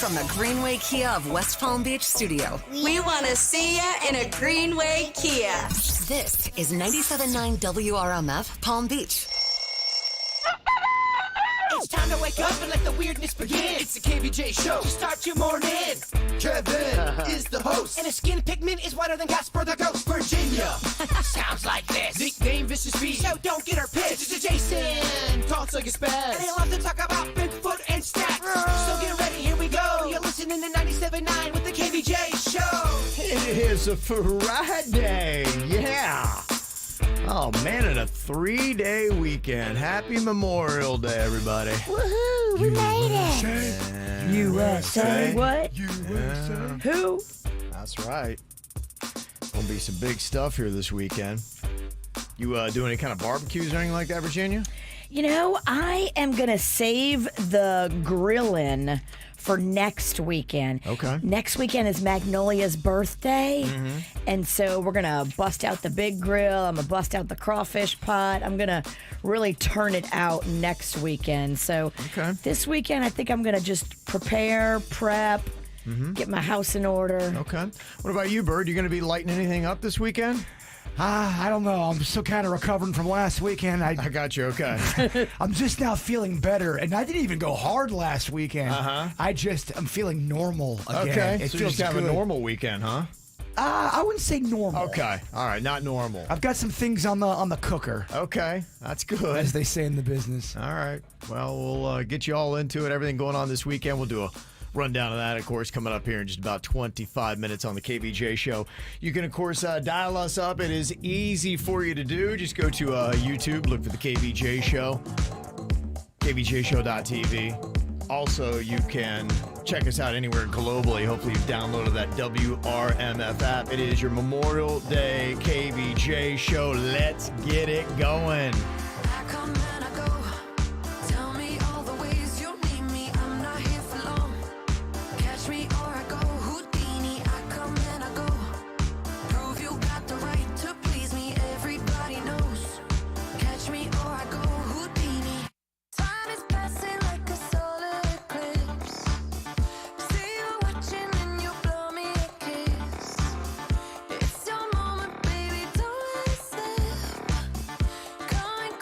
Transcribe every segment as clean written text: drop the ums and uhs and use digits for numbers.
From the Greenway Kia of West Palm Beach studio. We want to see ya in a Greenway Kia. This is 97.9 WRMF Palm Beach. It's time to wake up and let the weirdness begin. It's the KVJ show to start your morning. Kevin is the host, and his skin pigment is whiter than Casper the Ghost. Virginia sounds like this. Nickname Vicious V, so don't get her pissed. Jason talks like a spaz, and they love to talk about Bigfoot and stacks. So get ready, here we go. You're listening to 97.9 with the KVJ show. It is a Friday, yeah. Oh man, and a 3-day weekend. Happy Memorial Day, everybody. Woohoo, we made it. USA, what? USA. Who? That's right. Gonna be some big stuff here this weekend. You do any kind of barbecues or anything like that, Virginia? You know, I am going to save the grillin' for next weekend. Okay. Next weekend is Magnolia's birthday. And so we're going to bust out the big grill. I'm going to bust out the crawfish pot. I'm going to really turn it out next weekend. So this weekend, I think I'm going to just prep, get my house in order. Okay. What about you, Bird? You going to be lighting anything up this weekend? I don't know. I'm still kind of recovering from last weekend. I got you. Okay. I'm just now feeling better, and I didn't even go hard last weekend. I'm feeling normal again. Okay. It so feels you just have good. a normal weekend, huh? I wouldn't say normal. Okay. All right. Not normal. I've got some things on the cooker, Okay. That's good. as they say in the business. All right. Well, we'll get you all into it. Everything going on this weekend. We'll do a rundown of that, of course, coming up here in just about 25 minutes on the KVJ show. You can, of course, dial us up. It is easy for you to do. Just go to YouTube, look for the KVJ show, kvjshow.tv. Also, you can check us out anywhere globally. Hopefully, you've downloaded that WRMF app. It is your Memorial Day KVJ show. Let's get it going. I come and I go. Tell me all the ways you need me. I'm not here for long. Catch me or I go Houdini. I come and I go. Prove you got the right to please me. Everybody knows. Catch me or I go Houdini. Time is passing like a solar eclipse. See you watching and you blow me a kiss. It's your moment, baby. Don't let it slip. Come and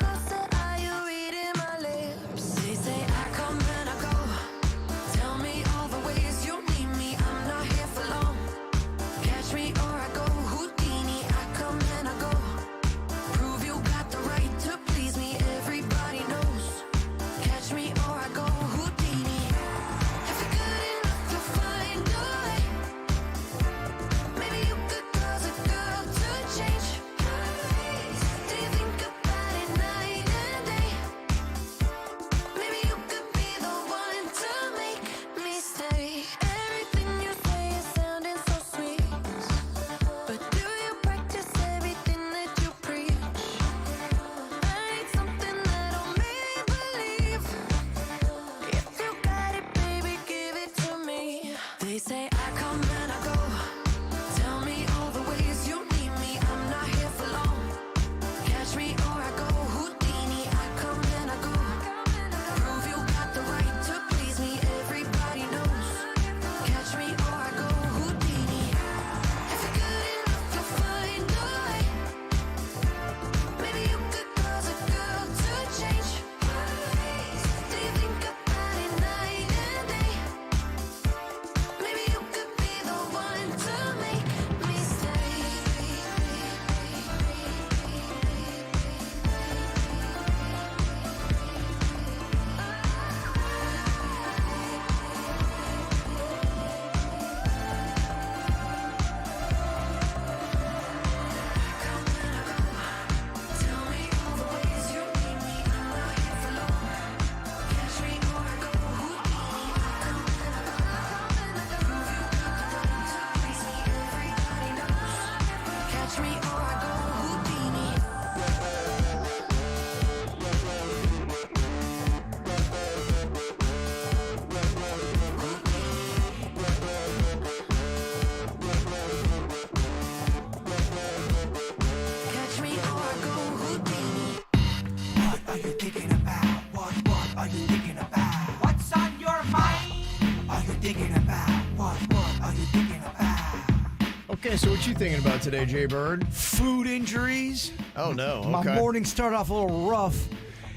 Okay, so what you thinking about today, Jay Bird? Food injuries. Oh, no. My Okay. morning started off a little rough.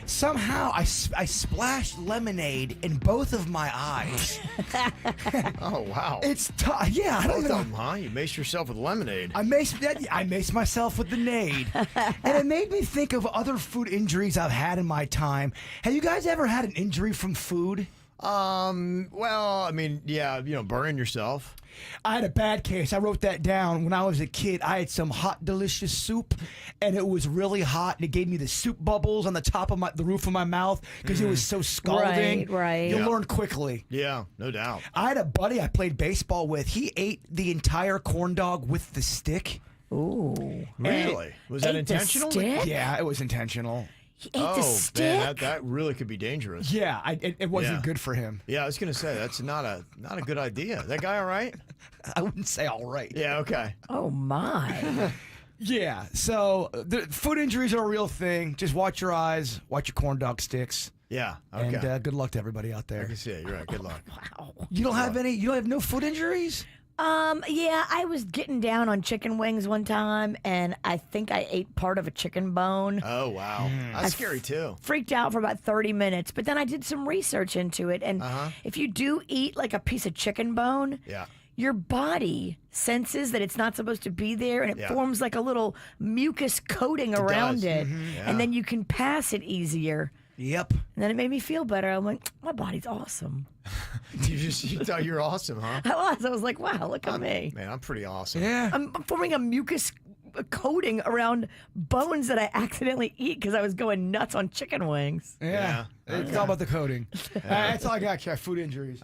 Somehow I splashed lemonade in both of my eyes. Oh, wow. It's tough. Yeah, I don't Both know. of them, huh? You maced yourself with lemonade. I maced myself with the nade. And it made me think of other food injuries I've had in my time. Have you guys ever had an injury from food? Well, I mean, yeah, burning yourself. I had a bad case. I wrote that down. When I was a kid, I had some hot, delicious soup, and it was really hot, and it gave me the soup bubbles on the top of the roof of my mouth because it was so scalding. Right. You Yeah. learn quickly. Yeah, no doubt. I had a buddy I played baseball with. He ate the entire corn dog with the stick. Ooh. Really? Was that Ate the intentional? stick? Yeah, it was intentional. He ate Oh, the stick? man, that really could be dangerous. Yeah, it wasn't Yeah. good for him. Yeah, I was gonna say that's not a good idea. That guy all right? I wouldn't say all right. Yeah, okay. Oh, my. Yeah, so the food injuries are a real thing. Just watch your eyes, watch your corn dog sticks, Yeah, okay. and good luck to everybody out I there. can see it. You're right. Good luck. Wow. You don't have any? You don't have no food injuries? Yeah, I was getting down on chicken wings one time, and I think I ate part of a chicken bone. Oh, wow. That's scary too. Freaked out for about 30 minutes, but then I did some research into it, and if you do eat like a piece of chicken bone, Yeah. your body senses that it's not supposed to be there, and it Yeah. forms like a little mucus coating around does. it, Yeah. and then you can pass it easier. Yep. And then it made me feel better. I'm like, my body's awesome. You thought you were awesome, huh? I was like, wow, look at me. Man, I'm pretty awesome. Yeah. I'm forming a mucus coating around bones that I accidentally eat because I was going nuts on chicken wings. Yeah. It's all about the coding. That's all I got, Kev. Food injuries.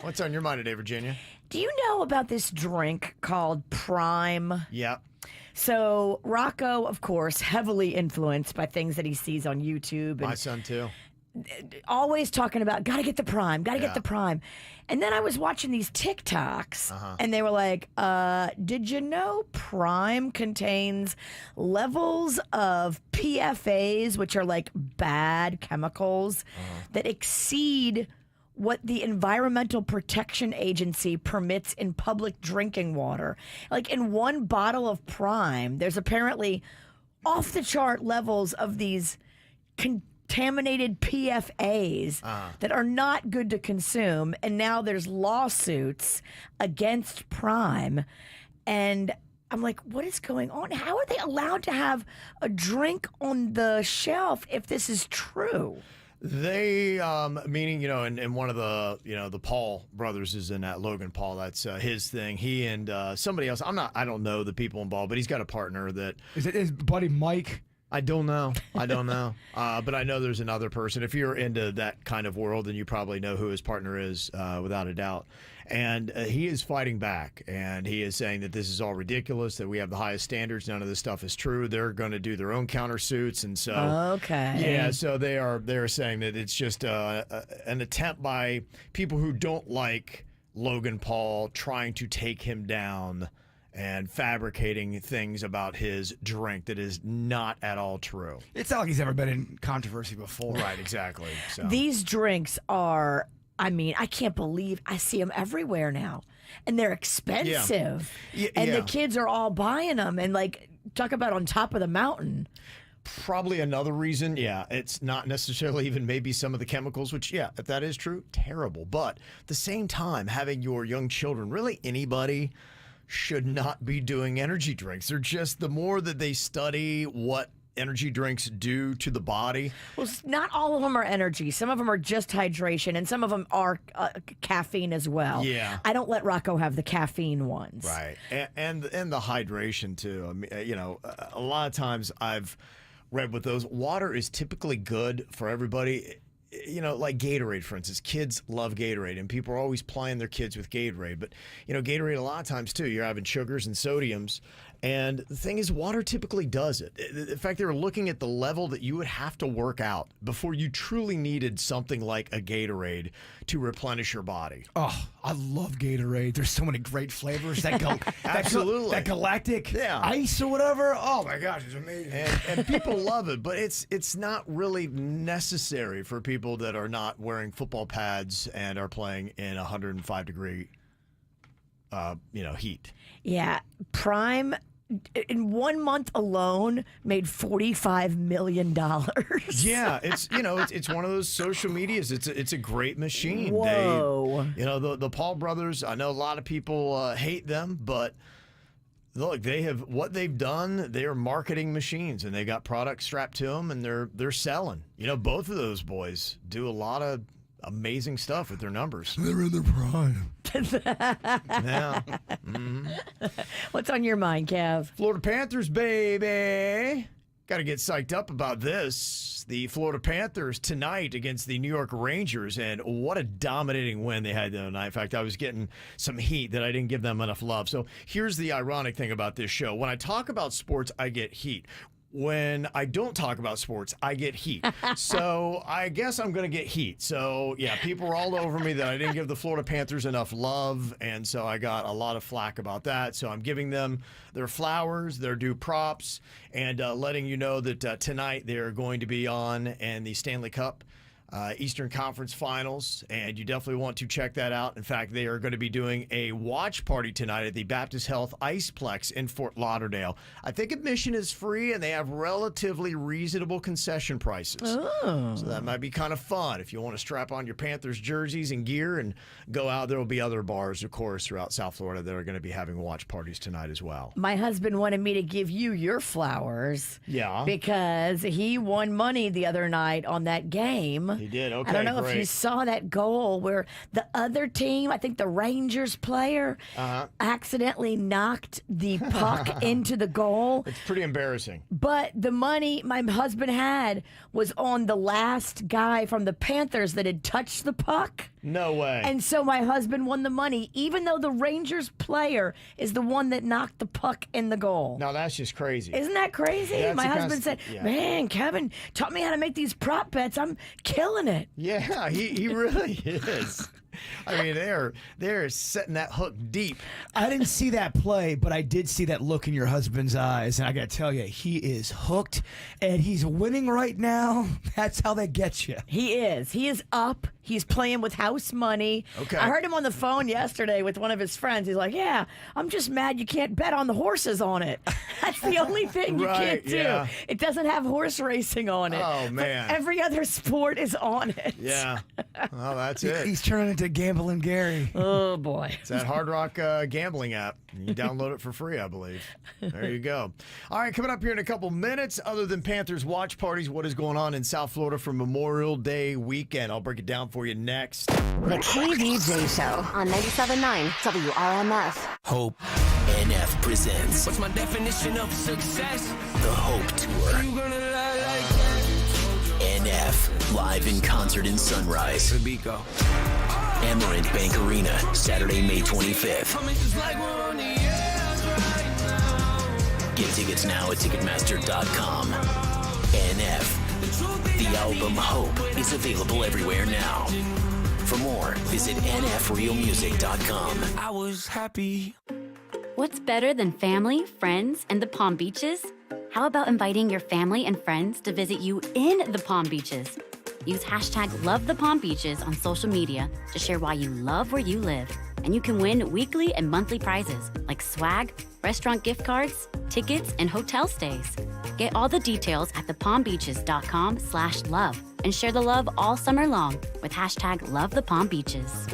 What's on your mind today, Virginia? Do you know about this drink called Prime? Yeah. So Rocco, of course, heavily influenced by things that he sees on YouTube, My and son too. always talking about gotta get the Prime, gotta Yeah. get the Prime. And then I was watching these TikToks, and they were like, "Did you know Prime contains levels of PFAs, which are like bad chemicals, that exceed what the Environmental Protection Agency permits in public drinking water? Like in one bottle of Prime, there's apparently off the chart levels of these contaminated PFAs that are not good to consume. And now there's lawsuits against Prime. And I'm like, what is going on? How are they allowed to have a drink on the shelf if this is true? They, meaning, and one of the, the Paul brothers is in that, Logan Paul, that's his thing. He and somebody else, I don't know the people involved, but he's got a partner that, Is it his buddy Mike? I don't know. But I know there's another person. If you're into that kind of world, then you probably know who his partner is, without a doubt. And he is fighting back, and he is saying that this is all ridiculous, that we have the highest standards. None of this stuff is true. They're going to do their own countersuits, and so Okay. yeah. So they're saying that it's just an attempt by people who don't like Logan Paul trying to take him down and fabricating things about his drink that is not at all true. It's not like he's ever been in controversy before. Right, exactly. So These drinks are, I can't believe I see them everywhere now. And they're expensive. And the kids are all buying them. And like, talk about on top of the mountain. probably another reason, it's not necessarily even maybe some of the chemicals, which, if that is true, terrible. But at the same time, having your young children, really anybody, should not be doing energy drinks. They're just, the more that they study what energy drinks do to the body. Well, not all of them are energy. Some of them are just hydration, and some of them are caffeine as well. Yeah. I don't let Rocco have the caffeine ones. Right. And the hydration, too. I mean, a lot of times I've read with those, water is typically good for everybody. Like Gatorade, for instance. Kids love Gatorade, and people are always plying their kids with Gatorade. But, Gatorade a lot of times, too, you're having sugars and sodiums. And the thing is, water typically does it. In fact, they were looking at the level that you would have to work out before you truly needed something like a Gatorade to replenish your body. Oh, I love Gatorade. There's so many great flavors. Absolutely. That galactic ice or whatever. Oh my gosh, it's amazing. And people love it, but it's not really necessary for people that are not wearing football pads and are playing in 105-degree heat. Yeah, Prime in 1 month alone made $45 million. Yeah, it's one of those social medias. It's a great machine. Whoa. The Paul brothers, I know a lot of people hate them, but look, what they've done, they're marketing machines, and they got products strapped to them, and they're selling. Both of those boys do a lot of amazing stuff with their numbers. They're in their prime. Yeah. What's on your mind, Kev? Florida Panthers, baby. Got to get psyched up about this. The Florida Panthers tonight against the New York Rangers, and what a dominating win they had the other night. In fact, I was getting some heat that I didn't give them enough love. So here's the ironic thing about this show. When I talk about sports, I get heat. When I don't talk about sports, I get heat. So I guess I'm going to get heat. So, yeah, people were all over me that I didn't give the Florida Panthers enough love, and so I got a lot of flack about that. So I'm giving them their flowers, their due props, and letting you know that tonight they're going to be on in the Stanley Cup Eastern Conference Finals, and you definitely want to check that out. In fact, they are going to be doing a watch party tonight at the Baptist Health Iceplex in Fort Lauderdale. I think admission is free, and they have relatively reasonable concession prices. Oh. So that might be kind of fun if you want to strap on your Panthers jerseys and gear and go out. There will be other bars, of course, throughout South Florida that are going to be having watch parties tonight as well. My husband wanted me to give you your flowers. Yeah. Because he won money the other night on that game. He did. Okay, I don't know great. if you saw that goal where the other team, I think the Rangers player, accidentally knocked the puck into the goal. It's pretty embarrassing. But the money my husband had was on the last guy from the Panthers that had touched the puck. No way. And so my husband won the money, even though the Rangers player is the one that knocked the puck in the goal. No, that's just crazy. Isn't that crazy? Yeah, my husband said, man, Kevin taught me how to make these prop bets. I'm killing it. Yeah, he really is. I mean, they're setting that hook deep. I didn't see that play, but I did see that look in your husband's eyes, and I got to tell you, he is hooked, and he's winning right now. That's how they get you. He is. He is up. He's playing with house money. Okay. I heard him on the phone yesterday with one of his friends. He's like, yeah, I'm just mad you can't bet on the horses on it. That's the only thing you can't do. Yeah. It doesn't have horse racing on it. Oh, man. But every other sport is on it. Yeah. Well, that's it. He's turning into Gambling Gary. Oh, boy. It's that Hard Rock gambling app. You can download it for free, I believe. There you go. All right, coming up here in a couple minutes, other than Panthers watch parties, what is going on in South Florida for Memorial Day weekend? I'll break it down for you next. The KVJ Show on 97.9 WRMF. Hope NF presents What's my definition of success? the Hope Tour. You gonna lie like that? NF, live in concert in Sunrise. Bico. Amarant Bank Arena, Saturday, May 25th. I mean, it's like we're on the edge right now. Get tickets now at Ticketmaster.com. NF, the album Hope is available everywhere now. For more, visit nfrealmusic.com. I was happy. What's better than family, friends, and the Palm Beaches? How about inviting your family and friends to visit you in the Palm Beaches? Use hashtag #LoveThePalmBeaches on social media to share why you love where you live. And you can win weekly and monthly prizes like swag, restaurant gift cards, tickets, and hotel stays. Get all the details at thepalmbeaches.com/love and share the love all summer long with hashtag #LoveThePalmBeaches.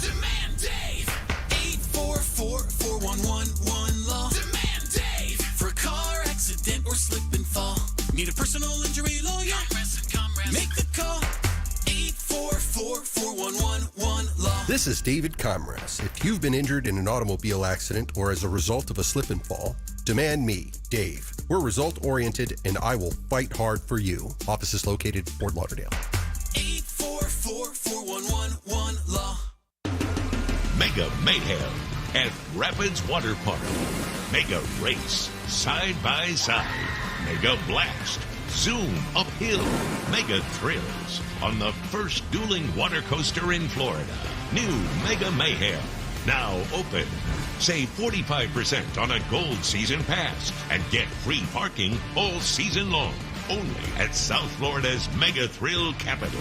Demand Dave. 844-411-1law. Demand Dave. For car accident or slip and fall. Need a personal injury lawyer? Make the call. 844-411-1law. This is David Comras. If you've been injured in an automobile accident or as a result of a slip and fall, demand me, Dave. We're result-oriented, and I will fight hard for you. Office is located in Fort Lauderdale. 844-411-1law. Mega Mayhem at Rapids Water Park. Mega Race, side by side. Mega Blast, zoom uphill. Mega Thrills on the first dueling water coaster in Florida. New Mega Mayhem, now open. Save 45% on a gold season pass and get free parking all season long. Only at South Florida's Mega Thrill capital,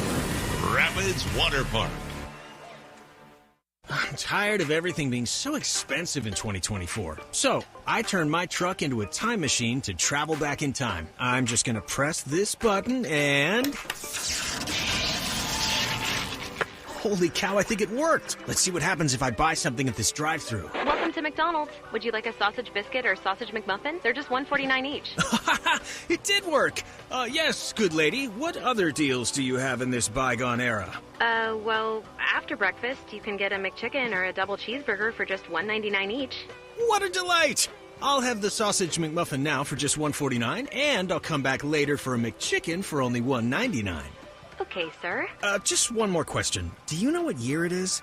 Rapids Water Park. I'm tired of everything being so expensive in 2024. So, I turned my truck into a time machine to travel back in time. I'm just gonna press this button and... Holy cow, I think it worked! Let's see what happens if I buy something at this drive-thru. Welcome to McDonald's. Would you like a sausage biscuit or sausage McMuffin? They're just $1.49 each. It did work! Yes, good lady. What other deals do you have in this bygone era? Well, after breakfast, you can get a McChicken or a double cheeseburger for just $1.99 each. What a delight! I'll have the sausage McMuffin now for just $1.49, and I'll come back later for a McChicken for only $1.99. Okay, sir. Just one more question. Do you know what year it is?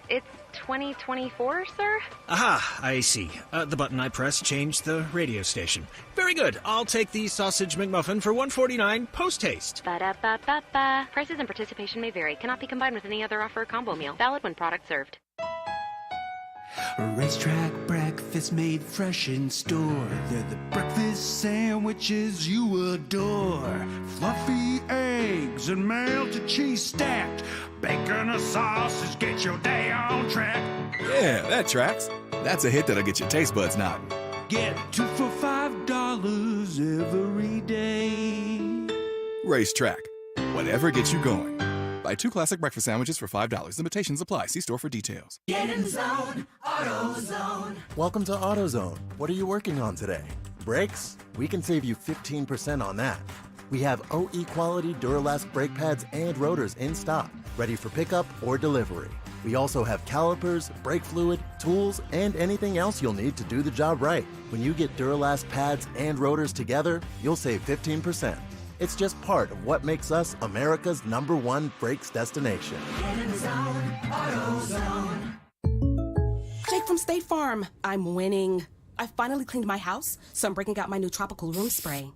It's 2024, sir? Aha, I see. The button I pressed changed the radio station. Very good. I'll take the sausage McMuffin for $1.49 post-haste. Ba-da-ba-ba-ba. Prices and participation may vary. Cannot be combined with any other offer or combo meal. Valid when product served. Racetrack breakfast made fresh in store. They're the breakfast sandwiches you adore. Fluffy eggs and melted cheese stacked. Bacon or sausage, get your day on track. Yeah, that tracks. That's a hit that'll get your taste buds nodding. Get 2 for $5 every day. Racetrack. Whatever gets you going. Buy 2 classic breakfast sandwiches for $5. Limitations apply. See store for details. Get in the zone, AutoZone. Welcome to AutoZone. What are you working on today? Brakes? We can save you 15% on that. We have OE quality Duralast brake pads and rotors in stock, ready for pickup or delivery. We also have calipers, brake fluid, tools, and anything else you'll need to do the job right. When you get Duralast pads and rotors together, you'll save 15%. It's just part of what makes us America's #1 brakes destination. Get in the zone, AutoZone. Jake from State Farm. I'm winning. I finally cleaned my house, so I'm breaking out my new tropical room spray.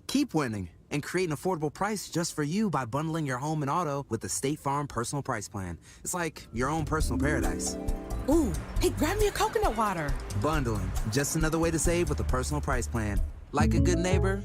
Keep winning and create an affordable price just for you by bundling your home and auto with the State Farm Personal Price Plan. It's like your own personal paradise. Ooh, hey, grab me a coconut water. Bundling, just another way to save with a personal price plan. Like a good neighbor,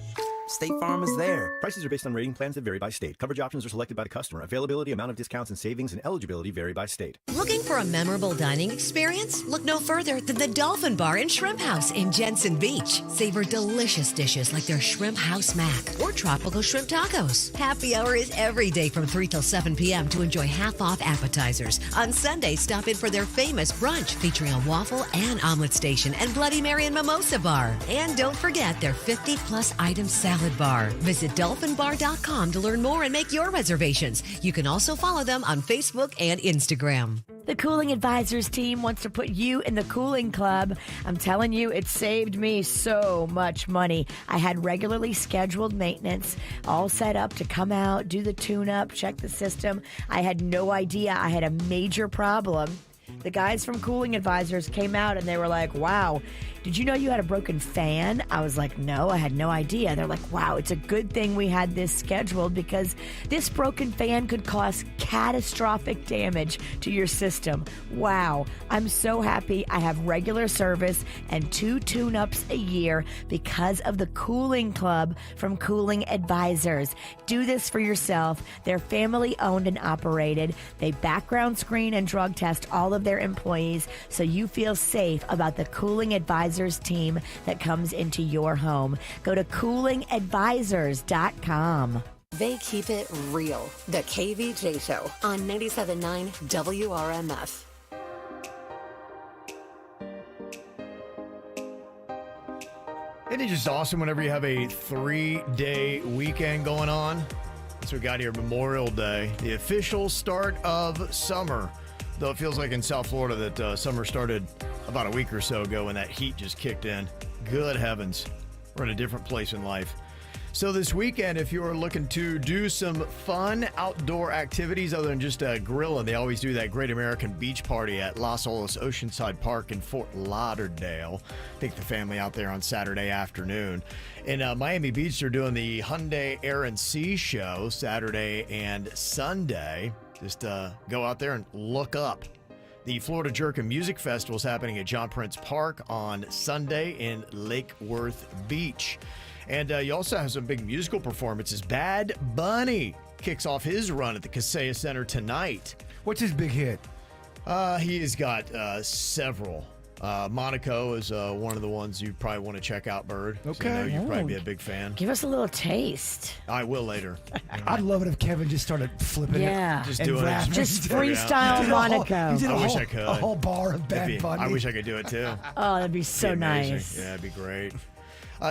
State Farm is there. Prices are based on rating plans that vary by state. Coverage options are selected by the customer. Availability, amount of discounts and savings, and eligibility vary by state. Looking for a memorable dining experience? Look no further than the Dolphin Bar and Shrimp House in Jensen Beach. Savor delicious dishes like their Shrimp House Mac or tropical shrimp tacos. Happy hour is every day from 3 till 7 p.m. to enjoy half-off appetizers. On Sunday, stop in for their famous brunch featuring a waffle and omelet station and Bloody Mary and Mimosa Bar. And don't forget their 50-plus item salad bar. Visit dolphinbar.com to learn more and make your reservations. You can also follow them on Facebook and Instagram. The Cooling Advisors team wants to put you in the cooling club. I'm telling you, it saved me so much money. I had regularly scheduled maintenance all set up to come out, do the tune-up, check the system. I had no idea I had a major problem. The guys from Cooling Advisors came out and they were like, wow, did you know you had a broken fan? I was like, no, I had no idea. They're like, wow, it's a good thing we had this scheduled because this broken fan could cause catastrophic damage to your system. Wow, I'm so happy I have regular service and 2 tune-ups a year because of the Cooling Club from Cooling Advisors. Do this for yourself. They're family owned and operated. They background screen and drug test all of their employees so you feel safe about the Cooling Advisors team that comes into your home. Go to coolingadvisors.com. They keep it real. The KVJ Show on 97.9 WRMF. Isn't it just awesome whenever you have a 3-day weekend going on? That's what we got here, Memorial Day, the official start of summer. Though it feels like in South Florida that summer started about a week or so ago when that heat just kicked in. Good heavens. We're in a different place in life. So this weekend, if you're looking to do some fun outdoor activities other than just grilling, they always do that Great American Beach Party at Las Olas Oceanside Park in Fort Lauderdale. Take the family out there on Saturday afternoon. In Miami Beach, they're doing the Hyundai Air and Sea Show Saturday and Sunday. Just go out there and look up. The Florida Jerkin Music Festival is happening at John Prince Park on Sunday in Lake Worth Beach. And you also have some big musical performances. Bad Bunny kicks off his run at the Kaseya Center tonight. What's his big hit? He has got several. Monaco is one of the ones you probably want to check out, Bird. Okay. So I know you'd probably be a big fan. Give us a little taste. I will later. I'd love it if Kevin just started flipping Yeah. it. Just and doing it. rapping. Just He did a- freestyle he did a whole- Monaco. he did a I wish whole- I could. A whole bar of That'd be- Bad Bunny. I wish I could do it too. Oh, that'd be so Be amazing. nice. Yeah, that'd be great.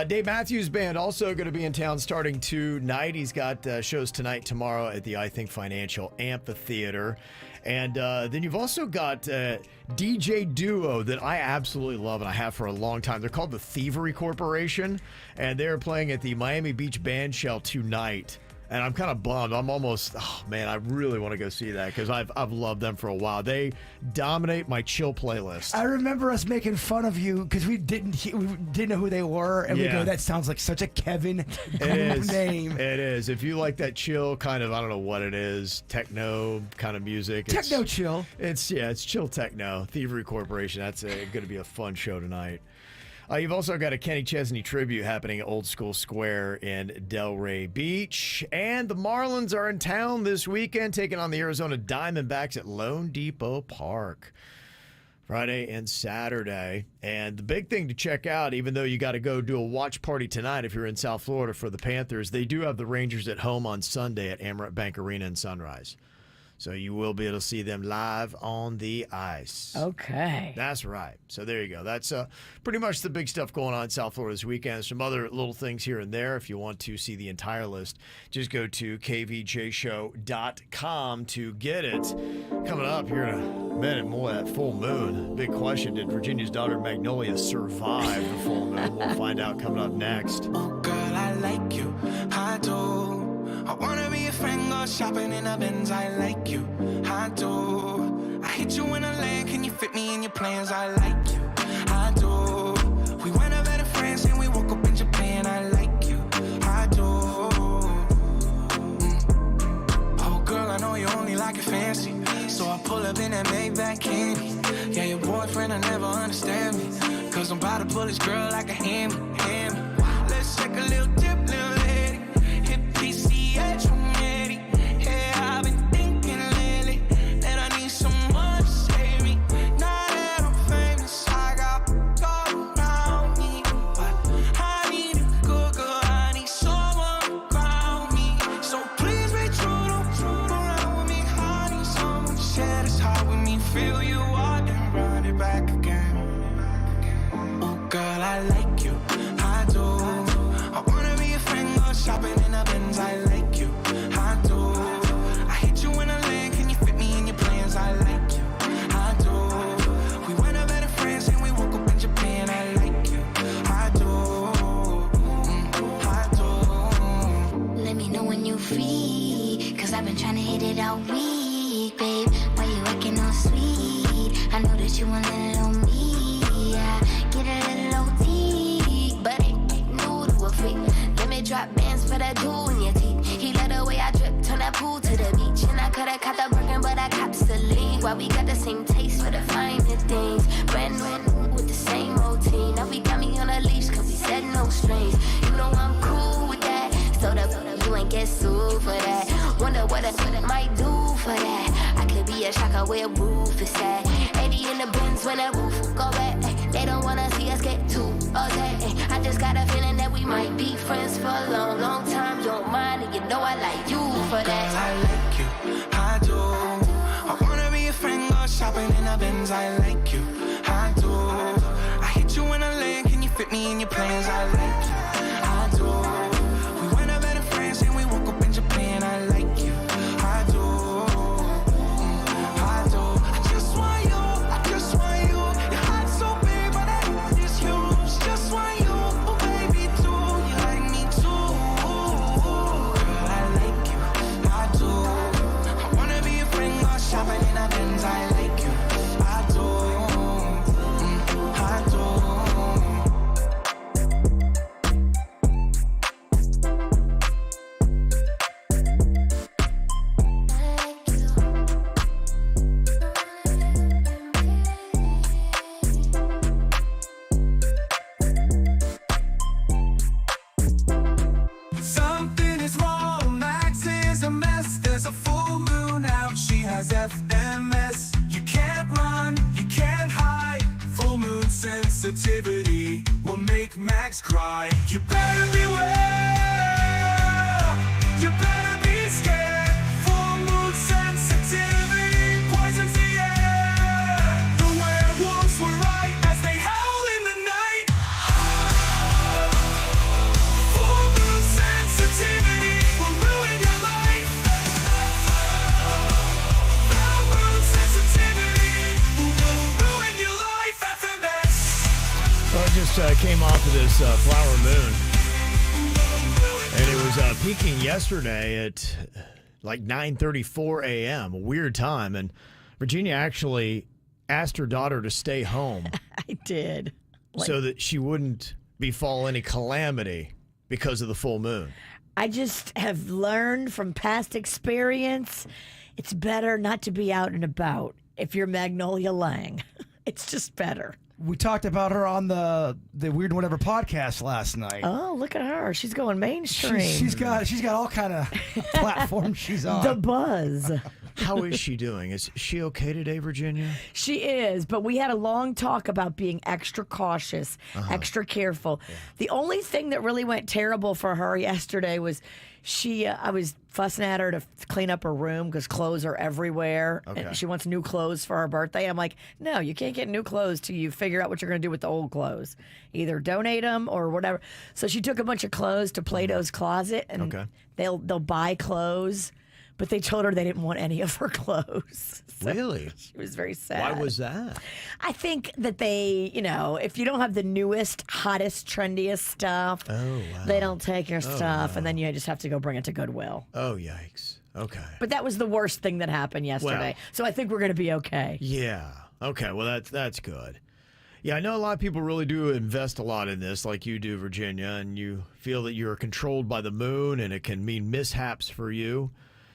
Dave Matthews Band also going to be in town starting tonight. He's got shows tonight, tomorrow at the I Think Financial Amphitheater. And then you've also got DJ duo that I absolutely love and I have for a long time. They're called the Thievery Corporation, and they're playing at the Miami Beach Band Shell tonight. And I'm kind of bummed. I'm almost, oh man, I really want to go see that because I've loved them for a while. They dominate my chill playlist. I remember us making fun of you because we didn't know who they were, and we Yeah. go, "That sounds like such a Kevin It is. name." It is. If you like that chill kind of, I don't know what it is, techno kind of music. Techno chill. It's chill techno. Thievery Corporation. That's going to be a fun show tonight. You've also got a Kenny Chesney tribute happening at Old School Square in Delray Beach. And the Marlins are in town this weekend, taking on the Arizona Diamondbacks at Lone Depot Park. Friday and Saturday. And the big thing to check out, even though you got to go do a watch party tonight if you're in South Florida for the Panthers, they do have the Rangers at home on Sunday at Amerant Bank Arena in Sunrise. So you will be able to see them live on the ice. Okay. That's right. So there you go. That's pretty much the big stuff going on in South Florida this weekend. Some other little things here and there. If you want to see the entire list, just go to kvjshow.com to get it. Coming up here in a minute, more that full moon. Big question, did Virginia's daughter Magnolia survive the full moon? We'll find out coming up next. Oh, girl, I like you. I do. I wanna be a friend, go shopping in a Benz. I like you. I do. I hit you in a land. Can you fit me in your plans? I like you. I do. We went out better friends and we woke up in Japan. I like you. I do. Oh, girl, I know you only like it fancy. So I pull up in that Maybach candy. Yeah, your boyfriend, I never understand me. Cause I'm about to pull this girl like a hammy. Let's take a little dip, little lady. Hit PCH from Eddie. Yeah, I've been thinking lately that I need someone to save me. Now that I'm famous, I got gold around me. But I need a good girl, I need someone around me. So please be true, don't around with me. I need someone to share this heart with me. Feel you out and run it back again. Oh, girl, I like you. I do. I wanna be a friend, go shopping in a Benz. I like you. I do. I hit you in a land. Can you fit me in your plans? I like you. I do. We went out better friends and we woke up in Japan. I like you. I do. I do. Let me know when you free, cause I've been trying to hit it all week, babe. Why you acting all sweet? I know that you want a little me. Yeah, get a little OT, but ain't new to a freak. Let me drop bands for that dude in your teeth. He let the way I drip, turn that pool to the beach. And I coulda caught the Birkin, but I cops the league. Why we got the same taste for the finer things. Brand new with the same routine. Now we got me on a leash, cause we said no strings. You know I'm cool with that. So that you ain't get sued for that. Wonder what I might do for that. I could be a shocker where roof is at. 80 in the bins when that roof go back. They don't wanna see us get too upset. I just got a feeling that we might be friends for a long, long time. You don't mind, and you know I like you for that. Girl, I like you. I do. I wanna be a friend, go shopping in a Benz. I like you. I do. I hit you in a land. Can you fit me in your plans? I like you. I do. We went out better friends and we woke up in Japan. I like you. I do. I do. I just want you. I just want you. Your heart's so big, but that is huge. Just want you. Oh, baby, too. You like me too. Girl, I like you. I do. I wanna be a friend, go shopping in a Benz. I like you. I do. I do. like. You better beware. You better be scared. Full moon sensitivity poisons the air. The werewolves were right as they howl in the night. Full moon sensitivity will ruin your life. Full moon sensitivity will ruin your life. FMS. Well, it just came off of this flower moon. And it was peaking yesterday at like 9:34 a.m., a weird time. And Virginia actually asked her daughter to stay home. I did. So that she wouldn't befall any calamity because of the full moon. I just have learned from past experience, it's better not to be out and about if you're Magnolia Lang. It's just better. We talked about her on the Weird Whatever podcast last night. Oh, look at her. She's going mainstream. She's got all kind of platforms she's on. The buzz. How is she doing? Is she okay today, Virginia? She is, but we had a long talk about being extra cautious, extra careful. Yeah. The only thing that really went terrible for her yesterday was I was fussing at her to clean up her room because clothes are everywhere. Okay. And she wants new clothes for her birthday. I'm like, no, you can't get new clothes till you figure out what you're going to do with the old clothes. Either donate them or whatever. So she took a bunch of clothes to Plato's Closet, and they'll buy clothes. But they told her they didn't want any of her clothes. So really? She was very sad. Why was that? I think that they, if you don't have the newest, hottest, trendiest stuff, they don't take your stuff, and then you just have to go bring it to Goodwill. Oh, yikes. Okay. But that was the worst thing that happened yesterday. So I think we're going to be okay. Yeah. Okay, well, that's good. Yeah, I know a lot of people really do invest a lot in this, like you do, Virginia, and you feel that you're controlled by the moon, and it can mean mishaps for you.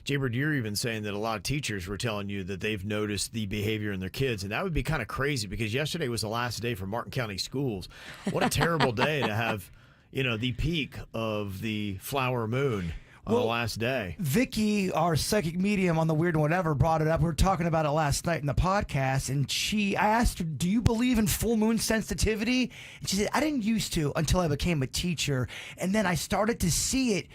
Jaybird, you're even saying that a lot of teachers were telling you that they've noticed the behavior in their kids, and that would be kind of crazy because yesterday was the last day for Martin County schools. What a terrible day to have, the peak of the flower moon on the last day. Vicky, our psychic medium on the Weird Whatever, brought it up. We were talking about it last night in the podcast, and I asked her, do you believe in full moon sensitivity? And she said, I didn't used to until I became a teacher, and then I started to see it.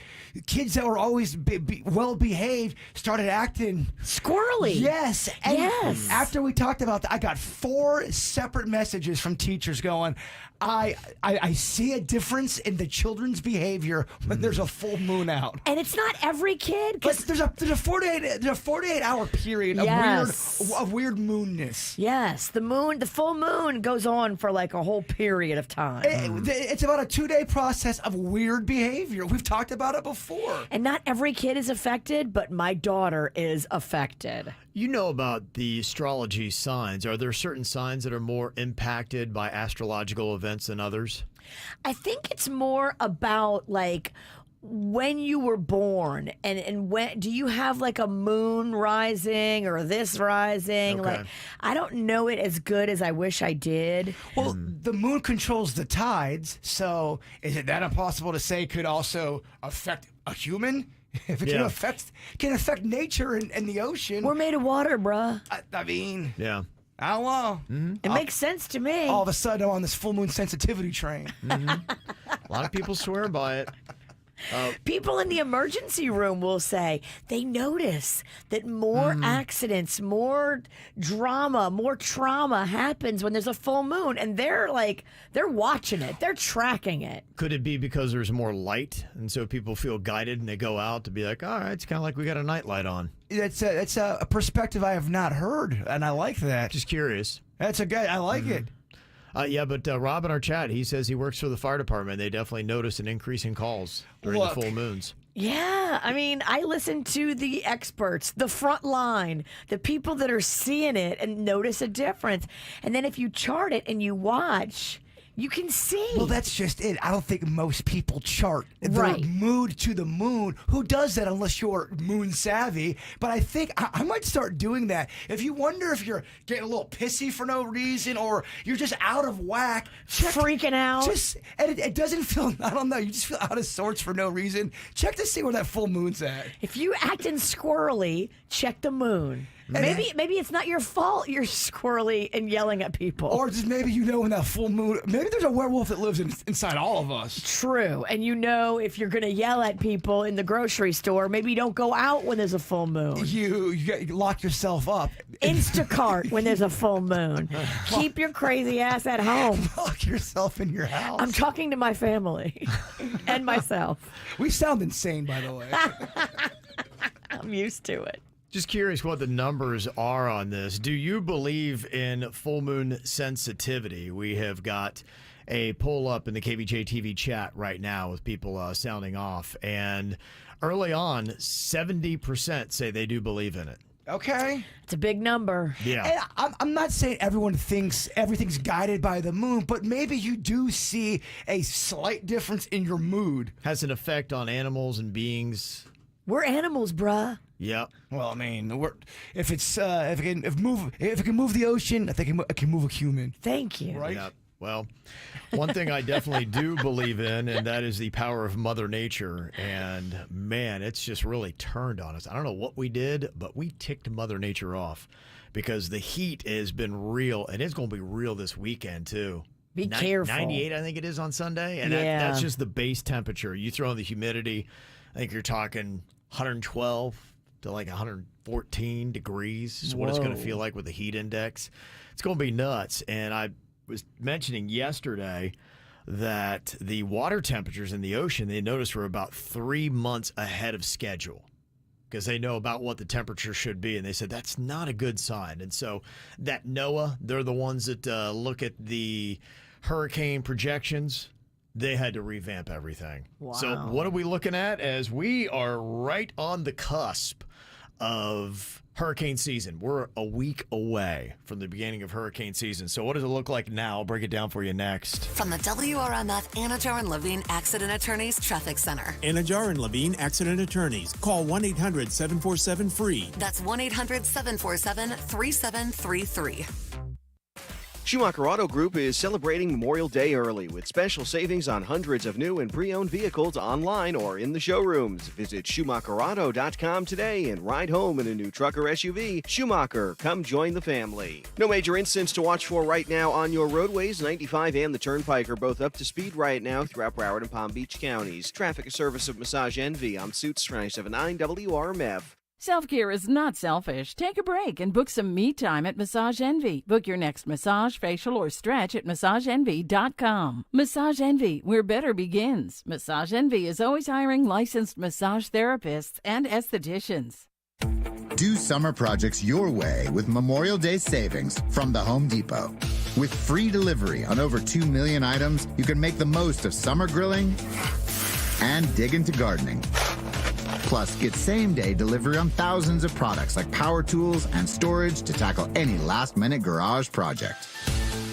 Kids that were always well-behaved started acting squirrely. Yes. And after we talked about that, I got 4 separate messages from teachers going, I see a difference in the children's behavior when there's a full moon out. And it's not every kid. But there's a 48 hour period of weird moonness. Yes, the full moon goes on for like a whole period of time. It's about a 2-day process of weird behavior. We've talked about it before. And not every kid is affected, but my daughter is affected. You know about the astrology signs. Are there certain signs that are more impacted by astrological events than others? I think it's more about like when you were born and when do you have like a moon rising or this rising? Okay. Like I don't know it as good as I wish I did. Well, the moon controls the tides, so is it that impossible to say could also affect a human? If it can affect nature and the ocean. We're made of water, bruh. I mean, yeah. I don't know. Mm-hmm. It makes sense to me. All of a sudden, I'm on this full moon sensitivity train. Mm-hmm. A lot of people swear by it. People in the emergency room will say they notice that more accidents, more drama, more trauma happens when there's a full moon, and they're watching it, they're tracking it. Could it be because there's more light, and so people feel guided and they go out to be like, all right, it's kind of like we got a night light on? It's a perspective I have not heard, and I like that. Just curious. That's a good. I like it. Yeah, but Rob in our chat, he says he works for the fire department. They definitely notice an increase in calls during the full moons. Yeah, I mean, I listen to the experts, the front line, the people that are seeing it and notice a difference. And then if you chart it and you watch, you can see. Well, that's just it. I don't think most people chart their mood to the moon. Who does that unless you're moon savvy? But I think I might start doing that. If you wonder if you're getting a little pissy for no reason or you're just out of whack, freaking out. And it doesn't feel, I don't know, you just feel out of sorts for no reason. Check to see where that full moon's at. If you acting squirrely, check the moon. Maybe it's not your fault you're squirrely and yelling at people. Or just maybe when that full moon, maybe there's a werewolf that lives inside all of us. True. And if you're going to yell at people in the grocery store, maybe you don't go out when there's a full moon. You lock yourself up. Instacart when there's a full moon. Keep your crazy ass at home. Lock yourself in your house. I'm talking to my family and myself. We sound insane, by the way. I'm used to it. Just curious what the numbers are on this. Do you believe in full moon sensitivity? We have got a poll up in the KVJ-TV chat right now with people sounding off. And early on, 70% say they do believe in it. Okay. It's a big number. Yeah. And I'm not saying everyone thinks everything's guided by the moon, but maybe you do see a slight difference in your mood. Has an effect on animals and beings. We're animals, bruh. Yep. Well, I mean, if it can move the ocean, I think it can move a human. Thank you. Right. Yep. Well, one thing I definitely do believe in, and that is the power of Mother Nature. And man, it's just really turned on us. I don't know what we did, but we ticked Mother Nature off because the heat has been real, and it's going to be real this weekend too. Be careful. 98, I think it is on Sunday, and that's just the base temperature. You throw in the humidity, I think you're talking 112 to like 114 degrees is what it's going to feel like with the heat index. It's going to be nuts, and I was mentioning yesterday that the water temperatures in the ocean, they noticed, were about 3 months ahead of schedule because they know about what the temperature should be. And they said that's not a good sign. And so that NOAA, they're the ones that look at the hurricane projections. They had to revamp everything. Wow. So what are we looking at as we are right on the cusp of hurricane season? We're a week away from the beginning of hurricane season. So what does it look like now? I'll break it down for you next. From the WRMF Anajar and Levine Accident Attorneys Traffic Center. Anajar and Levine Accident Attorneys. Call 1-800-747-FREE. That's 1-800-747-3733. Schumacher Auto Group is celebrating Memorial Day early with special savings on hundreds of new and pre-owned vehicles online or in the showrooms. Visit SchumacherAuto.com today and ride home in a new truck or SUV. Schumacher, come join the family. No major incidents to watch for right now on your roadways. 95 and the Turnpike are both up to speed right now throughout Broward and Palm Beach counties. Traffic is service of Massage Envy on Suits 97.9 WRMF. Self-care is not selfish. Take a break and book some me time at Massage Envy. Book your next massage, facial, or stretch at MassageEnvy.com. Massage Envy, where better begins. Massage Envy is always hiring licensed massage therapists and estheticians. Do summer projects your way with Memorial Day savings from the Home Depot. With free delivery on over 2 million items, you can make the most of summer grilling and dig into gardening. Plus, get same-day delivery on thousands of products like power tools and storage to tackle any last-minute garage project.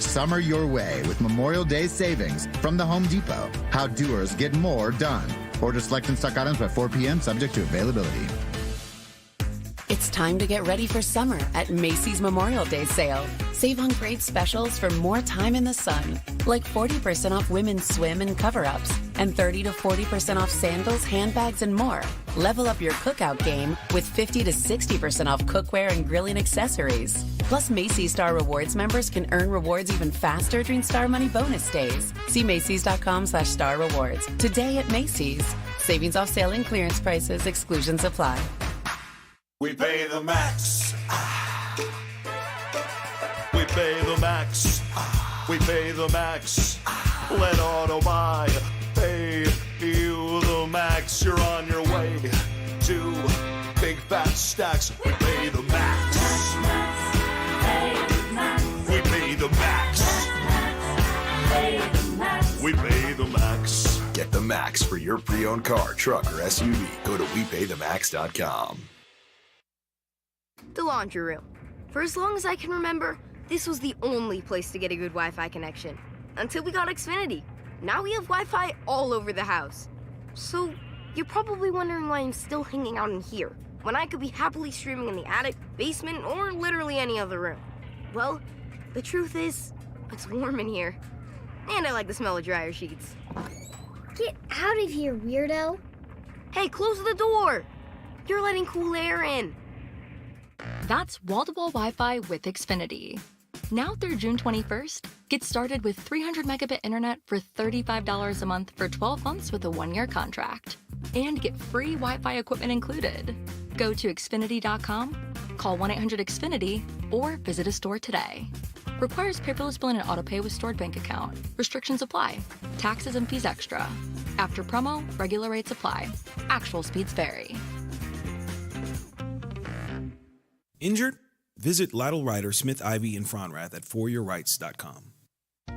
Summer your way with Memorial Day savings from the Home Depot. How doers get more done. Order select and stock items by 4 p.m. subject to availability. It's time to get ready for summer at Macy's Memorial Day sale. Save on great specials for more time in the sun, like 40% off women's swim and cover-ups, and 30 to 40% off sandals, handbags, and more. Level up your cookout game with 50 to 60% off cookware and grilling accessories. Plus, Macy's Star Rewards members can earn rewards even faster during Star Money bonus days. See Macys.com/Star Rewards today at Macy's. Savings off sale and clearance prices. Exclusions apply. We pay the max. We pay the max. We pay the max. Let Auto Buy pay you the max. You're on your way to big fat stacks. We pay the max. We pay the max. We pay the max. Get the max for your pre-owned car, truck, or SUV. Go to WePayTheMax.com. The laundry room. For as long as I can remember, this was the only place to get a good Wi-Fi connection. Until we got Xfinity. Now we have Wi-Fi all over the house. So, you're probably wondering why I'm still hanging out in here, when I could be happily streaming in the attic, basement, or literally any other room. Well, the truth is, it's warm in here. And I like the smell of dryer sheets. Get out of here, weirdo. Hey, close the door! You're letting cool air in. That's wall-to-wall Wi-Fi with Xfinity. Now through June 21st, get started with 300 megabit internet for $35 a month for 12 months with a 1-year contract. And get free Wi-Fi equipment included. Go to Xfinity.com, call 1-800-XFINITY, or visit a store today. Requires paperless billing and autopay with stored bank account. Restrictions apply. Taxes and fees extra. After promo, regular rates apply. Actual speeds vary. Injured? Visit Lytle Ryder, Smith, Ivy, and Fronrath at foryourrights.com.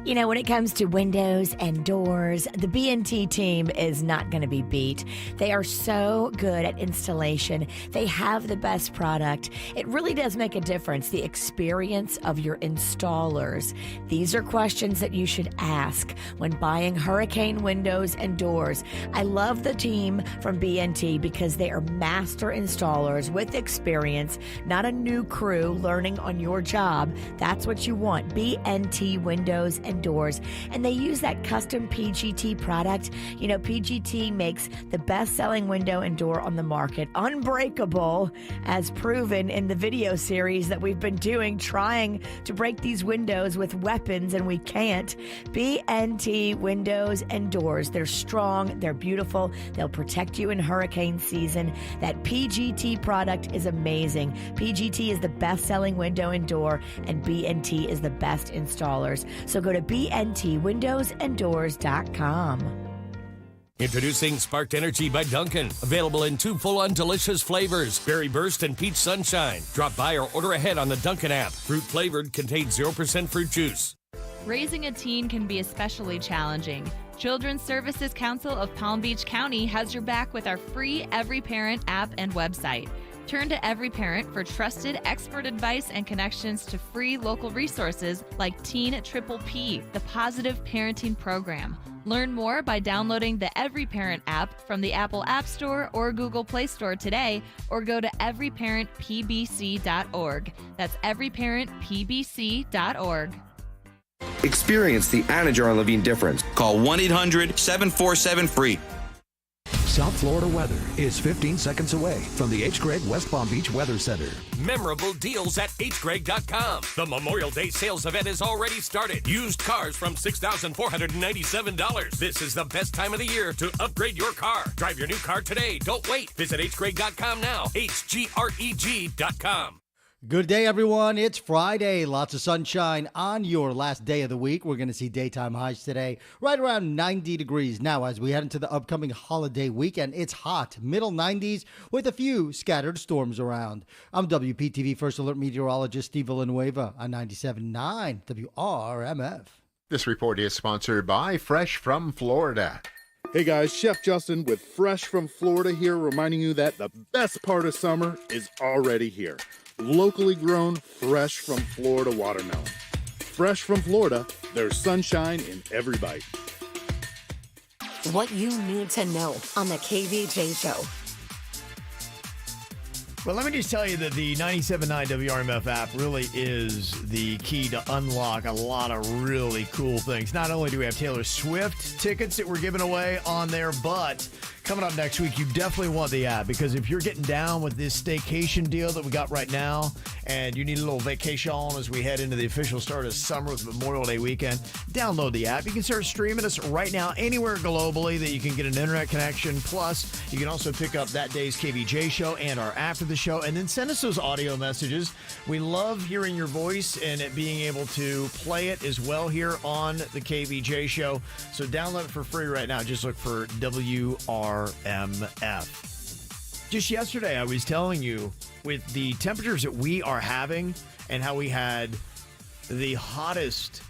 You know, when it comes to windows and doors, the B&T team is not going to be beat. They are so good at installation. They have the best product. It really does make a difference, the experience of your installers. These are questions that you should ask when buying hurricane windows and doors. I love the team from B&T because they are master installers with experience, not a new crew learning on your job. That's what you want. B&T Windows and Doors, and they use that custom PGT product. You know, PGT makes the best-selling window and door on the market, unbreakable, as proven in the video series that we've been doing, trying to break these windows with weapons, and we can't. B&T Windows and Doors. They're strong, they're beautiful, they'll protect you in hurricane season. That PGT product is amazing. PGT is the best-selling window and door, and B&T is the best installers. So go to bntwindowsanddoors.com. Introducing Sparked Energy by Dunkin'. Available in 2 full-on delicious flavors, Berry Burst and Peach Sunshine. Drop by or order ahead on the Dunkin' app. Fruit flavored, contains 0% fruit juice. Raising a teen can be especially challenging. Children's Services Council of Palm Beach County has your back with our free Every Parent app and website. Turn to Every Parent for trusted expert advice and connections to free local resources like Teen Triple P, the Positive Parenting Program. Learn more by downloading the Every Parent app from the Apple App Store or Google Play Store today, or go to everyparentpbc.org. That's everyparentpbc.org. Experience the Anna Jar Levine difference. Call 1-800-747-FREE. South Florida weather is 15 seconds away from the H. Gregg West Palm Beach Weather Center. Memorable deals at hgregg.com. The Memorial Day sales event has already started. Used cars from $6,497. This is the best time of the year to upgrade your car. Drive your new car today. Don't wait. Visit hgregg.com now. hgreg.com. Good day, everyone. It's Friday. Lots of sunshine on your last day of the week. We're going to see daytime highs today, right around 90 degrees. Now, as we head into the upcoming holiday weekend, it's hot, middle 90s with a few scattered storms around. I'm WPTV First Alert meteorologist Steve Villanueva on 97.9 WRMF. This report is sponsored by Fresh from Florida. Hey guys, Chef Justin with Fresh from Florida here, reminding you that the best part of summer is already here. Locally grown, fresh from Florida watermelon. Fresh from Florida, there's sunshine in every bite. What you need to know on the KVJ Show. Well, let me just tell you that the 97.9 WRMF app really is the key to unlock a lot of really cool things. Not only do we have Taylor Swift tickets that we're giving away on there, but coming up next week, you definitely want the app, because if you're getting down with this staycation deal that we got right now and you need a little vacation as we head into the official start of summer with Memorial Day weekend, download the app. You can start streaming us right now anywhere globally that you can get an internet connection. Plus, you can also pick up that day's KVJ show and our after the show, and then send us those audio messages. We love hearing your voice and it being able to play it as well here on the KVJ show. So download it for free right now. Just look for WRMF. Just yesterday, I was telling you, with the temperatures that we are having and how we had the hottest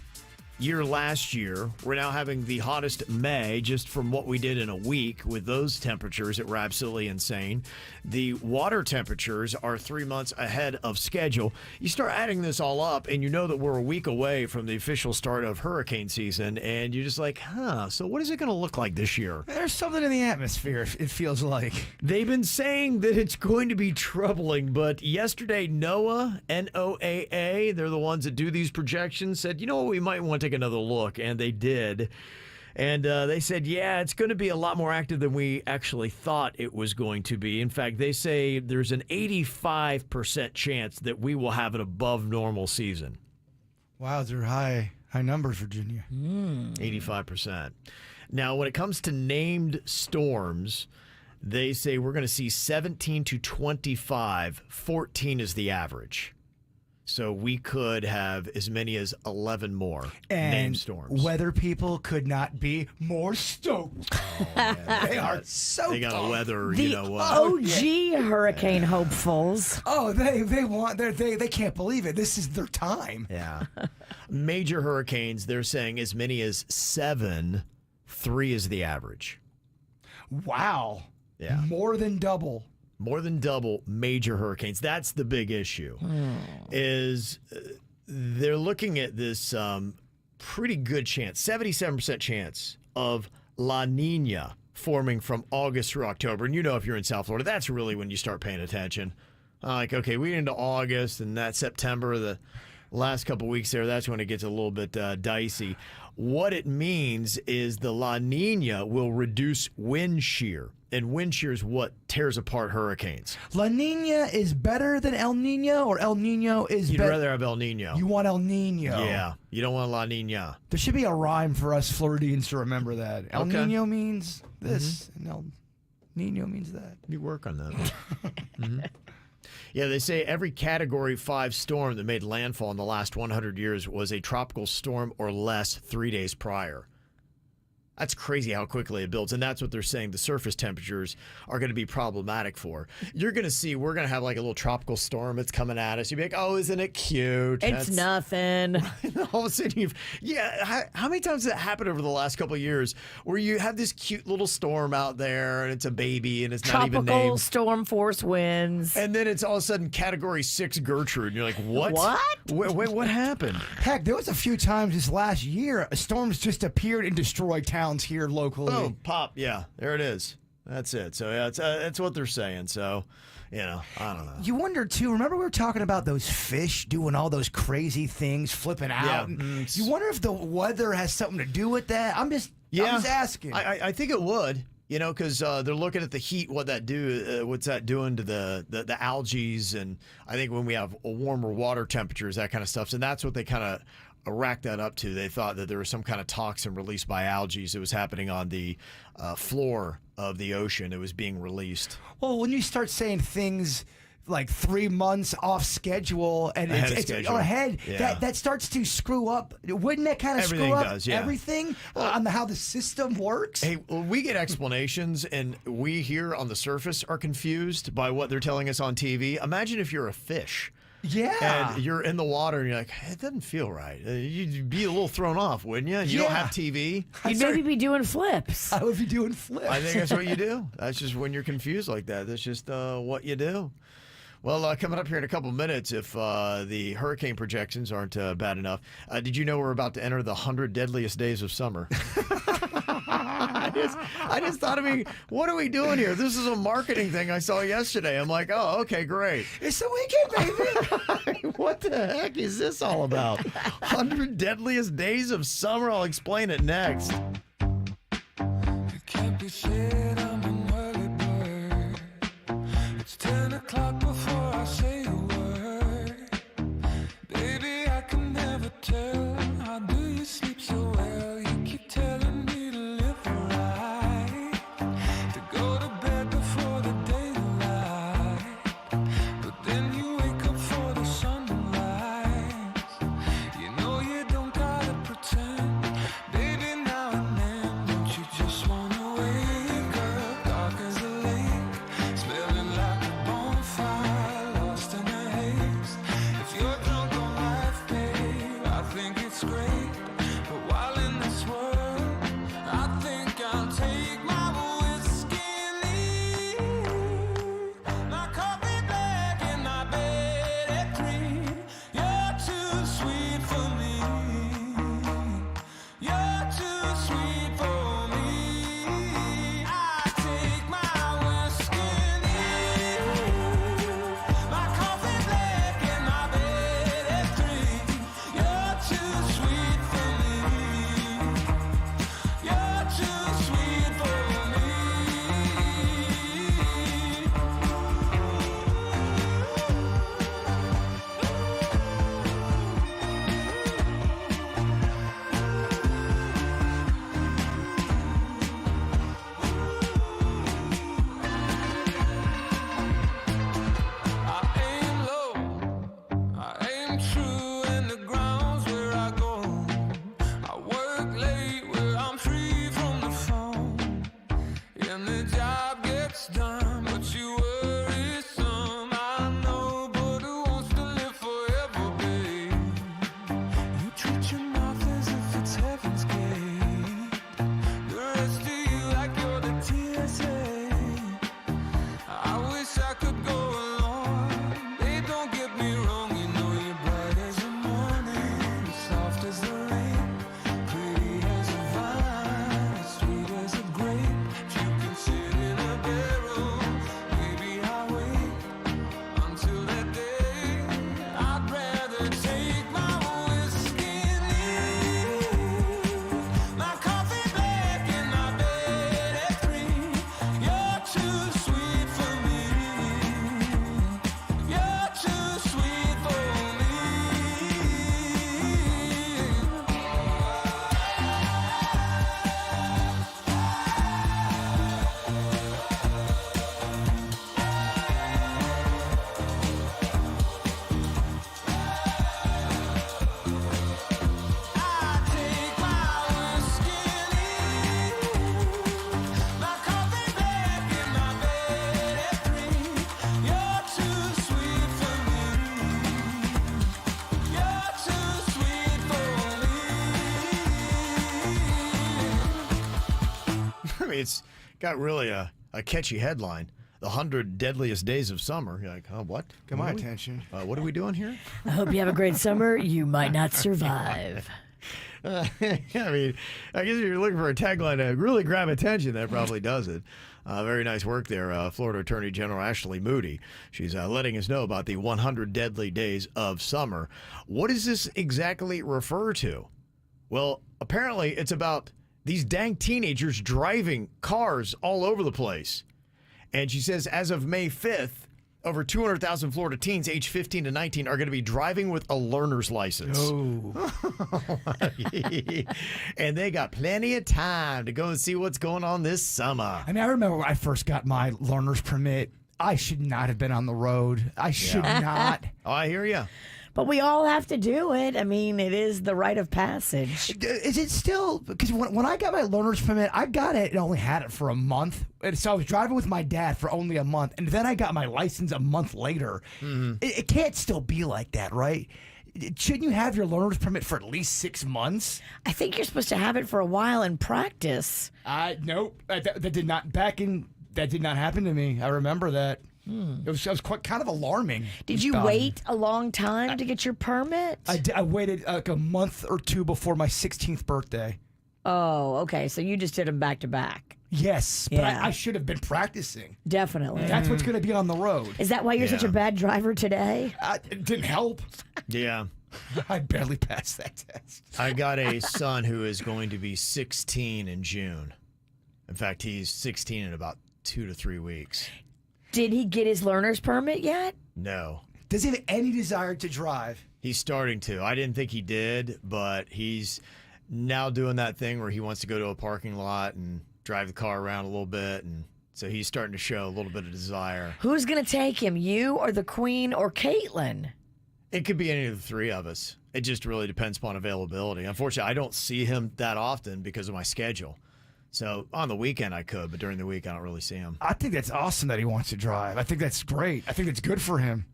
year last year, we're now having the hottest May just from what we did in a week with those temperatures that were absolutely insane. The water temperatures are 3 months ahead of schedule. You start adding this all up and you know that we're a week away from the official start of hurricane season, and you're just like, so what is it going to look like this year? There's something in the atmosphere, it feels like. They've been saying that it's going to be troubling, but yesterday NOAA, N-O-A-A, they're the ones that do these projections, said, you know what, we might want to take another look, and they did. And they said, yeah, it's going to be a lot more active than we actually thought it was going to be. In fact, they say there's an 85% chance that we will have an above normal season. Wow, they're high numbers, Virginia. 85%. Now, when it comes to named storms, they say we're going to see 17 to 25. 14 is the average. So we could have as many as 11 more named storms. Weather people could not be more stoked. They are so They got a weather, The you know what? OG hurricane hopefuls. Oh, they can't believe it. This is their time. Yeah. Major hurricanes, they're saying as many as 7. 3 is the average. Wow. Yeah. More than double. More than double major hurricanes. That's the big issue. Is they're looking at this pretty good chance, 77% chance of La Nina forming from August through October. And you know, if you're in South Florida, that's really when you start paying attention. Like, okay, we get into August and that September, the last couple weeks there, that's when it gets a little bit dicey. What it means is the La Nina will reduce wind shear. And wind shear is what tears apart hurricanes. La Nina is better than El Nino, or El Nino is better? You'd rather have El Nino. You want El Nino. Yeah. You don't want La Nina. There should be a rhyme for us Floridians to remember that. El Okay. Nino means this, and El Nino means that. You work on that. Yeah, they say every Category 5 storm that made landfall in the last 100 years was a tropical storm or less 3 days prior. That's crazy how quickly it builds, and that's what they're saying the surface temperatures are going to be problematic for. You're going to see we're going to have like a little tropical storm that's coming at us. You'll be like, oh, isn't it cute? It's nothing. All of a sudden how many times has it happened over the last couple of years where you have this cute little storm out there and it's a baby and it's not even Tropical named? storm force winds. And then it's all of a sudden Category 6 Gertrude. And you're like, what? Wait, what happened? Heck, there was a few times this last year storms just appeared and destroyed towns here locally. Boom, pop. Yeah, there it is. That's it. So, yeah, that's what they're saying. So, you know, I don't know. You wonder, too, remember we were talking about those fish doing all those crazy things, flipping out? Yeah. You wonder if the weather has something to do with that? I'm just asking. I think it would. You know, because they're looking at the heat, what's that doing to the algae, and I think when we have warmer water temperatures, that kind of stuff, and that's what they kind of racked that up to. They thought that there was some kind of toxin released by algae that was happening on the floor of the ocean. It was being released. Well, when you start saying things like 3 months off schedule and it's ahead, that starts to screw up. Wouldn't that kind of screw up everything on how the system works? Hey, well, we get explanations, and we here on the surface are confused by what they're telling us on TV. Imagine if you're a fish. Yeah. And you're in the water and you're like, it doesn't feel right. You'd be a little thrown off, wouldn't you? You don't have TV. You'd maybe be doing flips. I would be doing flips. I think that's what you do. That's just when you're confused like that. That's just what you do. Well, coming up here in a couple minutes, if the hurricane projections aren't bad enough, did you know we're about to enter the 100 deadliest days of summer? I just thought of me, what are we doing here? This is a marketing thing I saw yesterday. I'm like, oh, okay, great. It's the weekend, baby. What the heck is this all about? 100 deadliest days of summer. I'll explain it next. It can't be said I'm an early bird. It's 10 o'clock before I say a word. Baby, I can never tell. How do you sleep so well? You keep telling me to live right, to go to bed before the daylight, but then you wake up for the sunrise. You know you don't gotta pretend, baby, now and then. and the job gets done, but you worry some. I know, but who wants to live forever, babe? You treat your mouth as if it's heaven's gate. The rest of you like you're the TSA. I wish I could go along. They don't get me wrong, you know you're bright as the morning, soft as the rain, pretty as a vine, sweet as a grape. You can sit in a barrel, maybe I'll wait until that day. I'd rather take my whiskey and leave my coffee black and my bed at 3. You're too sweet for me. You're too sweet for me. I take my whiskey and leave my coffee black and my bed at 3. You're too sweet for me. You're too sweet for me. I mean, it's got really a catchy headline. The 100 Deadliest Days of Summer. You're like, oh, what? Got my attention. What are we doing here? I hope you have a great summer. You might not survive. I mean, I guess if you're looking for a tagline to really grab attention, that probably does it. Very nice work there, Florida Attorney General Ashley Moody. She's letting us know about the 100 Deadly Days of Summer. What does this exactly refer to? Well, apparently it's about these dang teenagers driving cars all over the place. And she says as of May 5th, over 200,000 Florida teens aged 15 to 19 are going to be driving with a learner's license. Oh. And they got plenty of time to go and see what's going on this summer. I mean, I remember when I first got my learner's permit, I should not have been on the road. I should not. Oh, I hear you. But we all have to do it. I mean, it is the rite of passage. Is it still? Because when I got my learner's permit, I got it and only had it for a month. And so I was driving with my dad for only a month. And then I got my license a month later. Mm-hmm. It can't still be like that, right? Shouldn't you have your learner's permit for at least 6 months? I think you're supposed to have it for a while in practice. Nope. That did not that did not happen to me. I remember that. It was quite kind of alarming. Did you wait a long time to get your permit? I waited like a month or two before my 16th birthday. Oh, okay. So you just did them back to back. Yes, but Yeah. I should have been practicing. Definitely. That's what's going to be on the road. Is that why you're such a bad driver today? It didn't help. Yeah. I barely passed that test. I got a son who is going to be 16 in June. In fact, he's 16 in about 2 to 3 weeks. Did he get his learner's permit yet? No. Does he have any desire to drive? He's starting to. I didn't think he did, but he's now doing that thing where he wants to go to a parking lot and drive the car around a little bit. And so he's starting to show a little bit of desire. Who's going to take him, you or the Queen or Caitlin? It could be any of the three of us. It just really depends upon availability. Unfortunately, I don't see him that often because of my schedule. So on the weekend I could, but during the week I don't really see him. I think that's awesome that he wants to drive. I think that's great. I think that's good for him.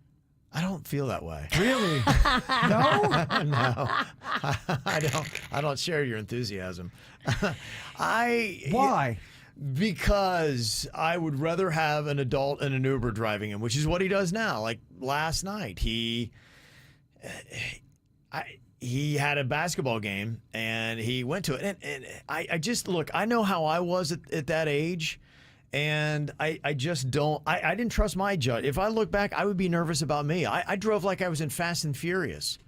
I don't feel that way. Really? No? No. I don't share your enthusiasm. Why? Because I would rather have an adult in an Uber driving him, which is what he does now. Like last night, he had a basketball game and he went to it. And I just, look, I know how I was at that age. And I just don't, I didn't trust my judge. If I look back, I would be nervous about me. I drove like I was in Fast and Furious.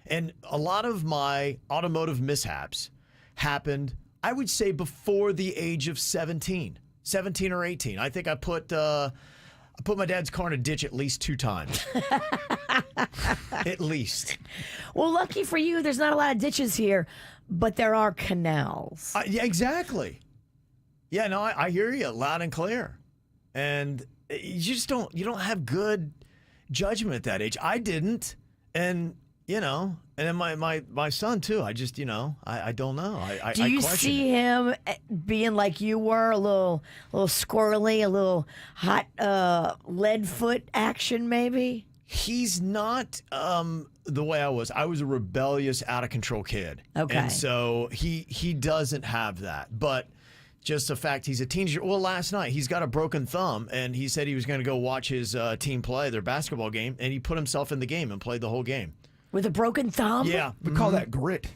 And a lot of my automotive mishaps happened, I would say, before the age of 17 or 18. I think I put my dad's car in a ditch at least 2 times. At least. Well, lucky for you, there's not a lot of ditches here, but there are canals. Yeah, exactly. Yeah, no, I hear you loud and clear. And you don't have good judgment at that age. I didn't. And you know, and then my son too. I just, you know, I don't know. Do you see him being like you were, a little squirrely, a little hot lead foot action maybe? He's not the way I was. I was a rebellious, out of control kid. Okay. And so he doesn't have that. But just the fact he's a teenager. Well, last night he's got a broken thumb, and he said he was going to go watch his team play their basketball game, and he put himself in the game and played the whole game. With a broken thumb? Yeah. We call that grit.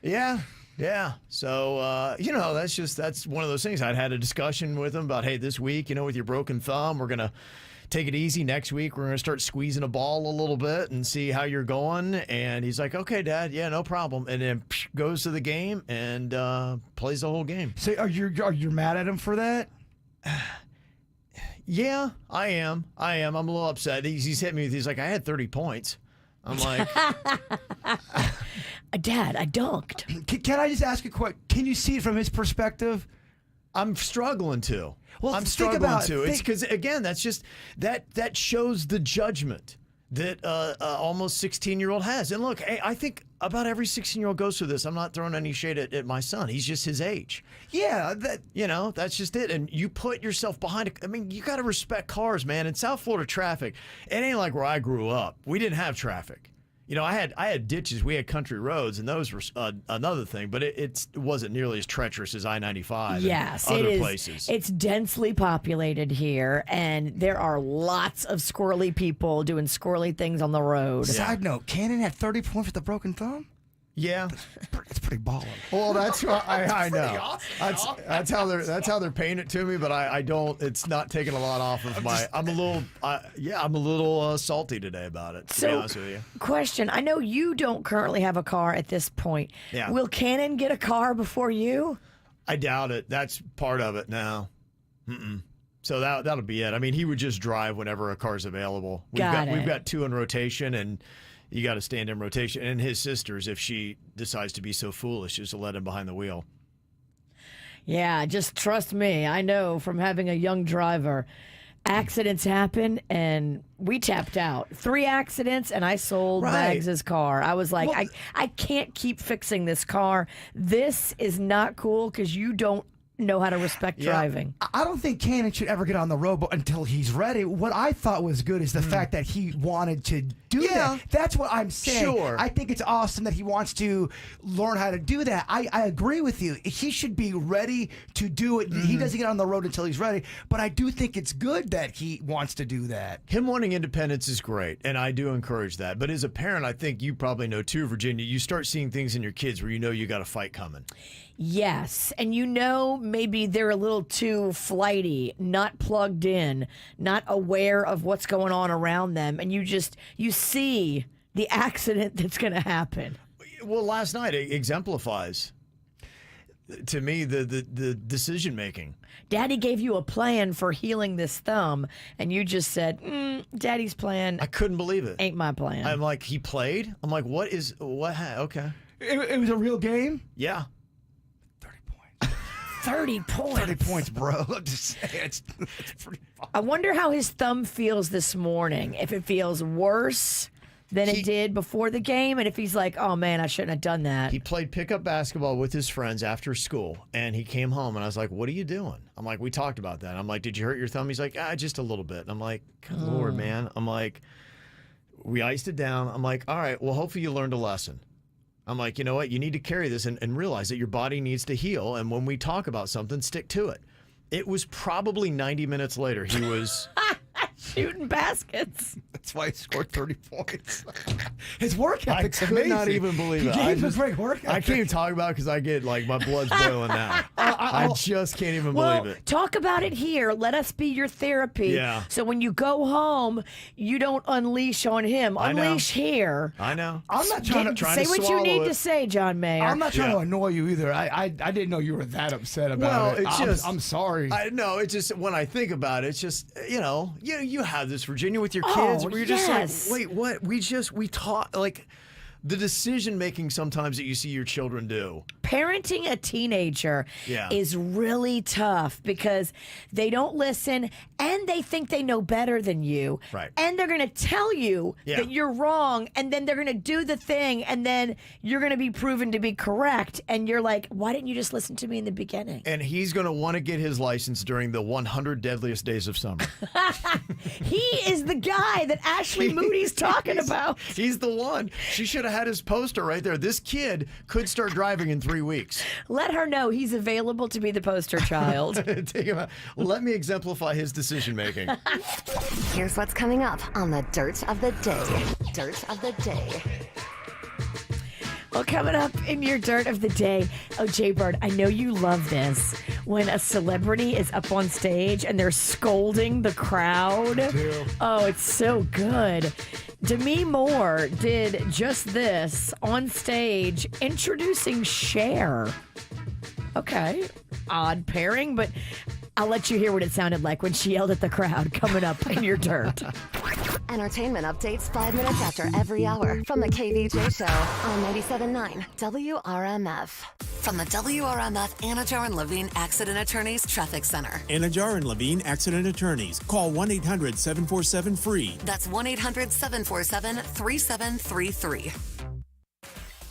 Yeah. Yeah. So, you know, that's one of those things. I'd had a discussion with him about, hey, this week, you know, with your broken thumb, we're going to take it easy. Next week, we're going to start squeezing a ball a little bit and see how you're going. And he's like, okay, Dad, yeah, no problem. And then goes to the game and plays the whole game. So are you mad at him for that? Yeah, I am. I'm a little upset. He's hit me with, he's like, I had 30 points. I'm like, Dad, I dunked. Can I just ask a question? Can you see it from his perspective? I'm struggling to. Well, I'm struggling to. It's because, again, that's just that shows the judgment that almost 16-year-old has. And look, I think about every 16-year-old goes through this. I'm not throwing any shade at my son. He's just his age. Yeah, you know, that's just it. And you put yourself behind I mean, you got to respect cars, man. In South Florida traffic, it ain't like where I grew up. We didn't have traffic. You know, I had ditches. We had country roads, and those were another thing. But it wasn't nearly as treacherous as I-95. Yes, and other it is. Places. It's densely populated here, and there are lots of squirrely people doing squirrely things on the road. Side note: Cannon had 30 points with a broken thumb. Yeah, it's pretty baller. Well, that's what I know. Awesome. That's how they're paying it to me, but I don't. It's not taking a lot off of my. I'm a little salty today about it. To be honest with you. Question: I know you don't currently have a car at this point. Yeah. Will Cannon get a car before you? I doubt it. That's part of it now. So that'll be it. I mean, he would just drive whenever a car's available. We've got two in rotation, and you got to stand in rotation. And his sisters, if she decides to be so foolish, just to let him behind the wheel. Yeah, just trust me. I know from having a young driver, accidents happen, and we tapped out. 3 accidents, and I sold Mags's car. I was like, I can't keep fixing this car. This is not cool because you don't know how to respect driving. I don't think Cannon should ever get on the road until he's ready. What I thought was good is the fact that he wanted to do that. That's what I'm saying. Sure. I think it's awesome that he wants to learn how to do that. I agree with you. He should be ready to do it. He doesn't get on the road until he's ready, but I do think it's good that he wants to do that. Him wanting independence is great, and I do encourage that. But as a parent, I think you probably know too, Virginia, you start seeing things in your kids where you know you got a fight coming. Yes, and you know maybe they're a little too flighty, not plugged in, not aware of what's going on around them, and you see the accident that's going to happen. Well, last night it exemplifies to me the decision making. Daddy gave you a plan for healing this thumb, and you just said, Daddy's plan. I couldn't believe it. Ain't my plan. I'm like, he played? I'm like, what? Okay. It was a real game? Yeah. 30 points. 30 points, bro. I'm just saying, it's pretty fun. I wonder how his thumb feels this morning. If it feels worse than it did before the game, and if he's like, oh man, I shouldn't have done that. He played pickup basketball with his friends after school, and he came home, and I was like, what are you doing? I'm like, we talked about that. I'm like, did you hurt your thumb? He's like, just a little bit. I'm like, good Lord, man. I'm like, we iced it down. I'm like, all right, well, hopefully you learned a lesson. I'm like, you know what? You need to carry this and realize that your body needs to heal. And when we talk about something, stick to it. It was probably 90 minutes later. He was shooting baskets. That's why he scored 30 points. His work ethic's I could amazing. not even believe it. He gave a great work ethic. I can't even talk about it because I get like my blood's boiling now. I just can't even believe it. Talk about it here. Let us be your therapy. Yeah. So when you go home, you don't unleash on him. Unleash here. I know. I'm not trying to say what you need to say, John Mayer. I'm not trying to annoy you either. I didn't know you were that upset about it. I'm sorry. No, it's just when I think about it, it's just you have this, Virginia, with your kids where you're just like, wait, what? We taught like the decision making sometimes that you see your children do. Parenting a teenager is really tough because they don't listen and they think they know better than you. Right. And they're going to tell you that you're wrong, and then they're going to do the thing, and then you're going to be proven to be correct. And you're like, why didn't you just listen to me in the beginning? And he's going to want to get his license during the 100 deadliest days of summer. He is the guy that Ashley Moody's talking about. He's the one. She should have had his poster right there. This kid could start driving in 3 weeks. Let her know he's available to be the poster child. Take him out. Let me exemplify his decision making. Here's what's coming up on the Dirt of the Day. Dirt of the Day. Well, coming up in your Dirt of the Day, Jay-Bird, I know you love this. When a celebrity is up on stage and they're scolding the crowd. I do. Oh, it's so good. Demi Moore did just this on stage, introducing Cher. Okay, odd pairing, but I'll let you hear what it sounded like when she yelled at the crowd. Coming up in your Dirt. Entertainment updates 5 minutes after every hour from the KVJ Show on 97.9 WRMF. From the WRMF Anajar and Levine Accident Attorneys Traffic Center. Anajar and Levine Accident Attorneys. Call 1-800-747-FREE. That's 1-800-747-3733.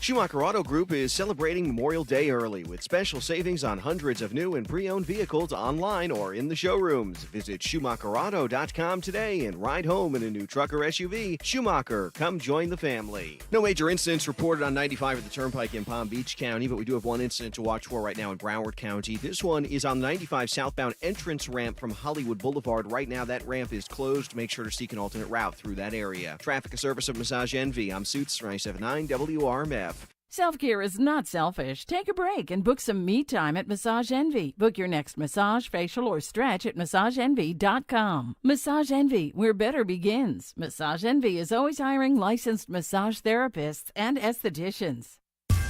Schumacher Auto Group is celebrating Memorial Day early with special savings on hundreds of new and pre-owned vehicles online or in the showrooms. Visit SchumacherAuto.com today and ride home in a new truck or SUV. Schumacher, come join the family. No major incidents reported on 95 at the Turnpike in Palm Beach County, but we do have one incident to watch for right now in Broward County. This one is on 95 southbound entrance ramp from Hollywood Boulevard. Right now, that ramp is closed. Make sure to seek an alternate route through that area. Traffic, a service of Massage Envy. I'm Suits 97.9 WRMF. Self-care is not selfish. Take a break and book some me time at Massage Envy. Book your next massage, facial, or stretch at MassageEnvy.com. Massage Envy, where better begins. Massage Envy is always hiring licensed massage therapists and estheticians.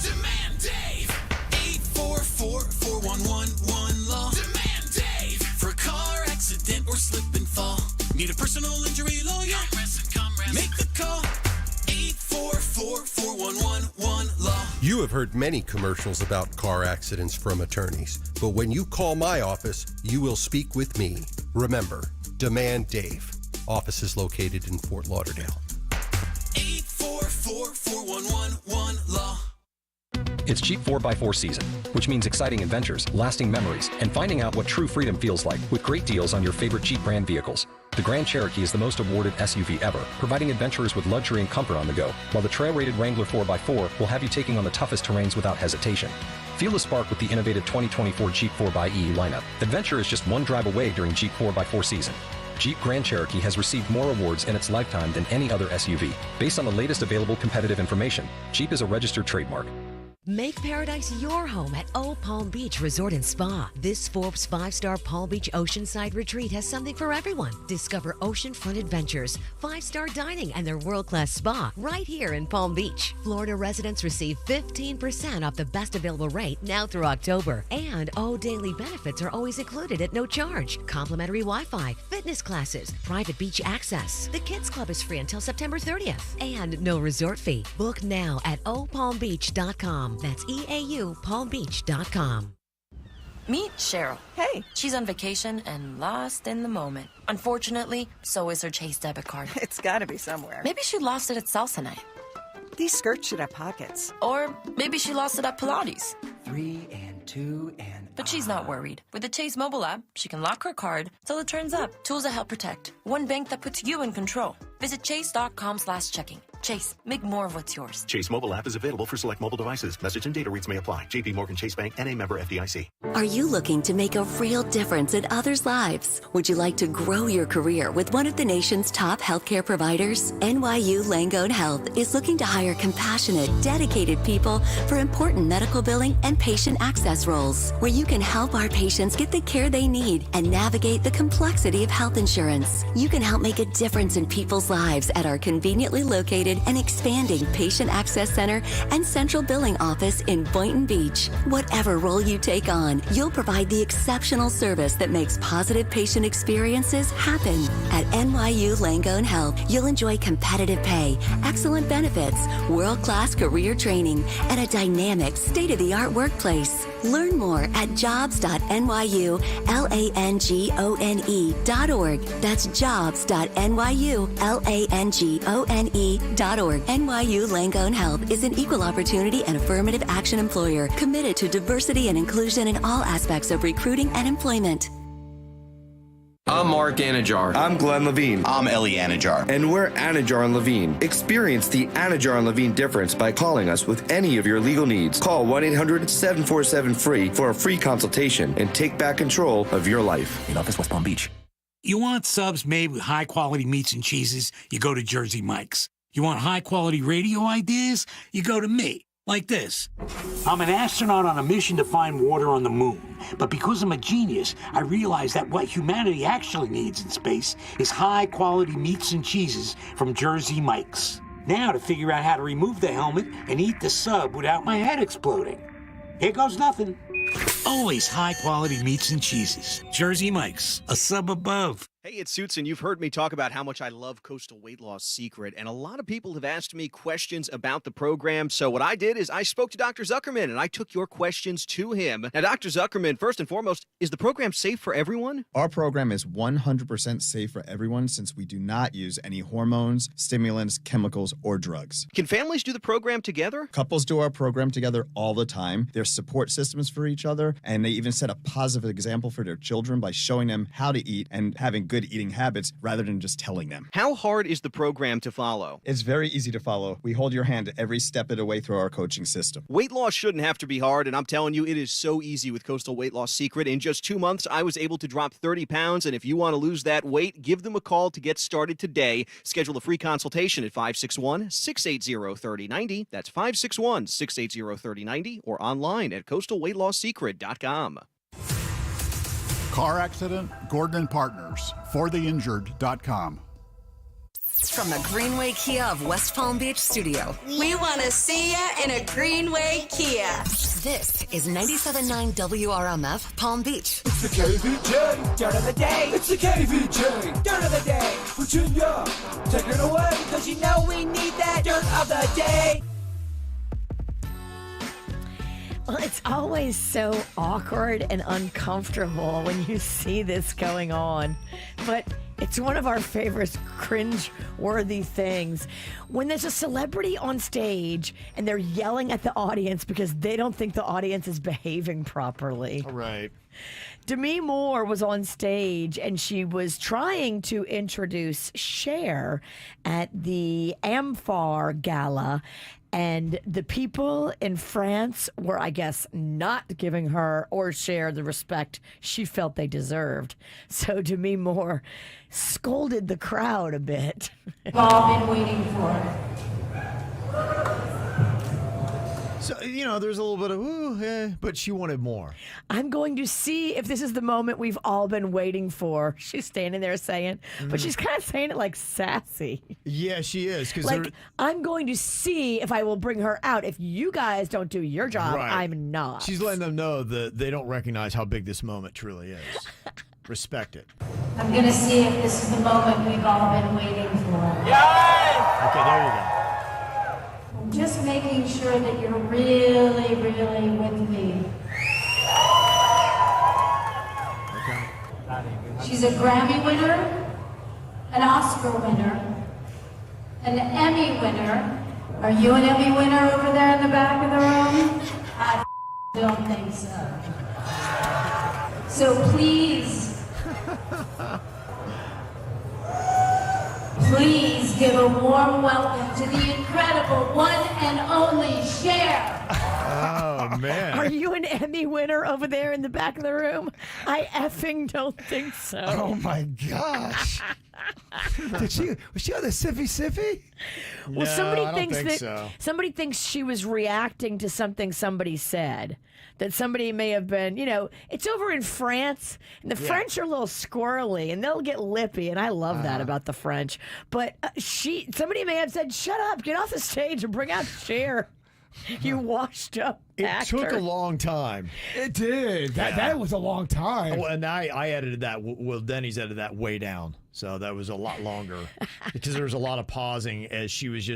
Demand Dave. 844-411-1-LAW. Demand Dave. For a car accident or slip and fall. Need a personal injury lawyer? Come rest. Make the call. 844-411-1-LAW. You have heard many commercials about car accidents from attorneys, but when you call my office, you will speak with me. Remember, Demand Dave. Office is located in Fort Lauderdale. 844-411-1-LAW. It's Jeep 4x4 season, which means exciting adventures, lasting memories, and finding out what true freedom feels like with great deals on your favorite Jeep brand vehicles. The Grand Cherokee is the most awarded SUV ever, providing adventurers with luxury and comfort on the go, while the trail-rated Wrangler 4x4 will have you taking on the toughest terrains without hesitation. Feel the spark with the innovative 2024 Jeep 4xe lineup. Adventure is just one drive away during Jeep 4x4 season. Jeep Grand Cherokee has received more awards in its lifetime than any other SUV. Based on the latest available competitive information, Jeep is a registered trademark. Make paradise your home at Old Palm Beach Resort and Spa. This Forbes 5-star Palm Beach Oceanside retreat has something for everyone. Discover oceanfront adventures, 5-star dining, and their world-class spa right here in Palm Beach. Florida residents receive 15% off the best available rate now through October. And daily benefits are always included at no charge. Complimentary Wi-Fi, fitness classes, private beach access. The Kids Club is free until September 30th. And no resort fee. Book now at oldpalmbeach.com. That's EAUPalmBeach.com. Meet Cheryl. Hey. She's on vacation and lost in the moment. Unfortunately, so is her Chase debit card. It's gotta be somewhere. Maybe she lost it at salsa night. These skirts should have pockets. Or maybe she lost it at Pilates. 3 and 2 and... But she's not worried. With the Chase mobile app, she can lock her card till it turns up. Tools that help protect. One bank that puts you in control. Visit chase.com/checking. Chase, make more of what's yours. Chase mobile app is available for select mobile devices. Message and data rates may apply. JP Morgan Chase Bank, N.A. member FDIC. Are you looking to make a real difference in others' lives? Would you like to grow your career with one of the nation's top healthcare providers? NYU Langone Health is looking to hire compassionate, dedicated people for important medical billing and patient access roles, where you can help our patients get the care they need and navigate the complexity of health insurance. You can help make a difference in people's lives at our conveniently located and expanding Patient Access Center and Central Billing Office in Boynton Beach. Whatever role you take on, you'll provide the exceptional service that makes positive patient experiences happen. At NYU Langone Health, you'll enjoy competitive pay, excellent benefits, world-class career training, and a dynamic, state-of-the-art workplace. Learn more at jobs.nylangone.org. That's jobs.nylangone.org. NYU Langone Health is an equal opportunity and affirmative action employer committed to diversity and inclusion in all aspects of recruiting and employment. I'm Mark Anajar. I'm Glenn Levine. I'm Ellie Anajar. And we're Anajar and Levine. Experience the Anajar and Levine difference by calling us with any of your legal needs. Call 1-800-747-FREE for a free consultation and take back control of your life. In office, West Palm Beach. You want subs made with high-quality meats and cheeses? You go to Jersey Mike's. You want high-quality radio ideas? You go to me. Like this. I'm an astronaut on a mission to find water on the moon. But because I'm a genius, I realized that what humanity actually needs in space is high-quality meats and cheeses from Jersey Mike's. Now to figure out how to remove the helmet and eat the sub without my head exploding. Here goes nothing. Always high-quality meats and cheeses. Jersey Mike's, a sub above. Hey, it's Suits, and you've heard me talk about how much I love Coastal Weight Loss Secret, and a lot of people have asked me questions about the program, so what I did is I spoke to Dr. Zuckerman, and I took your questions to him. Now, Dr. Zuckerman, first and foremost, is the program safe for everyone? Our program is 100% safe for everyone since we do not use any hormones, stimulants, chemicals, or drugs. Can families do the program together? Couples do our program together all the time. There's support systems for each other, and they even set a positive example for their children by showing them how to eat and having good eating habits rather than just telling them. How hard is the program to follow? It's very easy to follow. We hold your hand every step of the way through our coaching system. Weight loss shouldn't have to be hard, and I'm telling you, it is so easy with Coastal Weight Loss Secret. In just 2 months, I was able to drop 30 pounds, and if you want to lose that weight, give them a call to get started today. Schedule a free consultation at 561-680-3090. That's 561-680-3090 or online at coastalweightlossecret.com. Car accident, Gordon and Partners, fortheinjured.com. From the Greenway Kia of West Palm Beach studio, we want to see ya in a Greenway Kia. This is 97.9 WRMF Palm Beach. It's the KVJ Dirt of the Day. It's the KVJ Dirt of the Day. Virginia, take it away, because you know we need that Dirt of the Day. Well, it's always so awkward and uncomfortable when you see this going on. But it's one of our favorite cringe-worthy things. When there's a celebrity on stage and they're yelling at the audience because they don't think the audience is behaving properly. Right. Demi Moore was on stage and she was trying to introduce Cher at the Amphar Gala. And the people in France were, I guess, not giving her or Cher the respect she felt they deserved. So Demi Moore scolded the crowd a bit. We've all been waiting for it. So, you know, there's a little bit of, but she wanted more. I'm going to see if this is the moment we've all been waiting for. She's standing there saying, but she's kind of saying it like sassy. Yeah, she is. Like, I'm going to see if I will bring her out. If you guys don't do your job, Right. I'm not. She's letting them know that they don't recognize how big this moment truly is. Respect it. I'm going to see if this is the moment we've all been waiting for. Okay, there you go. Just making sure that you're really, really with me. Okay. She's a Grammy winner, an Oscar winner, an Emmy winner. Are you an Emmy winner over there in the back of the room? I don't think so. So please give a warm welcome to the incredible one and only Cher. Oh, man. Are you an Emmy winner over there in the back of the room? I effing don't think so. Oh my gosh. Was she on the siffy? Well, so. somebody thinks she was reacting to something somebody said. That somebody may have been, it's over in France, and the French are a little squirrely, and they'll get lippy, and I love that about the French. But somebody may have said, "Shut up, get off the stage, and bring out the chair." You washed up. It took a long time. It did. That was a long time. Oh, and I edited that. Well, Denny's edited that way down. So that was a lot longer because there was a lot of pausing as she was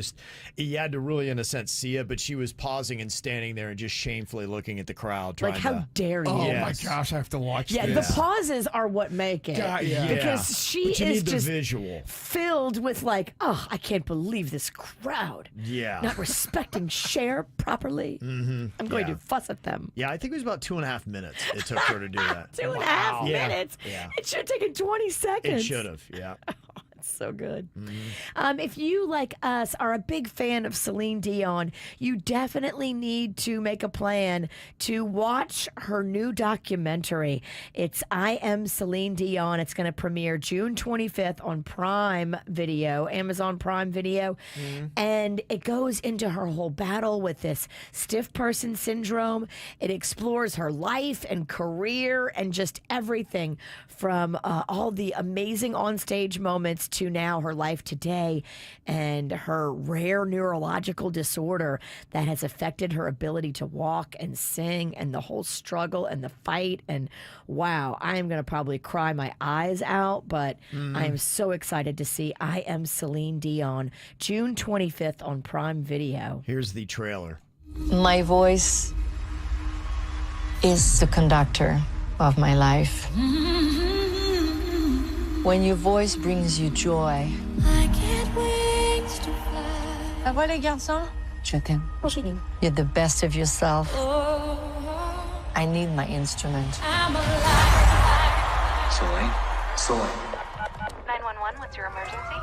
you had to really, in a sense, see it, but she was pausing and standing there and just shamefully looking at the crowd. Like, how dare you? Oh, my gosh, I have to watch this. The pauses are what make it. Because she is just visual. Filled with I can't believe this crowd. Yeah. Not respecting Cher properly. Mm-hmm. I'm going to fuss at them. Yeah, I think it was about 2.5 minutes it took her to do that. 2.5 minutes? Yeah. It should have taken 20 seconds. It should have, yeah. It's so good. If you, like us, are a big fan of Celine Dion, you definitely need to make a plan to watch her new documentary. It's I Am Celine Dion. It's going to premiere June 25th on Prime Video, Amazon Prime Video. And it goes into her whole battle with this stiff person syndrome. It explores her life and career and just everything from all the amazing onstage moments to now her life today and her rare neurological disorder that has affected her ability to walk and sing and the whole struggle and the fight. And wow, I am going to probably cry my eyes out, but I am so excited to see I Am Celine Dion, June 25th on Prime Video. Here's the trailer. My voice is the conductor of my life. When your voice brings you joy. I can't wait to fly. Ça va les garçons? Je t'aime. You're the best of yourself. I need my instrument. Celine? 911, what's your emergency?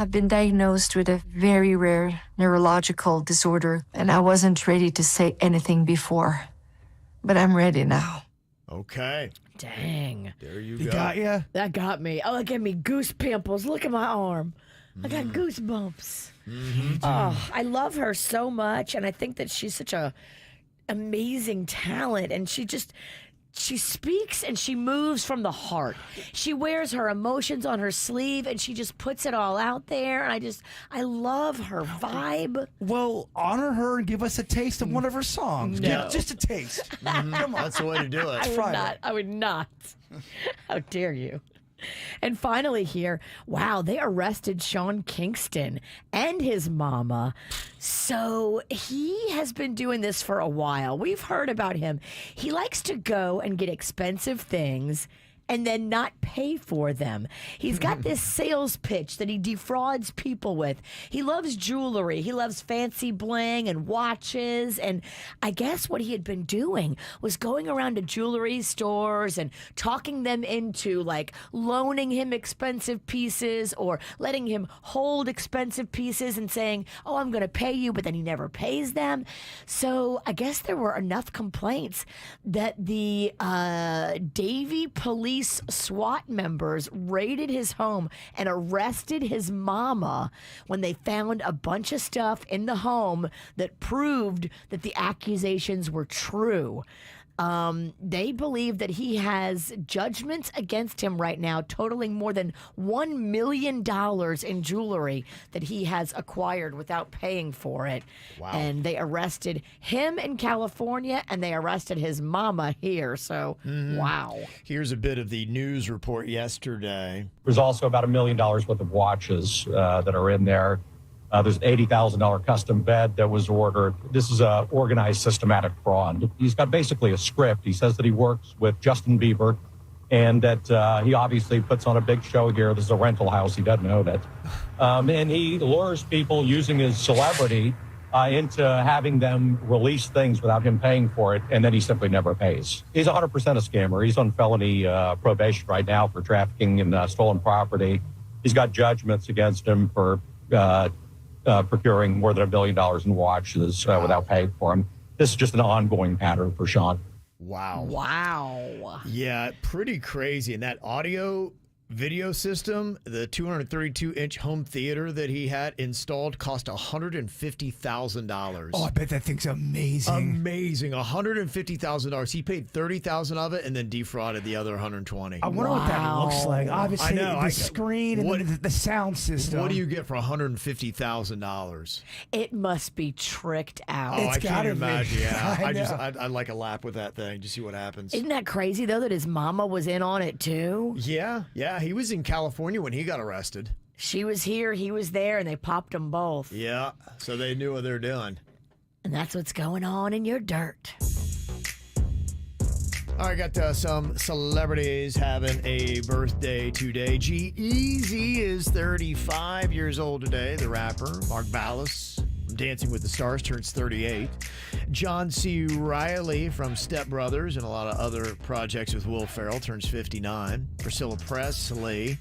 I've been diagnosed with a very rare neurological disorder, and I wasn't ready to say anything before. But I'm ready now. Okay. Dang. There you He go. got you? That got me. Oh, that gave me goose pimples. Look at my arm. I got goosebumps. Oh, I love her so much, and I think that she's such a amazing talent, and she speaks and she moves from the heart. She wears her emotions on her sleeve and she just puts it all out there. And I love her vibe. Well, honor her and give us a taste of one of her songs. No. Just a taste. Come on. That's the way to do it. I would not. How dare you? And finally here, wow, they arrested Sean Kingston and his mama. So he has been doing this for a while. We've heard about him. He likes to go and get expensive things and then not pay for them. He's got this sales pitch that he defrauds people with. He loves jewelry. He loves fancy bling and watches. And I guess what he had been doing was going around to jewelry stores and talking them into loaning him expensive pieces or letting him hold expensive pieces and saying, oh, I'm going to pay you, but then he never pays them. So I guess there were enough complaints that the Davie police SWAT members raided his home and arrested his mama when they found a bunch of stuff in the home that proved that the accusations were true. They believe that he has judgments against him right now totaling more than $1 million in jewelry that he has acquired without paying for it. Wow. And they arrested him in California and they arrested his mama here. So, wow. Here's a bit of the news report yesterday. There's also about $1 million worth of watches that are in there. There's an $80,000 custom bed that was ordered. This is a organized, systematic fraud. He's got basically a script. He says that he works with Justin Bieber and that he obviously puts on a big show here. This is a rental house. He doesn't own it. And he lures people using his celebrity into having them release things without him paying for it, and then he simply never pays. He's 100% a scammer. He's on felony probation right now for trafficking in stolen property. He's got judgments against him for procuring more than $1 billion in watches without paying for them. This is just an ongoing pattern for Sean. Wow. Wow. Yeah, pretty crazy. And that audio video system, the 232-inch home theater that he had installed cost $150,000. Oh, I bet that thing's amazing. Amazing. $150,000. He paid $30,000 of it and then defrauded the other $120,000. I wonder what that looks like. Obviously, the screen and then the sound system. What do you get for $150,000? It must be tricked out. Oh, I can't imagine. Yeah, I know. I'd like a lap with that thing. Just see what happens. Isn't that crazy, though, that his mama was in on it, too? Yeah. He was in California when he got arrested. She was here, he was there, and they popped them both. Yeah, so they knew what they're doing. And that's what's going on in your dirt. All right, got some celebrities having a birthday today. G-Eazy is 35 years old today. The rapper, Mark Ballas from Dancing with the Stars, turns 38. John C. Reilly from Step Brothers and a lot of other projects with Will Ferrell turns 59. Priscilla Presley,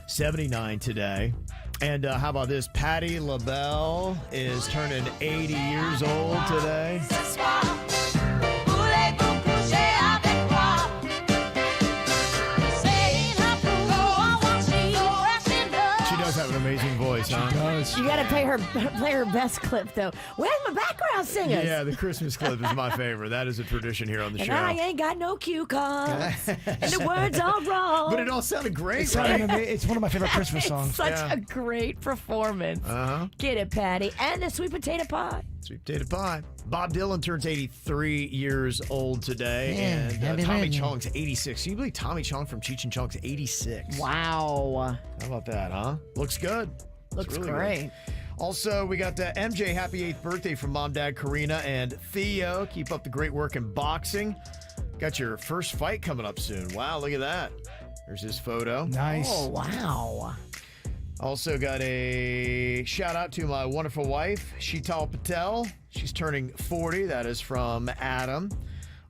79 today. And how about this? Patti LaBelle is turning 80 years old today. Have an amazing voice, huh? She does. You got to play her best clip, though. Where's my background singers? Yeah, the Christmas clip is my favorite. That is a tradition here on the and show. I ain't got no cue cards, and the words are wrong. But it all sounded great, It's one of my favorite Christmas songs. It's such a great performance. Get it, Patty. And the sweet potato pie. Sweet potato pie. Bob Dylan turns 83 years old today, Man, and Tommy Chong's 86. Can you believe Tommy Chong from Cheech and Chong's 86? Wow. How about that, huh? Looks good. Looks really great. Good. Also, we got MJ, happy 8th birthday from Mom, Dad, Karina, and Theo. Keep up the great work in boxing. Got your first fight coming up soon. Wow, look at that. There's his photo. Nice. Oh, wow. Also got a shout out to my wonderful wife, Sheetal Patel. She's turning 40. That is from Adam.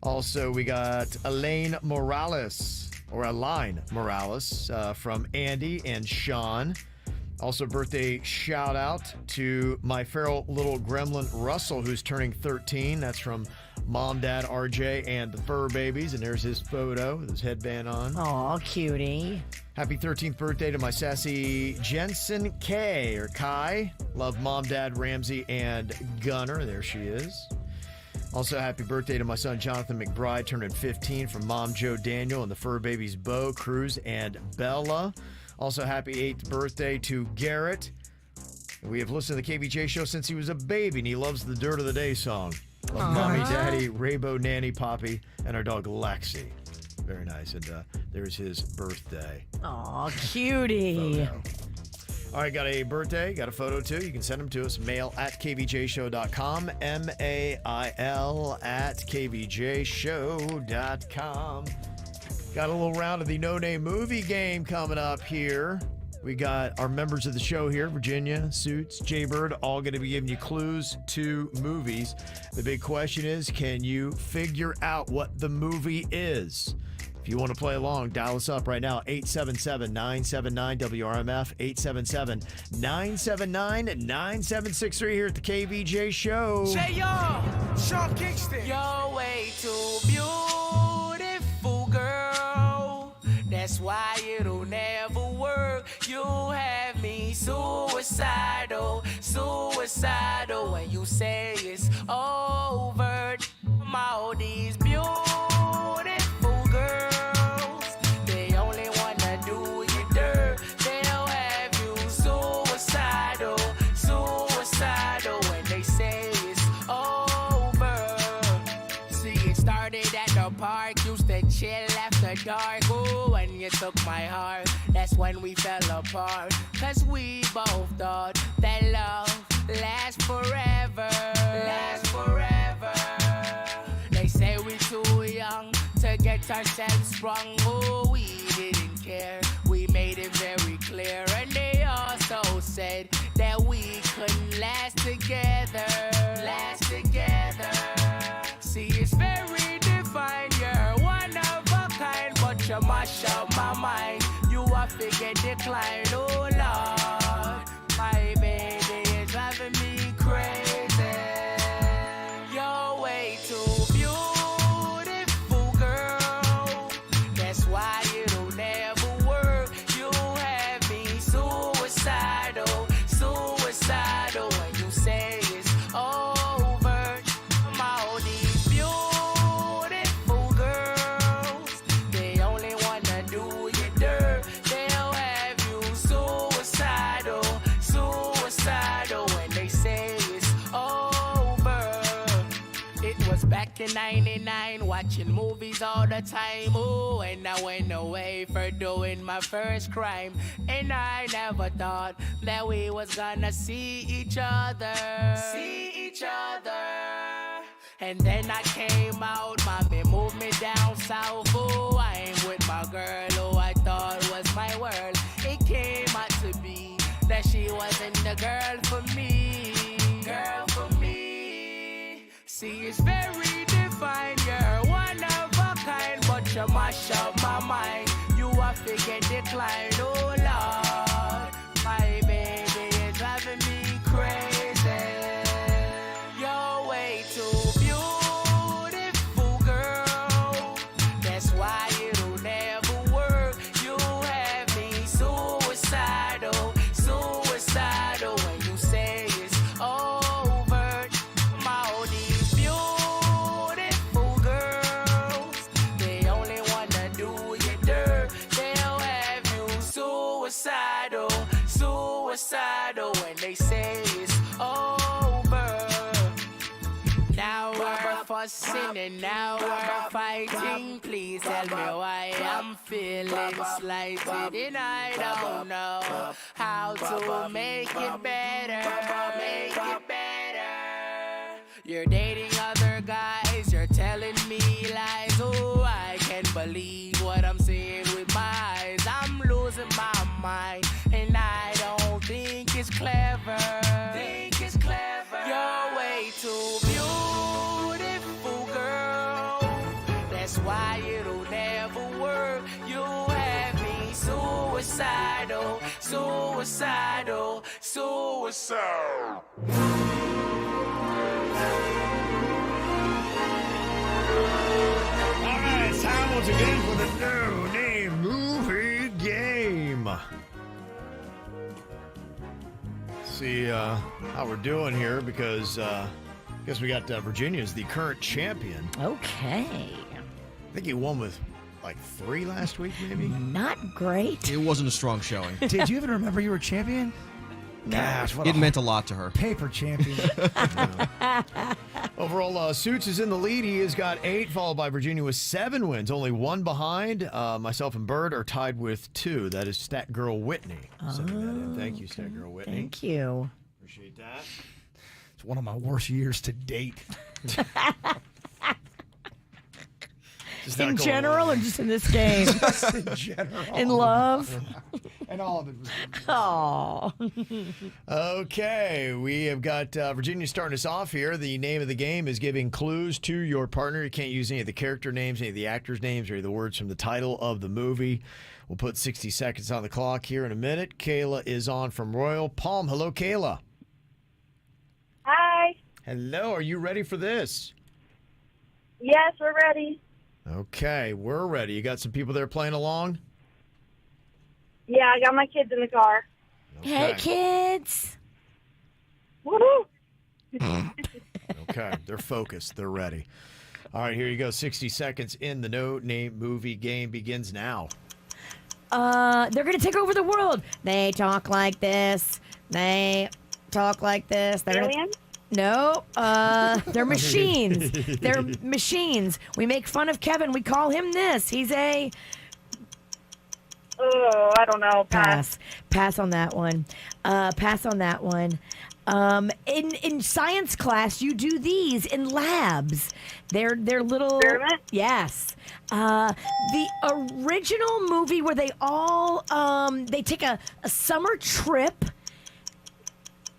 Also, we got Elaine Morales from Andy and Sean. Also, birthday shout out to my feral little gremlin, Russell, who's turning 13. That's from Mom, Dad, RJ, and the Fur Babies. And there's his photo with his headband on. Aw, cutie. Happy 13th birthday to my sassy Jensen K, or Kai. Love Mom, Dad, Ramsey, and Gunner. There she is. Also, happy birthday to my son Jonathan McBride, turning 15, from Mom Joe Daniel and the Fur Babies Bo, Cruz, and Bella. Also, happy 8th birthday to Garrett. We have listened to the KVJ show since he was a baby, and he loves the Dirt of the Day song. Love Mommy, Daddy, Raybo, Nanny, Poppy, and our dog Lexi. Very nice. And there's his birthday. Aw, cutie. Photo. All right, got a birthday, got a photo too. You can send them to us, mail@kvjshow.com, mail@kvjshow.com. Got a little round of the No Name Movie Game coming up here. We got our members of the show here, Virginia, Suits, Jaybird, all going to be giving you clues to movies. The big question is, can you figure out what the movie is? If you want to play along, dial us up right now, 877-979-WRMF, 877-979-9763 here at the KVJ Show. Say y'all, Sean Kingston. You're way too beautiful, girl. That's why it'll never work. You have me suicidal when you say it's over. All these beautiful girls, they only wanna do you dirt. They'll have you suicidal when they say it's over. See, it started at the park, used to chill after dark. Ooh, when you took my heart, that's when we fell apart. Cause we both thought that love lasts forever. They say we're too young to get ourselves sprung. Oh, we didn't care. We made it very clear. And they also said that we couldn't last together. See, it's very divine. You're one of a kind, but you mash up my mind. You are figure decline. Oh, Lord, my baby is a back in 99, watching movies all the time. Ooh, and I went away for doing my first crime. And I never thought that we was gonna see each other. And then I came out, mommy moved me down south. Ooh, I ain't with my girl who I thought was my world. It came out to be that she wasn't the girl for me. See, it's very divine, you're one of a kind, but you mash up my mind. You are figure decline, oh Lord. My baby is driving me crazy. You're way too beautiful, girl. That's why it'll never work. You have me suicidal when you say it's over. My these beautiful girls, they only wanna do you dirt. They'll have you suicidal when they say it's over. Now we're fussing and now we're fighting. Please tell me why I'm feeling slighted and I don't know how to make it better. You're dating other guys, you're telling me lies. Oh, I can't believe what I'm seeing with my eyes. I'm losing my mind and I don't think it's clever. You're way too beautiful, girl. That's why it'll never work. You have me suicidal. All right, it's time once again for the No Name Movie Game. See how we're doing here because I guess we got Virginia as the current champion. Okay. I think he won with like 3 last week, maybe? Not great. It wasn't a strong showing. Did you even remember you were champion? Gosh, what it meant a lot to her. Paper champion. Overall, Suits is in the lead. He has got 8, followed by Virginia with 7 wins. Only 1 behind. Myself and Bird are tied with 2. That is Stat Girl Whitney. Sending that in. Thank you, Stat Girl Whitney. Thank you. Appreciate that. It's one of my worst years to date. In general or just in this game? Just in general. In love? And all of it was Okay, we have got Virginia starting us off here. The name of the game is giving clues to your partner. You can't use any of the character names, any of the actors' names, or the words from the title of the movie. We'll put 60 seconds on the clock here in a minute. Kayla is on from Royal Palm. Hello, Kayla. Hi. Hello, are you ready for this? Yes, we're ready. Okay, we're ready. You got some people there playing along? Yeah, I got my kids in the car. Hey, kids. Woohoo! Okay, they're focused. They're ready. All right, here you go. 60 seconds in. The No Name Movie Game begins now. They're going to take over the world. They talk like this. They talk like this. Alien? No, they're machines. They're machines. We make fun of Kevin. We call him this. He's a... Oh, I don't know. Pass. Pass on that one. Pass on that one. In science class, you do these in labs. They're little... Experiment? Yes. The original movie where they all... they take a summer trip...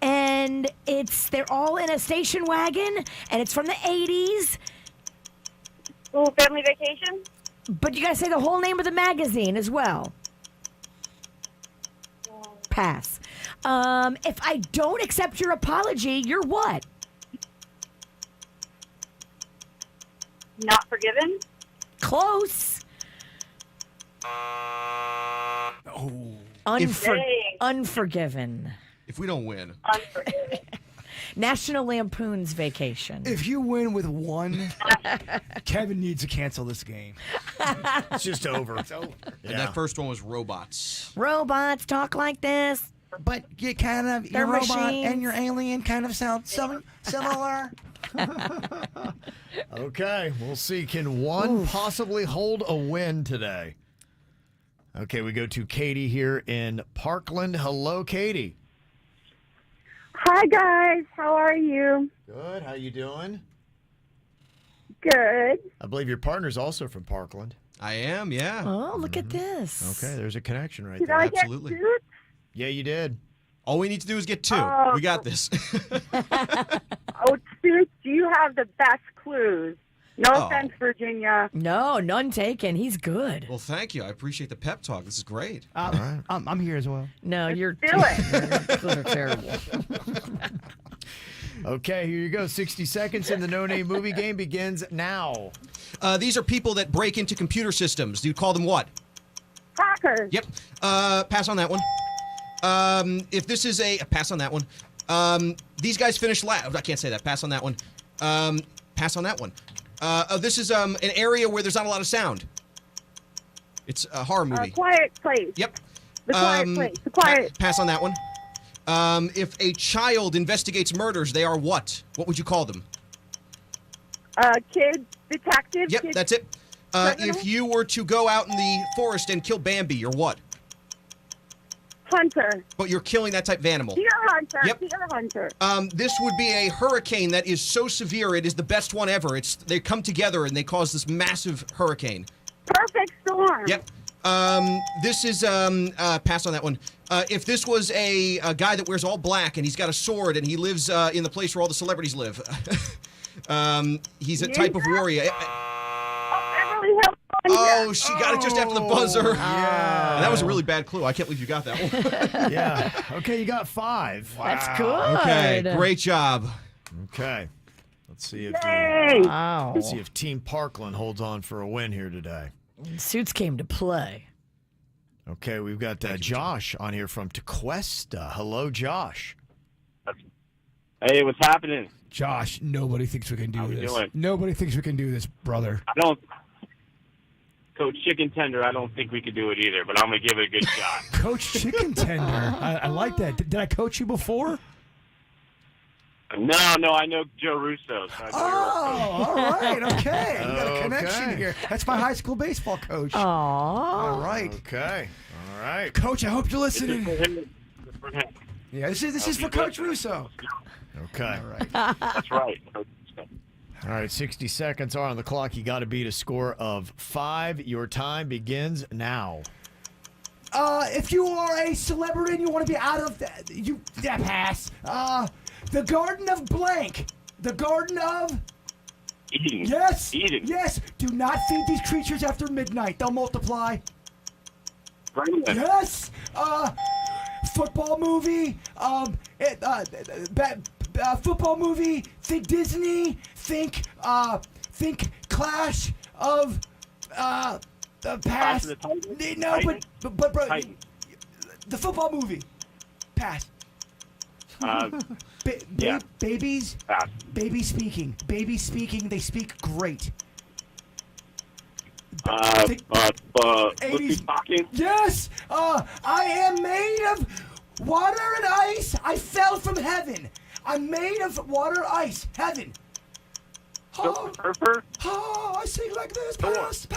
And they're all in a station wagon, and it's from the 80s. Ooh, Family Vacation? But you gotta say the whole name of the magazine as well. Pass. If I don't accept your apology, you're what? Not Forgiven? Close. Unforgiven. If we don't win. Unforgiven. National Lampoon's Vacation. If you win with 1, Kevin needs to cancel this game. It's just over. It's over. And that first one was Robots. Robots talk like this. But you kind of, your robot and your alien kind of sound similar. Okay, we'll see. Can one possibly hold a win today? Okay, we go to Katie here in Parkland. Hello, Katie. Hi, guys. How are you? Good. How you doing? Good. I believe your partner's also from Parkland. I am, yeah. Oh, look at this. Okay, there's a connection right Did there. I Absolutely. get suits? Yeah, you did. All we need to do is get 2. Oh. We got this. Oh, suits, you have the best clues. No Oh. offense, Virginia. No, none taken. He's good. Well, thank you. I appreciate the pep talk. This is great. I'm here as well. No, you're Do it. Those are terrible. Okay, here you go. 60 seconds in the No Name Movie game begins now. These are people that break into computer systems. Do you call them what? Hackers. Yep. Pass on that one. If this is a pass on that one. These guys finished last. I can't say that. Pass on that one. Pass on that one. This is an area where there's not a lot of sound. It's a horror movie. Quiet Place. Yep. The Quiet Place. The Quiet. Pass on that one. If a child investigates murders, they are what? What would you call them? Kid detective. Yep, kid that's it. criminal? If you were to go out in the forest and kill Bambi, you're what? Hunter. But you're killing that type of animal. Deer hunter. Yep. Deer hunter. This would be a hurricane that is so severe, it is the best one ever. They come together and they cause this massive hurricane. Perfect storm. Yep. This is pass on that one. If this was a guy that wears all black and he's got a sword and he lives in the place where all the celebrities live, he's a type of warrior. Beverly Hills. Oh, she got it just after the buzzer. Yeah. That was a really bad clue. I can't believe you got that one. Yeah. Okay, you got 5. That's good. Okay, great job. Okay. Let's see if Wow. let's see if Team Parkland holds on for a win here today. Suits came to play. Okay, we've got Josh on here from Tequesta. Hello, Josh. Hey, what's happening? Josh, nobody thinks we can do How we this. doing? Nobody thinks we can do this, brother. I don't, Coach Chicken Tender, I don't think we could do it either, but I'm going to give it a good shot. Coach Chicken Tender. I like that. Did I coach you before? No, I know Joe Russo. So I know all right. Okay. We got a connection here. That's my high school baseball coach. Aww. All right. Okay. All right. Coach, I hope you're listening. for him. Yeah, this is for Coach Russo. Okay. All right. That's right. All right, 60 seconds are on the clock. You got to beat a score of 5. Your time begins now. If you are a celebrity and you want to be out of pass. The Garden of Blank. The Garden of Eden. Yes. Eden. Yes. Do not feed these creatures after midnight. They'll multiply. Brilliant. Yes. Football movie. Football movie. Think Disney. Think Clash of the past. Of the Titans? No, Titans? but bro, Titans. the football movie. Pass. Yeah. Babies. Pass. Baby speaking. Baby speaking. They speak great. Lucy Hawkins. Yes. I am made of water and ice. I fell from heaven. I'm made of water, ice, heaven. Surfer. Oh, I sing like this. Pass.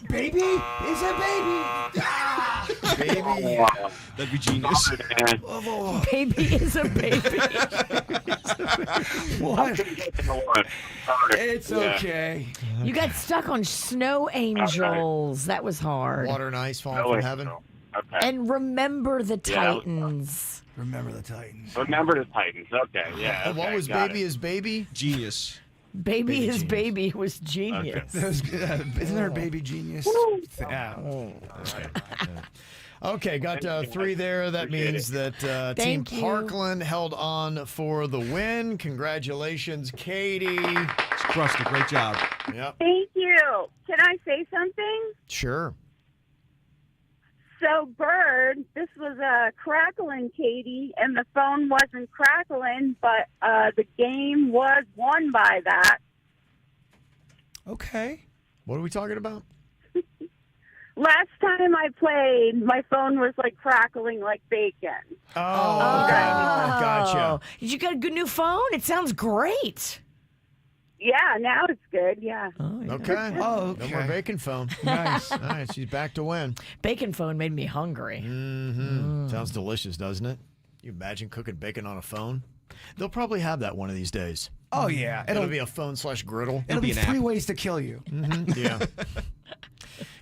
Baby is a baby. Baby. That'd be genius. Baby is a baby. What? It's okay. You got stuck on Snow Angels. That was hard. Water and ice falling from heaven. Okay. And Remember the Yeah. Titans. Remember the Titans. Remember the Titans. Okay, yeah. And what okay, was got Baby it. is Baby? Genius. Baby is Genius. Baby was genius. That was good. Isn't there a baby genius? Yeah. Okay, got 3 there. That means that Team Thank you. Parkland held on for the win. Congratulations, Katie. Crushed it. Great job. Yep. Thank you. Can I say something? Sure. So, Bird, this was crackling, Katie, and the phone wasn't crackling, but the game was won by that. Okay. What are we talking about? Last time I played, my phone was like crackling like bacon. Oh, okay. Gotcha. Did you get a good new phone? It sounds great. Yeah, now it's good. Yeah. Okay. No more bacon phone. Nice. All right, she's back to win. Bacon phone made me hungry. Sounds delicious, doesn't it? You imagine cooking bacon on a phone? They'll probably have that one of these days. Oh, yeah. It'll be a phone/griddle. It'll be 3 ways to kill you. Yeah.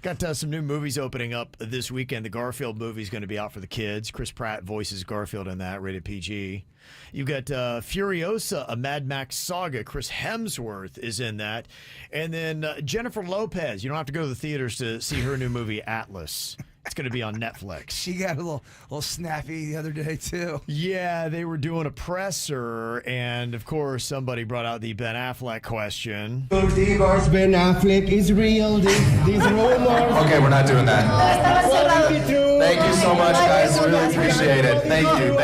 Got some new movies opening up this weekend. The Garfield movie is going to be out for the kids. Chris Pratt voices Garfield in that, rated PG. You've got Furiosa, a Mad Max saga. Chris Hemsworth is in that. And then Jennifer Lopez. You don't have to go to the theaters to see her new movie, Atlas. It's going to be on Netflix. She got a little snappy the other day, too. Yeah, they were doing a presser, and of course, somebody brought out the Ben Affleck question. Divorce Ben Affleck is real. These rumors. Okay, we're not doing that. Thank you so much, guys. Really appreciate it. Thank you.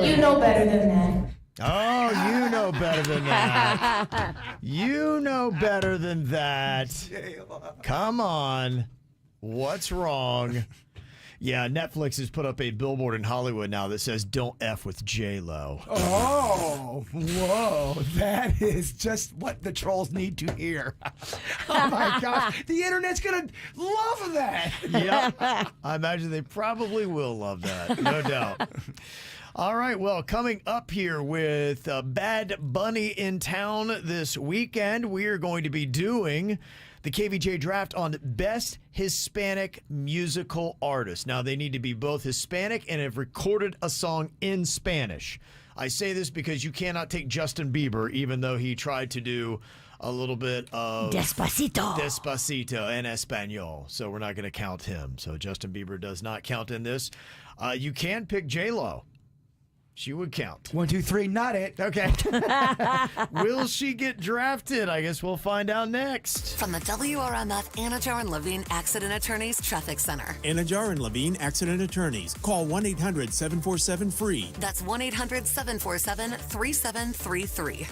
You know better than that. Oh, you know better than that. You know better than that. Come on. What's wrong? Yeah, Netflix has put up a billboard in Hollywood now that says, "Don't F with J-Lo." Oh, whoa. That is just what the trolls need to hear. Oh, my gosh. The internet's going to love that. Yeah, I imagine they probably will love that. No doubt. All right, well, coming up here with Bad Bunny in town this weekend, we are going to be doing the KVJ draft on Best Hispanic Musical Artist. Now, they need to be both Hispanic and have recorded a song in Spanish. I say this because you cannot take Justin Bieber, even though he tried to do a little bit of Despacito en Espanol. So we're not going to count him. So Justin Bieber does not count in this. You can pick J-Lo. She would count. 1, 2, 3, not it. Okay. Will she get drafted? I guess we'll find out next. From the WRMF Anajar and Levine Accident Attorneys Traffic Center. Anajar and Levine Accident Attorneys. Call 1-800-747-FREE. That's 1-800-747-3733.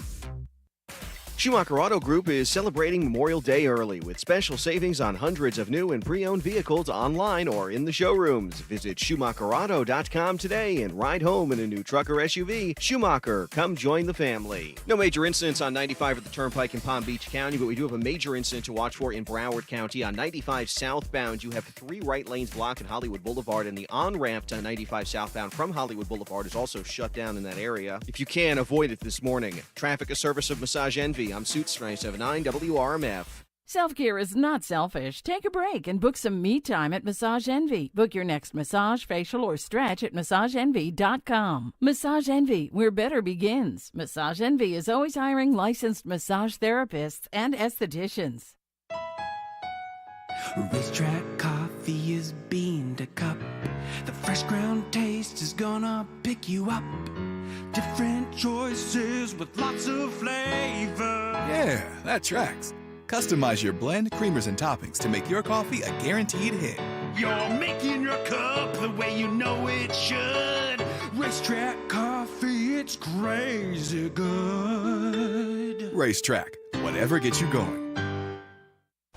Schumacher Auto Group is celebrating Memorial Day early with special savings on hundreds of new and pre-owned vehicles online or in the showrooms. Visit SchumacherAuto.com today and ride home in a new truck or SUV. Schumacher, come join the family. No major incidents on 95 at the Turnpike in Palm Beach County, but we do have a major incident to watch for in Broward County. On 95 southbound, you have 3 right lanes blocked at Hollywood Boulevard, and the on-ramp to 95 southbound from Hollywood Boulevard is also shut down in that area. If you can, avoid it this morning. Traffic, a service of Massage Envy. I'm Suits 97.9 WRMF. Self-care is not selfish. Take a break and book some me time at Massage Envy. Book your next massage, facial, or stretch at MassageEnvy.com. Massage Envy, where better begins. Massage Envy is always hiring licensed massage therapists and estheticians. Racetrack coffee is bean to cup. The fresh ground taste is gonna pick you up. Different choices with lots of flavor. Yeah, that tracks. Customize your blend, creamers, and toppings to make your coffee a guaranteed hit. You're making your cup the way you know it should. Racetrack coffee, it's crazy good. Racetrack, whatever gets you going.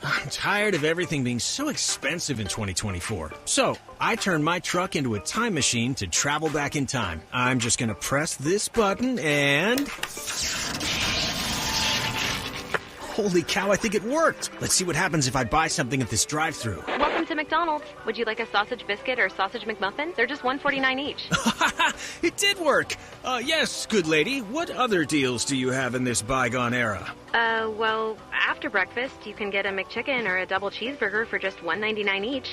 I'm tired of everything being so expensive in 2024. So, I turned my truck into a time machine to travel back in time. I'm just going to press this button and... Holy cow, I think it worked. Let's see what happens if I buy something at this drive-thru. Welcome to McDonald's. Would you like a sausage biscuit or sausage McMuffin? They're just $1.49 each. It did work. Yes, good lady. What other deals do you have in this bygone era? Well, after breakfast, you can get a McChicken or a double cheeseburger for just $1.99 each.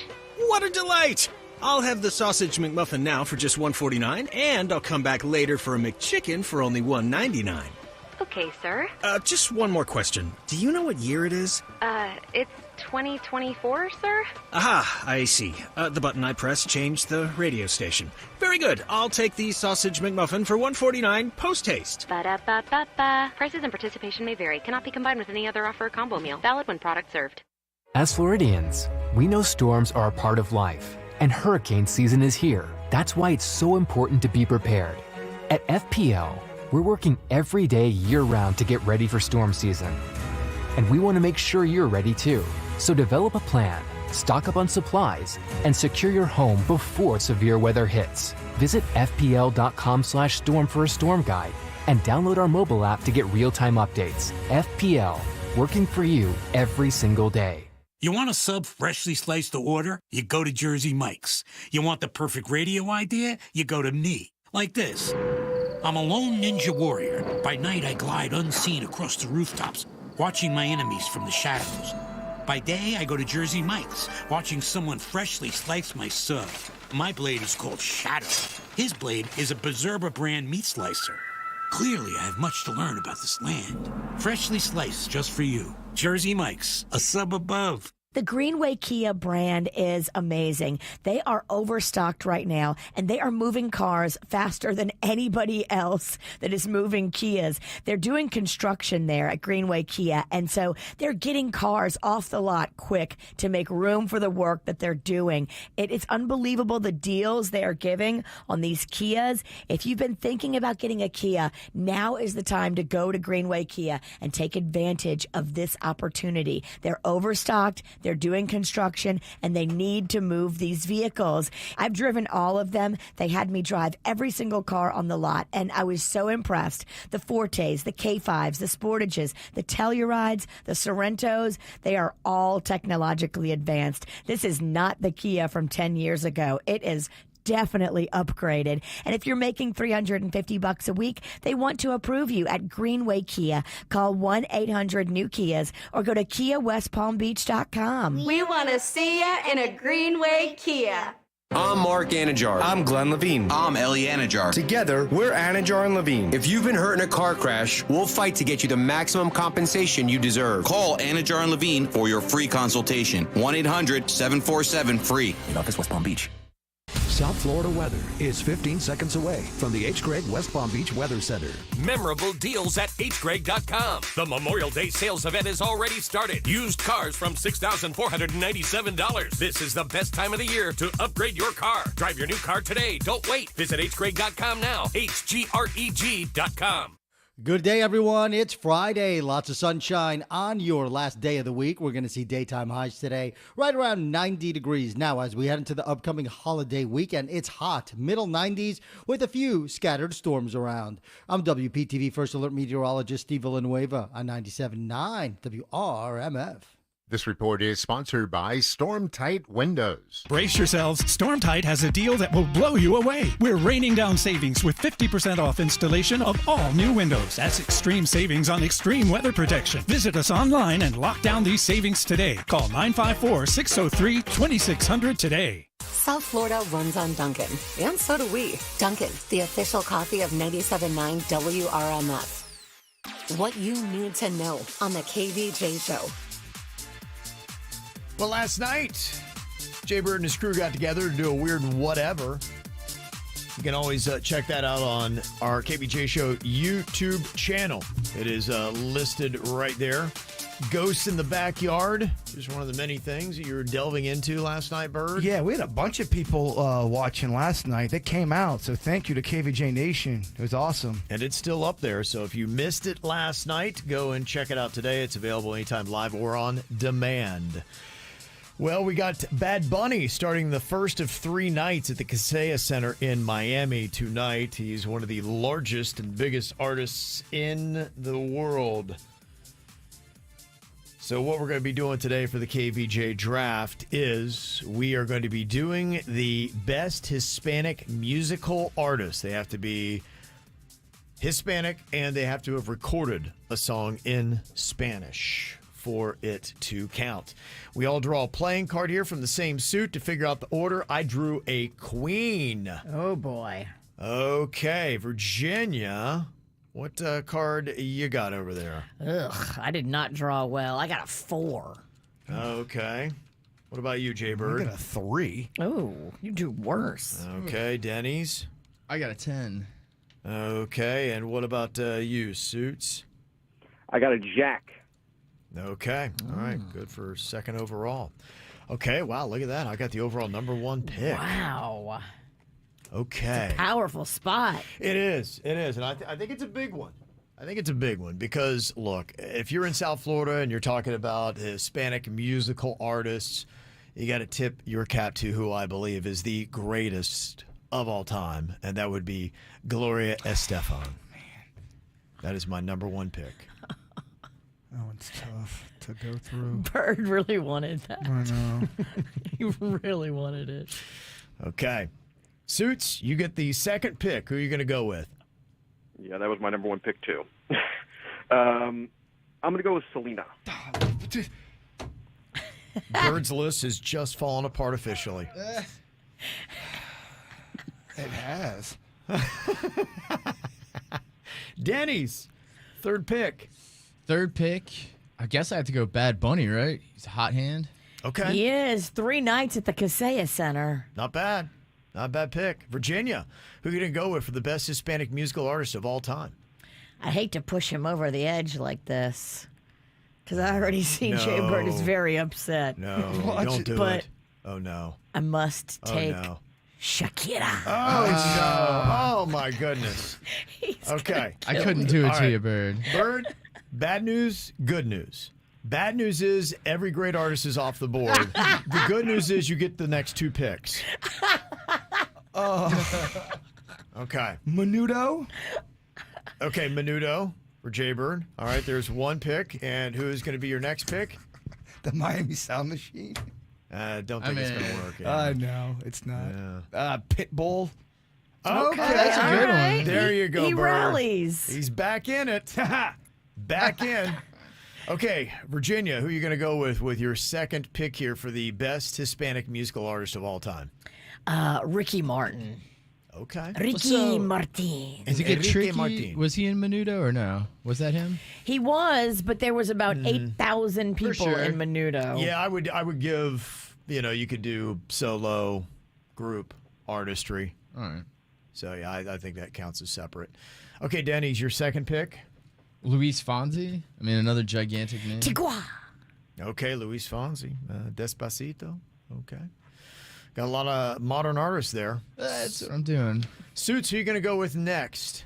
What a delight! I'll have the sausage McMuffin now for just $1.49, and I'll come back later for a McChicken for only $1.99. Okay, sir. Just one more question. Do you know what year it is? It's 2024, sir? Aha, I see. The button I pressed changed the radio station. Very good. I'll take the sausage McMuffin for $1.49 post-haste. Ba-da-ba-ba-ba. Prices and participation may vary. Cannot be combined with any other offer or combo meal. Valid when product served. As Floridians, we know storms are a part of life, and hurricane season is here. That's why it's so important to be prepared. At FPL, we're working every day year-round to get ready for storm season. And we want to make sure you're ready too. So develop a plan, stock up on supplies, and secure your home before severe weather hits. Visit fpl.com/storm for a storm guide and download our mobile app to get real-time updates. FPL, working for you every single day. You want a sub freshly sliced to order? You go to Jersey Mike's. You want the perfect radio idea? You go to me. Like this. I'm a lone ninja warrior. By night, I glide unseen across the rooftops, watching my enemies from the shadows. By day, I go to Jersey Mike's, watching someone freshly slice my sub. My blade is called Shadow. His blade is a Berserba brand meat slicer. Clearly, I have much to learn about this land. Freshly sliced just for you. Jersey Mike's, a sub above. The Greenway Kia brand is amazing. They are overstocked right now, and they are moving cars faster than anybody else that is moving Kias. They're doing construction there at Greenway Kia, and so they're getting cars off the lot quick to make room for the work that they're doing. It's unbelievable the deals they are giving on these Kias. If you've been thinking about getting a Kia, now is the time to go to Greenway Kia and take advantage of this opportunity. They're overstocked. They're doing construction, and they need to move these vehicles. I've driven all of them. They had me drive every single car on the lot, and I was so impressed. The Fortes, the K5s, the Sportages, the Tellurides, the Sorrentos, they are all technologically advanced. This is not the Kia from 10 years ago. It is definitely upgraded. And if you're making $350 a week, they want to approve you at Greenway Kia. Call 1-800-NEW-KIAs or go to KiaWestPalmBeach.com. We want to see ya in a Greenway Kia. I'm Mark Anajar. I'm Glenn Levine. I'm Ellie Anajar. Together, we're Anajar and Levine. If you've been hurt in a car crash, we'll fight to get you the maximum compensation you deserve. Call Anajar and Levine for your free consultation. 1-800-747-FREE. In office, West Palm Beach. South Florida weather is 15 seconds away from the H. Gregg West Palm Beach Weather Center. Memorable deals at hgregg.com. The Memorial Day sales event has already started. Used cars from $6,497. This is the best time of the year to upgrade your car. Drive your new car today. Don't wait. Visit hgregg.com now. hgreg.com. Good day, everyone. It's Friday. Lots of sunshine on your last day of the week. We're going to see daytime highs today, right around 90 degrees. Now, as we head into the upcoming holiday weekend, it's hot, middle 90s with a few scattered storms around. I'm WPTV First Alert Meteorologist Steve Villanueva on 97.9 WRMF. This report is sponsored by Storm-Tight Windows. Brace yourselves. Storm-Tight has a deal that will blow you away. We're raining down savings with 50% off installation of all new windows. That's extreme savings on extreme weather protection. Visit us online and lock down these savings today. Call 954-603-2600 today. South Florida runs on Dunkin', and so do we. Dunkin', the official coffee of 97.9 WRMF. What you need to know on the KVJ Show. Well, last night, Jay Bird and his crew got together to do a weird whatever. You can always check that out on our KVJ Show YouTube channel. It is listed right there. Ghosts in the Backyard is one of the many things that you were delving into last night, Bird. Yeah, we had a bunch of people watching last night. They came out, so thank you to KVJ Nation. It was awesome. And it's still up there, so if you missed it last night, go and check it out today. It's available anytime live or on demand. Well, we got Bad Bunny starting the first of 3 nights at the Kaseya Center in Miami tonight. He's one of the largest and biggest artists in the world. So what we're going to be doing today for the KVJ Draft is we are going to be doing the best Hispanic musical artists. They have to be Hispanic, and they have to have recorded a song in Spanish for it to count. We all draw a playing card here from the same suit to figure out the order. I drew a queen. Oh, boy. Okay, Virginia, what card you got over there? Ugh, I did not draw well. I got a 4. Okay. What about you, Jay Bird? I got a 3. Oh, you do worse. Okay, Denny's? I got a 10. Okay, and what about you, Suits? I got a jack. Okay. All right. Good for second overall. Okay. Wow. Look at that. I got the overall number 1 pick. Wow. Okay. It's a powerful spot. It is. It is. And I think it's a big one. I think it's a big one because, look, if you're in South Florida and you're talking about Hispanic musical artists, you got to tip your cap to who I believe is the greatest of all time, and that would be Gloria Estefan. That is my number one pick. That one's tough to go through. Bird really wanted that. I know. He really wanted it. Okay. Suits, you get the second pick. Who are you going to go with? Yeah, that was my number one pick, too. I'm going to go with Selena. Bird's list has just fallen apart officially. It has. Denny's third pick. Third pick. I guess I have to go Bad Bunny, right? He's a hot hand. Okay. He is 3 nights at the Kaseya Center. Not bad. Not a bad pick. Virginia, who are you going to go with for the best Hispanic musical artist of all time? I hate to push him over the edge like this, because I already see No. Jay Bird is very upset. No, don't do it. Oh, no. I must take no. Shakira. Oh, no. Oh, my goodness. Okay. I couldn't do it All to right. you, Bird. Bird, bad news, good news. Bad news is every great artist is off the board. The good news is you get the next 2 picks. Okay. Menudo. Okay, Menudo for Jay Bird. All right, there's 1 pick. And who is going to be your next pick? The Miami Sound Machine. Don't think it's going to work. No, it's not. Pitbull. Okay, that's a good one. There you go, He Bird. rallies. He's back in it. Back in. Okay, Virginia, who are you going to go with your second pick here for the best Hispanic musical artist of all time? Ricky Martin. Okay. Ricky Martin. Does it get Enrique tricky? Martin. Was he in Menudo or no? Was that him? He was, but there was about 8,000 people sure. in Menudo. Yeah, I would give, you could do solo, group, artistry. All right. So, yeah, I think that counts as separate. Okay, Denny's your second pick? Luis Fonsi? I mean, another gigantic name. Chihuahua. Okay, Luis Fonsi. Despacito. Okay. Got a lot of modern artists there. That's what I'm doing. Suits, who are you going to go with next?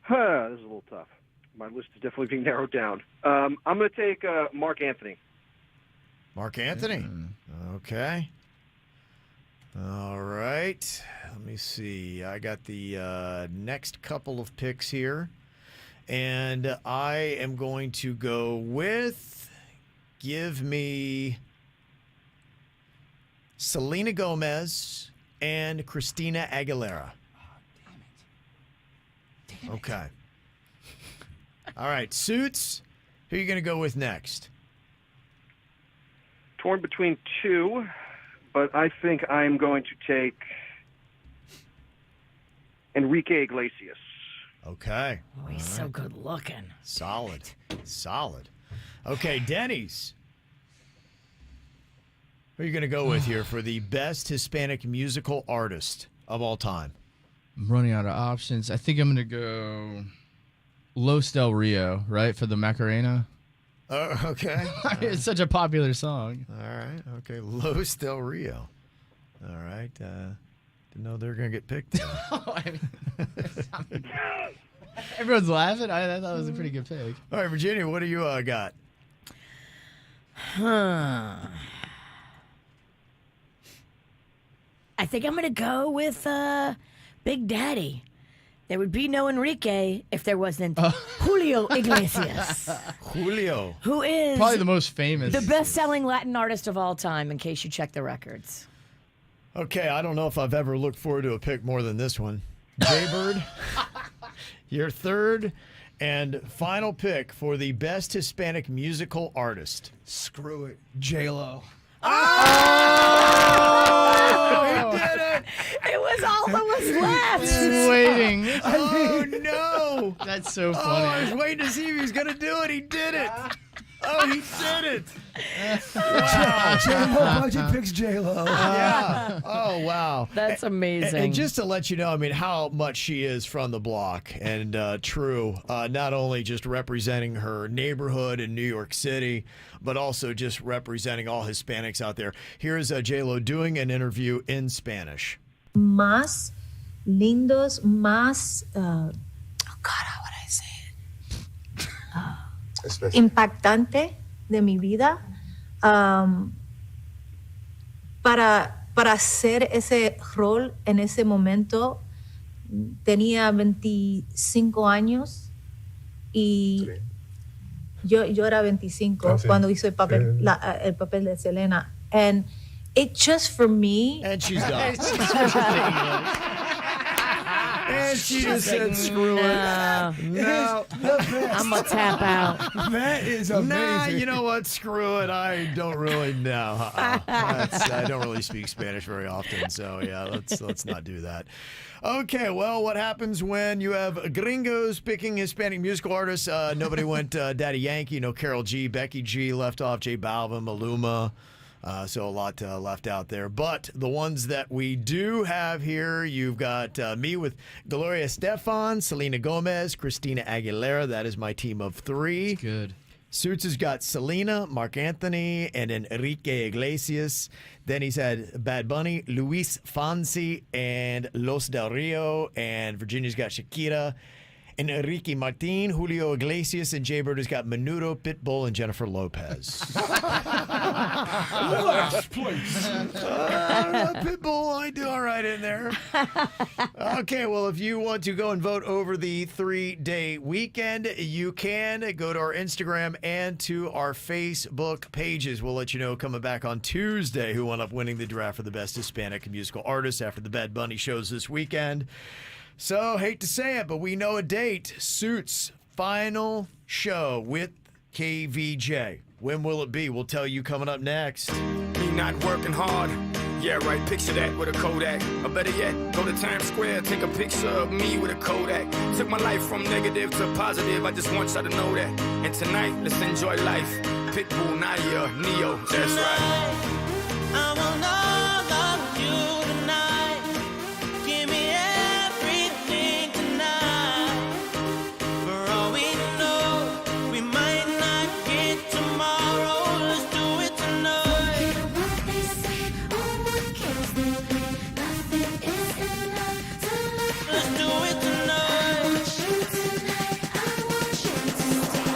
This is a little tough. My list is definitely being narrowed down. I'm going to take Mark Anthony. Mark Anthony. Okay. All right. Let me see. I got the next couple of picks here. And I am going to go with, give me Selena Gomez and Christina Aguilera. Damn it. Okay. All right. Suits, who are you going to go with next? Torn between 2, but I think I'm going to take Enrique Iglesias. Okay. Oh, he's so good looking. Solid. Solid. Okay, Denny's. Who are you going to go with here for the best Hispanic musical artist of all time? I'm running out of options. I think I'm going to go Los Del Rio, right, for the Macarena. Okay. It's such a popular song. All right. Okay. Los Del Rio. All right. Didn't know they were going to get picked. Everyone's laughing. I thought it was a pretty good pick. All right, Virginia, what do you got? I think I'm going to go with Big Daddy. There would be no Enrique if there wasn't Julio Iglesias. Julio. Who is Probably the most famous. the best-selling Latin artist of all time, in case you check the records. Okay, I don't know if I've ever looked forward to a pick more than this one. Jaybird, your third and final pick for the best Hispanic musical artist. Screw it. J-Lo. Oh, he did it! It was all that was left. Just waiting. Oh, no! That's so Oh, funny. I was waiting to see if he was going to do it. He did it. Oh, he did it. Wow. J-Lo budget picks J-Lo. Yeah. Oh, wow. That's amazing. And just to let you know, I mean, how much she is from the block and true, not only just representing her neighborhood in New York City, but also just representing all Hispanics out there. Here's J-Lo doing an interview in Spanish. Más lindos, más, oh God, how would I say it? Impactante de mi vida. para hacer ese rol en ese momento, tenía 25 años y yo era 25 cuando hizo el papel de Selena. And it just for me... And she's done. And she just said, screw it. No. I'm going to tap out. That is amazing. Nah, you know what? Screw it. I don't really know. I don't really speak Spanish very often, so yeah, let's not do that. Okay, well, what happens when you have gringos picking Hispanic musical artists? Nobody went Daddy Yankee, Karol G, Becky G left off, J Balvin, Maluma. So a lot left out there. But the ones that we do have here, you've got me with Gloria Estefan, Selena Gomez, Christina Aguilera. That is my team of three. That's good. Suits has got Selena, Marc Anthony, and Enrique Iglesias. Then he's had Bad Bunny, Luis Fonsi, and Los Del Rio. And Virginia's got Shakira, and Enrique Martin, Julio Iglesias, and Jay Bird has got Menudo, Pitbull, and Jennifer Lopez. Last place. Pitbull, I do all right in there. Okay, well, if you want to go and vote over the 3-day weekend, you can go to our Instagram and to our Facebook pages. We'll let you know coming back on Tuesday who wound up winning the draft for the best Hispanic musical artist after the Bad Bunny shows this weekend. So, hate to say it, but we know a date. Suits' final show with KVJ. When will it be? We'll tell you coming up next. Me not working hard. Yeah, right. Picture that with a Kodak. Or better yet, go to Times Square, take a picture of me with a Kodak. Took my life from negative to positive. I just want y'all to know that. And tonight, let's enjoy life. Pitbull, Naya, Neo. That's right. I want all of you tonight. Give me everything tonight. For all we know, we might not get tomorrow. Let's do it tonight. What they say, oh, what kills them? Nothing is enough to let's do it tonight. I want you tonight. I want you to stay.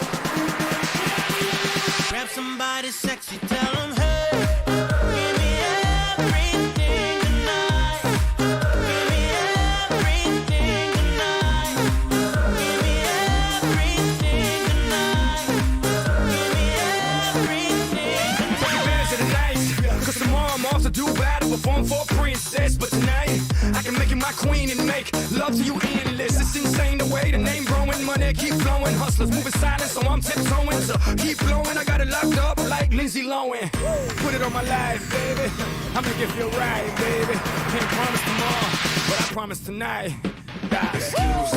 Grab somebody sexy, tell them, hey. Do battle, perform for a princess, but tonight I can make you my queen and make love to you endless. It's insane the way the name growing, money keep flowing, hustlers moving silent, so I'm tiptoeing. So keep blowing, I got it locked up like Lindsay Lohan. Put it on my life, baby. I make it feel right, baby. Can't promise tomorrow, but I promise tonight. Excuse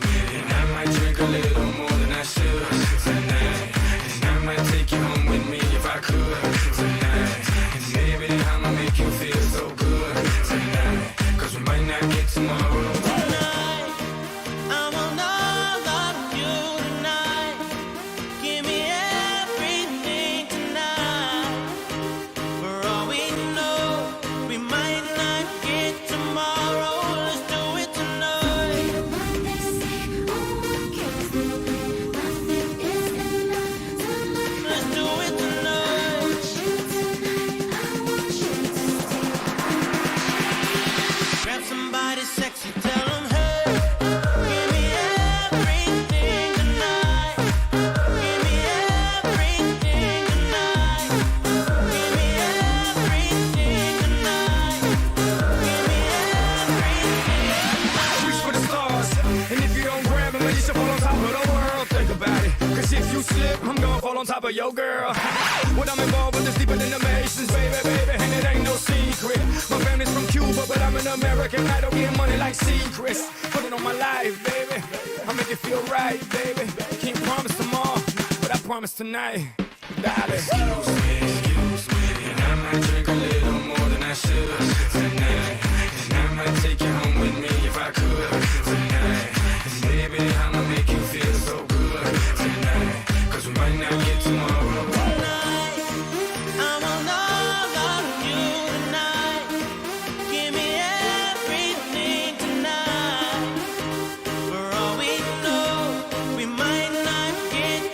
me, and I might drink a little more than I should tonight. And I might take you home with me if I could tonight. Baby, I'ma make you feel so good tonight, 'cause we might not get tomorrow. Tonight, I want all of you tonight. Give me everything tonight. For all we know, we might not get tomorrow. Let's do it tonight. What they say, oh, what kills them? Nothing is enough to let's do it tonight. Somebody sexy, tell them, hey, give me everything tonight. Give me everything tonight. Give me everything tonight. Give me everything. Reach for the stars, and if you don't grab them, you should fall on top of the world. Think about it, 'cause if you slip, I'm gonna fall on top of your girl. What I'm involved with is deeper than the Masons, baby, and it ain't no secret. My family's from Cuba, but I'm an American. I don't get money like secrets. Put it on my life, baby. I make it feel right, baby. Can't promise tomorrow, but I promise tonight. Darling. Excuse me, and I might drink a little more than I should tonight. And I might take you home with me if I could tonight. And baby, I'ma make you feel so good tonight, 'cause we might not get tomorrow.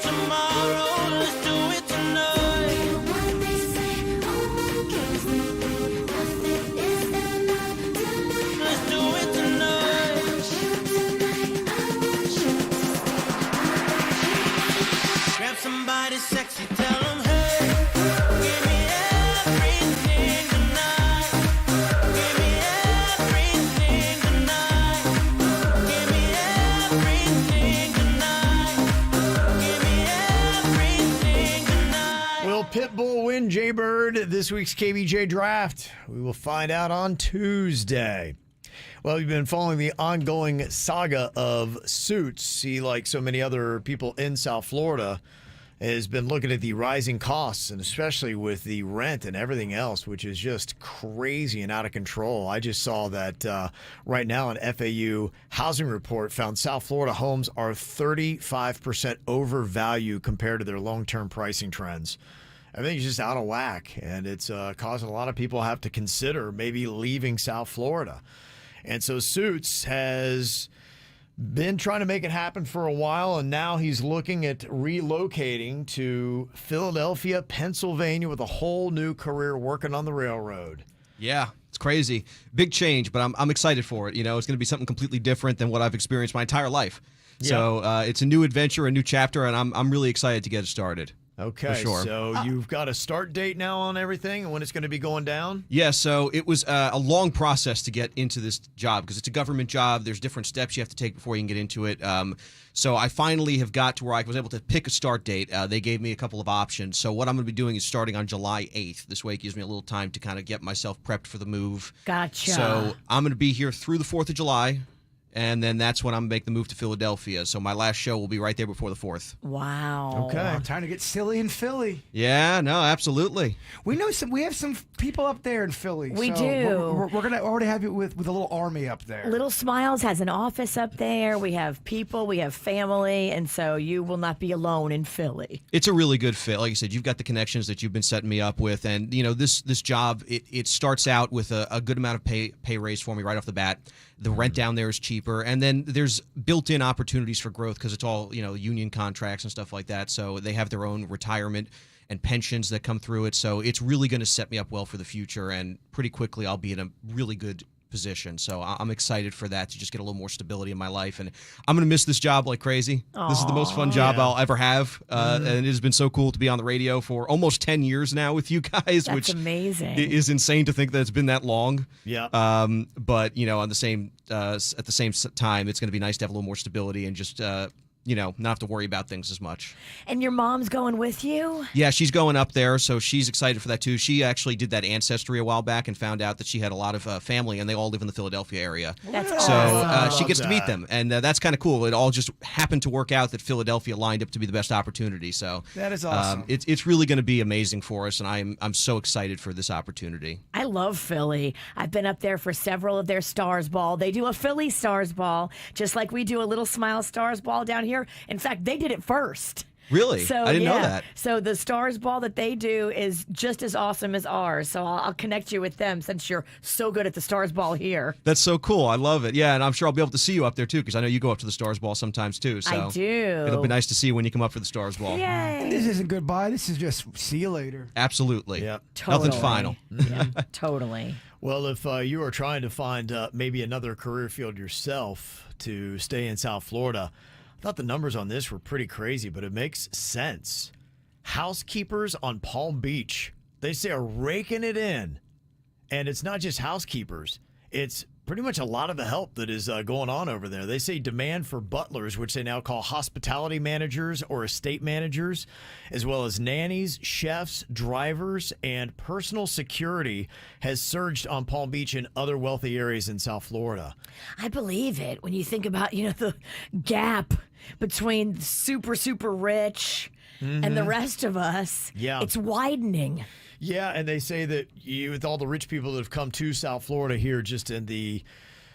Tomorrow, let's do it tonight. Bird, this week's KVJ draft. We will find out on Tuesday. Well, we've been following the ongoing saga of Suits. He, like so many other people in South Florida, has been looking at the rising costs, and especially with the rent and everything else, which is just crazy and out of control. I just saw that right now an FAU housing report found South Florida homes are 35% overvalued compared to their long-term pricing trends. Everything's just out of whack, and it's causing a lot of people to have to consider maybe leaving South Florida. And so Suits has been trying to make it happen for a while, and now he's looking at relocating to Philadelphia, Pennsylvania, with a whole new career working on the railroad. Yeah, it's crazy. Big change, but I'm excited for it. You know, it's going to be something completely different than what I've experienced my entire life. Yeah. So it's a new adventure, a new chapter, and I'm really excited to get it started. Okay, for sure. So you've got a start date now on everything and when it's going to be going down? Yeah, so it was a long process to get into this job because it's a government job. There's different steps you have to take before you can get into it. So I finally have got to where I was able to pick a start date. They gave me a couple of options. So what I'm going to be doing is starting on July 8th. This way it gives me a little time to kind of get myself prepped for the move. Gotcha. So I'm going to be here through the 4th of July. And then that's when I'm going to make the move to Philadelphia. So my last show will be right there before the 4th. Wow. Okay. Time to get silly in Philly. Yeah, no, absolutely. We have some people up there in Philly. We so do. We're going to already have you with a little army up there. Little Smiles has an office up there. We have people, we have family, and so you will not be alone in Philly. It's a really good fit. Like I said, you've got the connections that you've been setting me up with. And, you know, this job, it starts out with a good amount of pay raise for me right off the bat. The rent down there is cheaper, and then there's built-in opportunities for growth because it's all, you know, union contracts and stuff like that. So they have their own retirement and pensions that come through it. So it's really going to set me up well for the future, and pretty quickly I'll be in a really good position. So I'm excited for that, to just get a little more stability in my life. And I'm going to miss this job like crazy. Aww. This is the most fun job I'll ever have. And it has been so cool to be on the radio for almost 10 years now with you guys. That's which amazing. Is insane to think that it's been that long. Yeah. But, you know, at the same time, it's going to be nice to have a little more stability and just, you know, not have to worry about things as much. And your mom's going with you? Yeah, she's going up there, so she's excited for that too. She actually did that ancestry a while back and found out that she had a lot of family, and they all live in the Philadelphia area. That's so awesome. she gets to meet them, and that's kind of cool. It all just happened to work out that Philadelphia lined up to be the best opportunity. So that is awesome. It's really going to be amazing for us, and I'm so excited for this opportunity. I love Philly. I've been up there for several of their Stars Ball. They do a Philly Stars Ball, just like we do a Little Smile Stars Ball down here. In fact, they did it first. Really? So, I didn't know that. So the Stars Ball that they do is just as awesome as ours. So I'll connect you with them since you're so good at the Stars Ball here. That's so cool. I love it. Yeah, and I'm sure I'll be able to see you up there too, because I know you go up to the Stars Ball sometimes too. So I do. It'll be nice to see you when you come up for the Stars Ball. Yay. This isn't goodbye. This is just see you later. Absolutely. Yeah. Totally. Nothing's final. Yeah, totally. Well, if you are trying to find maybe another career field yourself to stay in South Florida, I thought the numbers on this were pretty crazy, but it makes sense. Housekeepers on Palm Beach, they say, are raking it in. And it's not just housekeepers. It's pretty much a lot of the help that is going on over there. They say demand for butlers, which they now call hospitality managers or estate managers, as well as nannies, chefs, drivers, and personal security has surged on Palm Beach and other wealthy areas in South Florida. I believe it when you think about, you know, the gap between super, super rich and the rest of us. Yeah. It's widening. Yeah, and they say that with all the rich people that have come to South Florida here just in the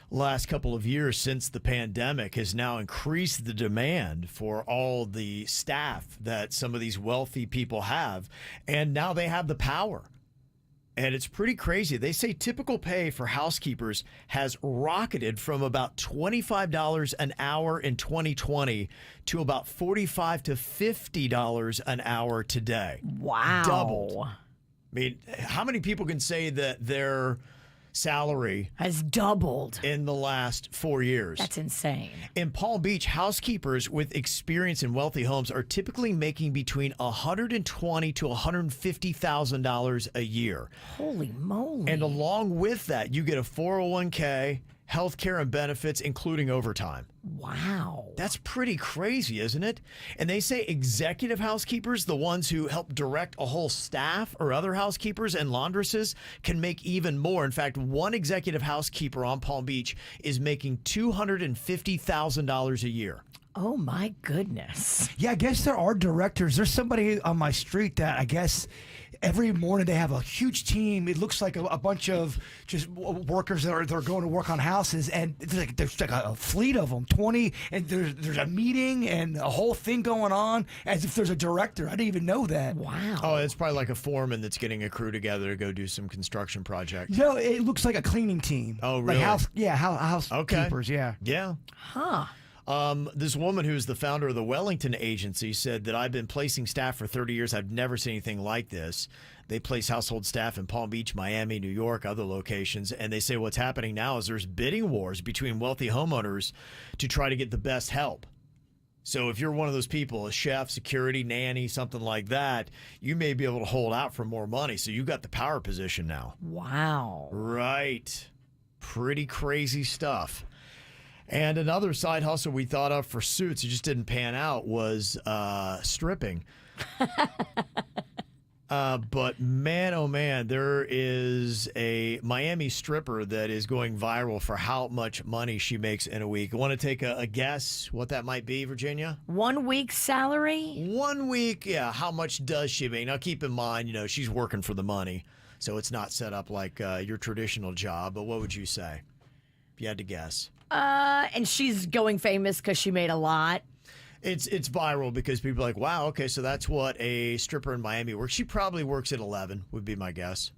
last couple of years since the pandemic has now increased the demand for all the staff that some of these wealthy people have. And now they have the power. And it's pretty crazy. They say typical pay for housekeepers has rocketed from about $25 an hour in 2020 to about $45 to $50 an hour today. Wow. Doubled. I mean, how many people can say that their salary has doubled in the last 4 years? That's insane. In Palm Beach, housekeepers with experience in wealthy homes are typically making between $120,000 to $150,000 a year. Holy moly. And along with that, you get a 401k, health care and benefits, including overtime. Wow. That's pretty crazy, isn't it? And they say executive housekeepers, the ones who help direct a whole staff or other housekeepers and laundresses, can make even more. In fact, one executive housekeeper on Palm Beach is making $250,000 a year. Oh, my goodness. Yeah, I guess there are directors. There's somebody on my street that I guess every morning they have a huge team. It looks like a bunch of just workers that are going to work on houses, and there's like a fleet of them, 20, and there's a meeting and a whole thing going on as if there's a director. I didn't even know that. Wow. Oh, it's probably like a foreman that's getting a crew together to go do some construction project. No, it looks like a cleaning team. Oh, really? Like housekeepers, yeah. Yeah. Huh. This woman who's the founder of the Wellington Agency said that I've been placing staff for 30 years. I've never seen anything like this. They place household staff in Palm Beach, Miami, New York, other locations. And they say what's happening now is there's bidding wars between wealthy homeowners to try to get the best help. So if you're one of those people, a chef, security, nanny, something like that, you may be able to hold out for more money. So you got the power position now. Wow. Right. Pretty crazy stuff. And another side hustle we thought of for Suits, it just didn't pan out, was stripping. But man, oh man, there is a Miami stripper that is going viral for how much money she makes in a week. Want to take a guess what that might be, Virginia? 1 week's salary? 1 week, yeah. How much does she make? Now, keep in mind, she's working for the money, so it's not set up like your traditional job. But what would you say if you had to guess? And she's going famous because she made a lot. It's viral because people are like, wow, okay, so that's what a stripper in Miami works. She probably works at 11, would be my guess.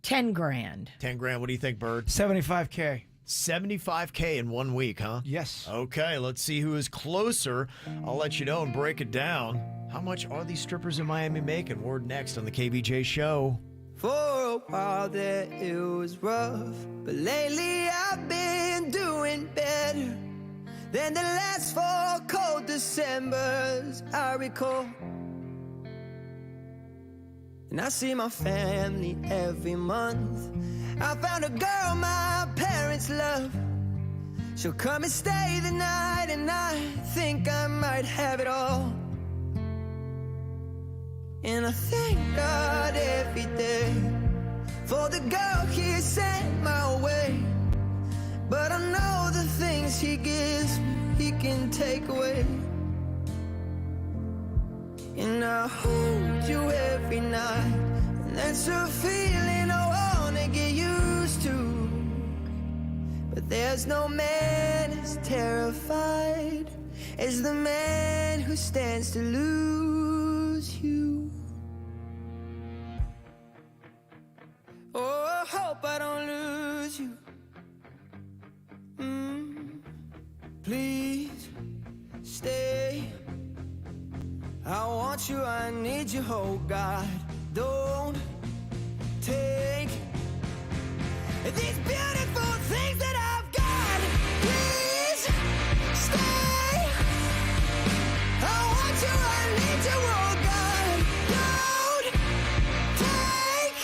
10 grand. 10 grand. What do you think, Bird? $75K. $75K in 1 week, huh? Yes. Okay, let's see who is closer. I'll let you know and break it down. How much are these strippers in Miami making? Word next on the KVJ show. For a while there it was rough, but lately I've been doing better than the last 4 cold Decembers I recall. And I see my family every month. I found a girl my parents love. She'll come and stay the night, and I think I might have it all. And I thank God every day for the girl He sent my way. But I know the things He gives me, He can take away. And I hold you every night, and that's a feeling I wanna get used to. But there's no man as terrified as the man who stands to lose you. Oh, I hope I don't lose you. Please stay. I want you, I need you, oh God. Don't take these beautiful things that I've got. Please stay. I want you, I need you, oh God. Don't take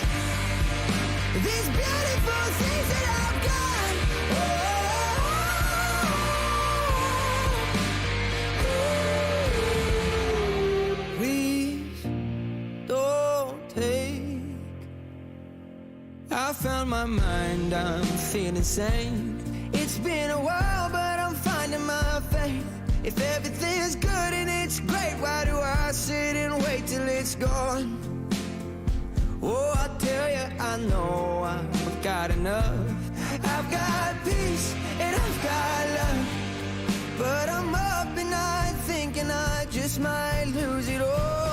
these beautiful things that I've got. Please don't take. I found my mind, I'm feeling sane. It's been a while, but I'm finding my faith. If everything's good and it's great, why do I sit and wait till it's gone? Oh, I tell you, I know I've got enough. I've got peace and I've got love. But I'm up at night thinking I just might lose it all.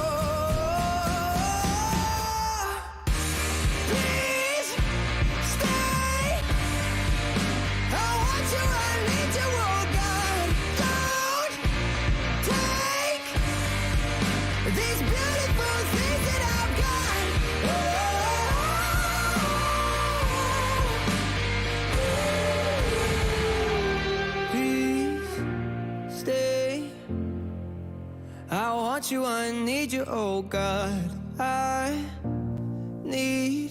Please stay. I want you, I need you, oh God. Don't take these beautiful things that I've got. Please stay. I want you, I need you, oh God. I need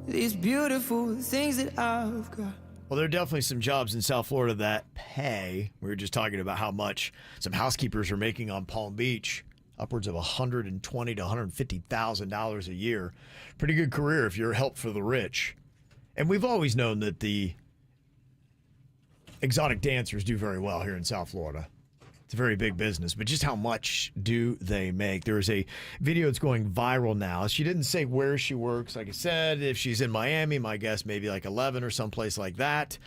these beautiful things that I've got. Well, there are definitely some jobs in South Florida that pay. We were just talking about how much some housekeepers are making on Palm Beach, upwards of $120,000 to $150,000 a year. Pretty good career if you're help for the rich. And we've always known that the exotic dancers do very well here in South Florida. It's a very big business, but just how much do they make? There's a video that's going viral now. She didn't say where she works. Like I said, if she's in Miami, my guess maybe like 11 or someplace like that.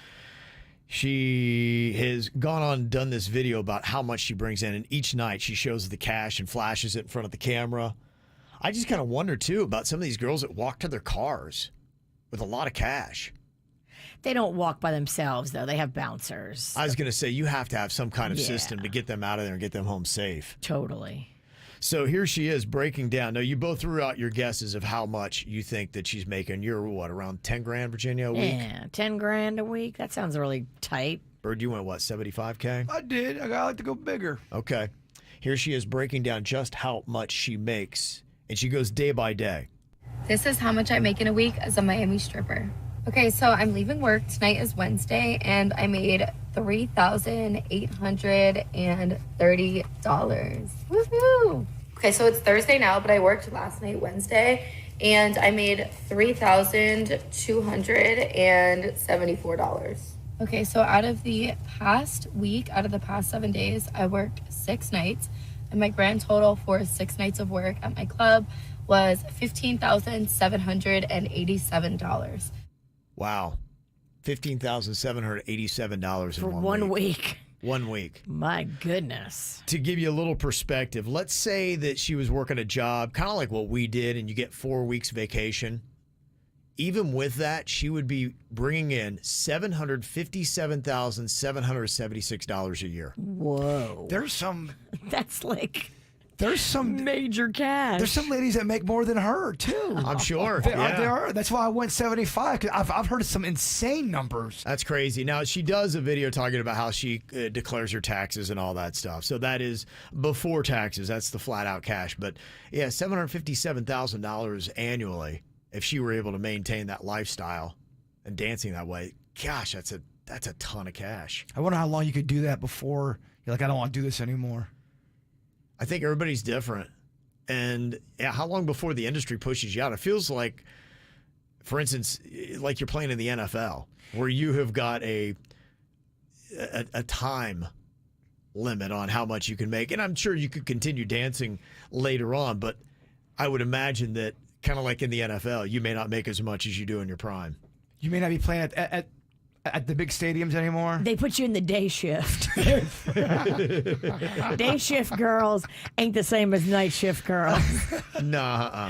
She has gone on and done this video about how much she brings in, and each night she shows the cash and flashes it in front of the camera. I just kind of wonder, too, about some of these girls that walk to their cars with a lot of cash. They don't walk by themselves, though. They have bouncers. I was going to say, you have to have some kind of system to get them out of there and get them home safe. Totally. So here she is breaking down. Now, you both threw out your guesses of how much you think that she's making. You're, what, around 10 grand, Virginia, a week? Yeah, 10 grand a week. That sounds really tight. Bird, you went, what, 75K? I did. I like to go bigger. Okay. Here she is breaking down just how much she makes, and she goes day by day. This is how much I make in a week as a Miami stripper. Okay, so I'm leaving work. Tonight is Wednesday, and I made $3,830. Woohoo! Okay, so it's Thursday now, but I worked last night, Wednesday, and I made $3,274. Okay, so out of the past 7 days, I worked 6 nights, and my grand total for 6 nights of work at my club was $15,787. Wow. $15,787 for 1 week. 1 week. My goodness. To give you a little perspective, let's say that she was working a job, kind of like what we did, and you get 4 weeks vacation. Even with that, she would be bringing in $757,776 a year. Whoa. There's some... That's like... There's some major cash. There's some ladies that make more than her too. I'm sure. There are. That's why I went 75. 'Cause I've heard of some insane numbers. That's crazy. Now she does a video talking about how she declares her taxes and all that stuff. So that is before taxes. That's the flat out cash. But yeah, $757,000 annually if she were able to maintain that lifestyle and dancing that way. Gosh, that's a ton of cash. I wonder how long you could do that before you're like, I don't want to do this anymore. I think everybody's different. And yeah, how long before the industry pushes you out? It feels like, for instance, like you're playing in the NFL, where you have got a time limit on how much you can make. And I'm sure you could continue dancing later on, but I would imagine that kind of like in the NFL, you may not make as much as you do in your prime. You may not be playing at the big stadiums anymore. They put you in the day shift. Day shift girls ain't the same as night shift girls. Nah.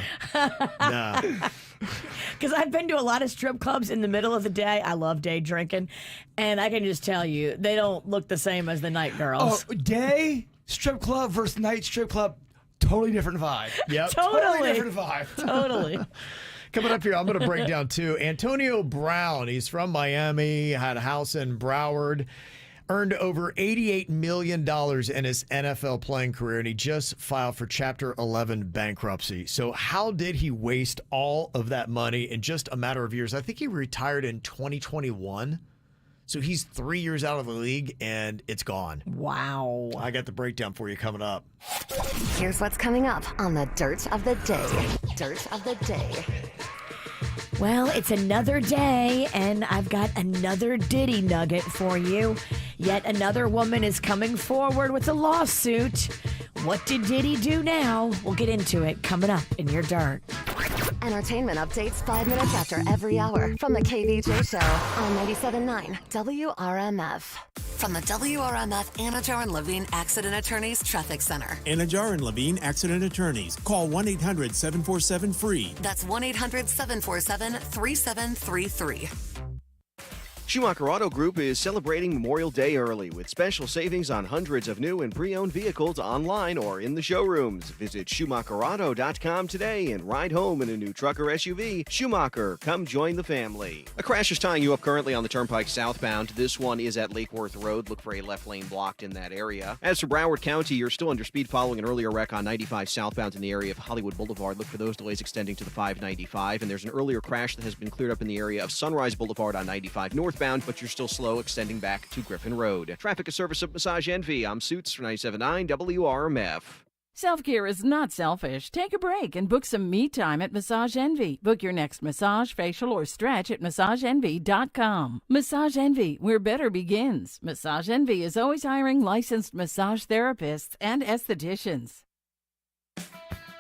Because I've been to a lot of strip clubs in the middle of the day. I love day drinking. And I can just tell you, they don't look the same as the night girls. Oh, day strip club versus night strip club, totally different vibe. Yep. Totally different vibe. Totally. Coming up here, I'm going to break down, too, Antonio Brown. He's from Miami, had a house in Broward, earned over $88 million in his NFL playing career, and he just filed for Chapter 11 bankruptcy. So how did he waste all of that money in just a matter of years? I think he retired in 2021. So he's 3 years out of the league, and it's gone. Wow. I got the breakdown for you coming up. Here's what's coming up on the Dirt of the Day. Dirt of the Day. Well, it's another day, and I've got another Diddy nugget for you. Yet another woman is coming forward with a lawsuit. What did Diddy do now? We'll get into it coming up in your Dirt. Entertainment updates 5 minutes after every hour from the KVJ Show on 97.9 WRMF. From the WRMF Anajar and Levine Accident Attorneys Traffic Center. Anajar and Levine Accident Attorneys. Call 1-800-747-FREE. That's 1-800-747-3733. Schumacher Auto Group is celebrating Memorial Day early with special savings on hundreds of new and pre-owned vehicles online or in the showrooms. Visit SchumacherAuto.com today and ride home in a new truck or SUV. Schumacher, come join the family. A crash is tying you up currently on the Turnpike southbound. This one is at Lake Worth Road. Look for a left lane blocked in that area. As for Broward County, you're still under speed following an earlier wreck on 95 southbound in the area of Hollywood Boulevard. Look for those delays extending to the 595. And there's an earlier crash that has been cleared up in the area of Sunrise Boulevard on 95 northbound. westbound, but you're still slow extending back to Griffin Road. Traffic is service of Massage Envy. I'm Suits for 97.9 WRMF. Self-care is not selfish. Take a break and book some me time at Massage Envy. Book your next massage, facial, or stretch at MassageEnvy.com. Massage Envy, where better begins. Massage Envy is always hiring licensed massage therapists and estheticians.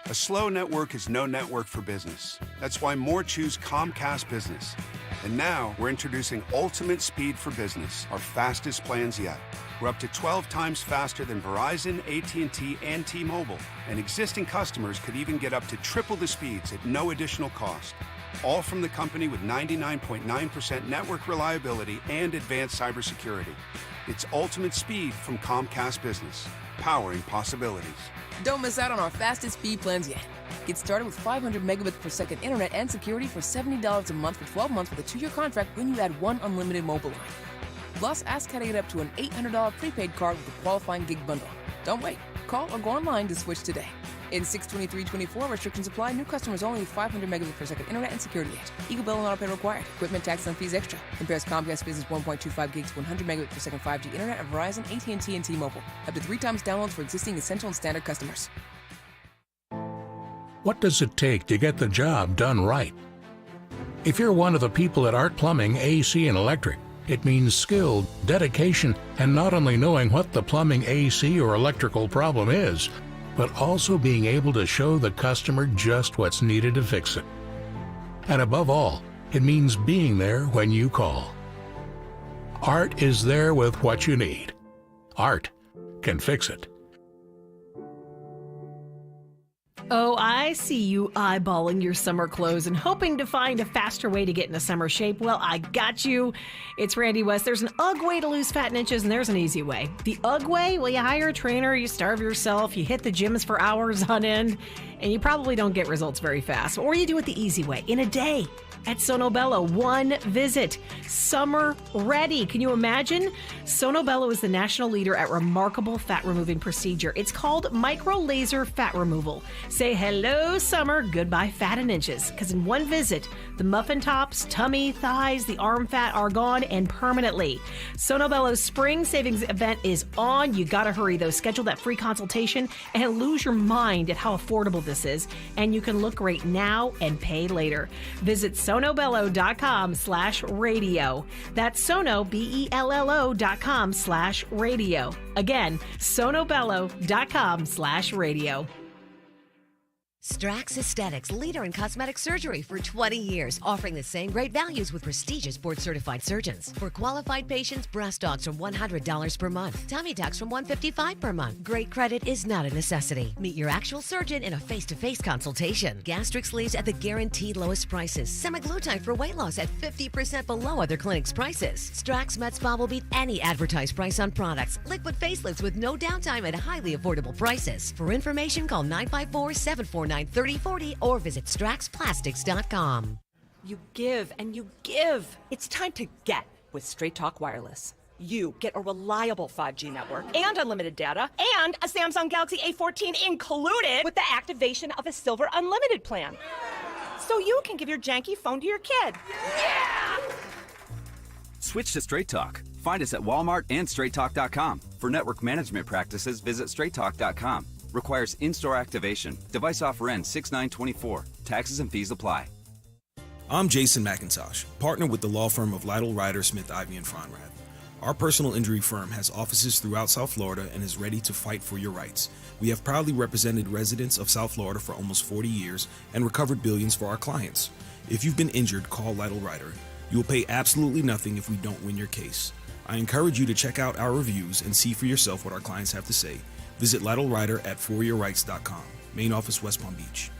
A slow network is no network for business. That's why more choose Comcast Business. And now we're introducing Ultimate Speed for Business, our fastest plans yet. We're up to 12 times faster than Verizon, AT&T, and T-Mobile. And existing customers could even get up to triple the speeds at no additional cost. All from the company with 99.9% network reliability and advanced cybersecurity. It's Ultimate Speed from Comcast Business, powering possibilities. Don't miss out on our fastest speed plans yet. Get started with 500 megabits per second internet and security for $70 a month for 12 months with a 2-year contract when you add one unlimited mobile line. Plus, ask how to get up to an $800 prepaid card with a qualifying gig bundle. Don't wait. Call or go online to switch today. In 62324, restrictions apply. New customers only. 500 megabits per second internet and security edge. Eagle bill and auto pay required. Equipment tax and fees extra. Compares Comcast Business 1.25 gigs to 100 megabits per second 5G internet at Verizon, AT&T, and T-Mobile. Up to 3 times downloads for existing essential and standard customers. What does it take to get the job done right? If you're one of the people at Art Plumbing, AC, and Electric, it means skill, dedication, and not only knowing what the plumbing, AC, or electrical problem is, but also being able to show the customer just what's needed to fix it. And above all, it means being there when you call. Art is there with what you need. Art can fix it. Oh, I see you eyeballing your summer clothes and hoping to find a faster way to get into summer shape. Well, I got you. It's Randy West. There's an UGG way to lose fat in inches, and there's an easy way. The UGG way, well, you hire a trainer, you starve yourself, you hit the gyms for hours on end, and you probably don't get results very fast. Or you do it the easy way, in a day. At Sonobello, one visit. Summer ready. Can you imagine? Sonobello is the national leader at remarkable fat removing procedure. It's called micro laser fat removal. Say hello, summer, goodbye fat and inches. Because in one visit, the muffin tops, tummy, thighs, the arm fat are gone and permanently. Sonobello's spring savings event is on. You gotta hurry though. Schedule that free consultation and lose your mind at how affordable this is. And you can look great now and pay later. Visit sonobello.com/radio. That's sono, BELLO.com/radio. Again, sonobello.com/radio. Strax Aesthetics, leader in cosmetic surgery for 20 years, offering the same great values with prestigious board-certified surgeons. For qualified patients, breast dogs from $100 per month, tummy tucks from $155 per month. Great credit is not a necessity. Meet your actual surgeon in a face-to-face consultation. Gastric sleeves at the guaranteed lowest prices. Semaglutide for weight loss at 50% below other clinics' prices. Strax Med Spa will beat any advertised price on products. Liquid facelifts with no downtime at highly affordable prices. For information, call 954-749-3040 or visit straxplastics.com. You give and you give. It's time to get with Straight Talk Wireless. You get a reliable 5G network and unlimited data and a Samsung Galaxy A14 included with the activation of a Silver Unlimited plan. So you can give your janky phone to your kid. Yeah! Switch to Straight Talk. Find us at Walmart and StraightTalk.com. For network management practices, visit StraightTalk.com. Requires in-store activation. Device offer ends 6/9/24. Taxes and fees apply. I'm Jason McIntosh, partner with the law firm of Lytle, Ryder, Smith, Ivy, and Fronrad. Our personal injury firm has offices throughout South Florida and is ready to fight for your rights. We have proudly represented residents of South Florida for almost 40 years and recovered billions for our clients. If you've been injured, call Lytle Ryder. You will pay absolutely nothing if we don't win your case. I encourage you to check out our reviews and see for yourself what our clients have to say. Visit Lytle Ryder at foryourrights.com. Main office, West Palm Beach.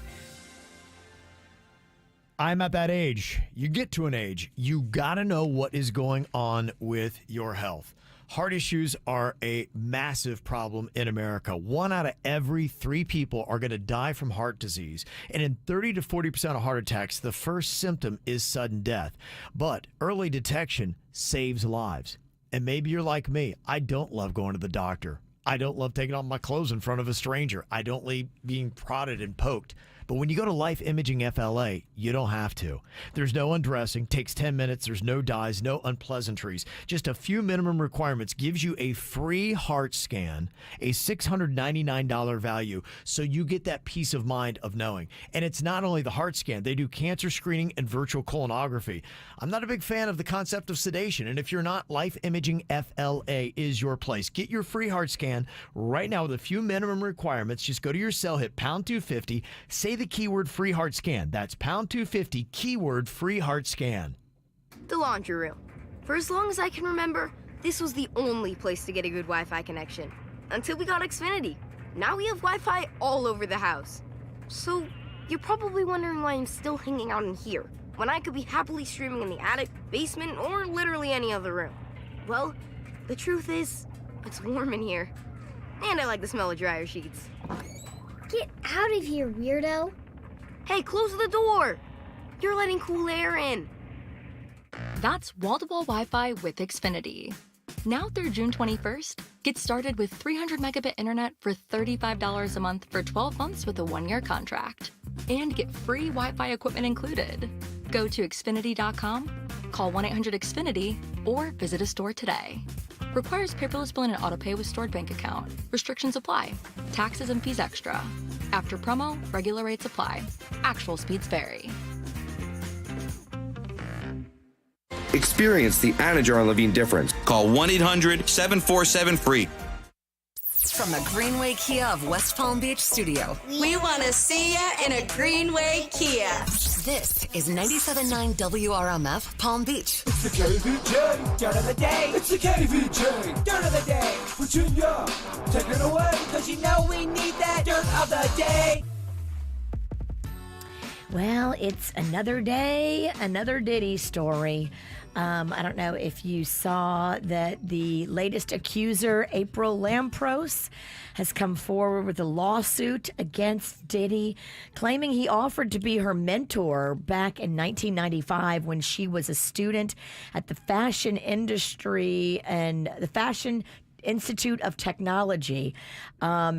I'm at that age. You get to an age, you got to know what is going on with your health. Heart issues are a massive problem in America. 1 out of every 3 people are going to die from heart disease. And in 30 to 40% of heart attacks, the first symptom is sudden death. But early detection saves lives. And maybe you're like me. I don't love going to the doctor. I don't love taking off my clothes in front of a stranger. I don't like being prodded and poked. But when you go to Life Imaging FLA, you don't have to. There's no undressing, takes 10 minutes, there's no dyes, no unpleasantries. Just a few minimum requirements gives you a free heart scan, a $699 value, so you get that peace of mind of knowing. And it's not only the heart scan, they do cancer screening and virtual colonography. I'm not a big fan of the concept of sedation, and if you're not, Life Imaging FLA is your place. Get your free heart scan right now with a few minimum requirements. Just go to your cell, hit pound 250, say the keyword free heart scan. That's pound 250, keyword free heart scan. The laundry room. For as long as I can remember, this was the only place to get a good Wi-Fi connection. Until we got Xfinity. Now we have Wi-Fi all over the house. So, you're probably wondering why I'm still hanging out in here, when I could be happily streaming in the attic, basement, or literally any other room. Well, the truth is, it's warm in here. And I like the smell of dryer sheets. Get out of here, weirdo. Hey, close the door! You're letting cool air in. That's wall-to-wall Wi-Fi with Xfinity. Now through June 21st, get started with 300 megabit internet for $35 a month for 12 months with a 1-year contract. And get free Wi-Fi equipment included. Go to Xfinity.com, call 1-800-XFINITY, or visit a store today. Requires paperless billing and autopay with stored bank account. Restrictions apply. Taxes and fees extra. After promo, regular rates apply. Actual speeds vary. Experience the Anajar Levine difference. Call 1-800-747-FREE. From the Greenway Kia of West Palm Beach studio. We want to see ya in a Greenway Kia. This is 97.9 WRMF Palm Beach. It's the KVJ, dirt of the day. It's the KVJ, dirt of the day. Virginia, take it away, because you know we need that dirt of the day. Well, it's another day, another Diddy story. I don't know if you saw that the latest accuser, April Lampros, has come forward with a lawsuit against Diddy, claiming he offered to be her mentor back in 1995 when she was a student at the fashion industry and the Fashion Institute of Technology.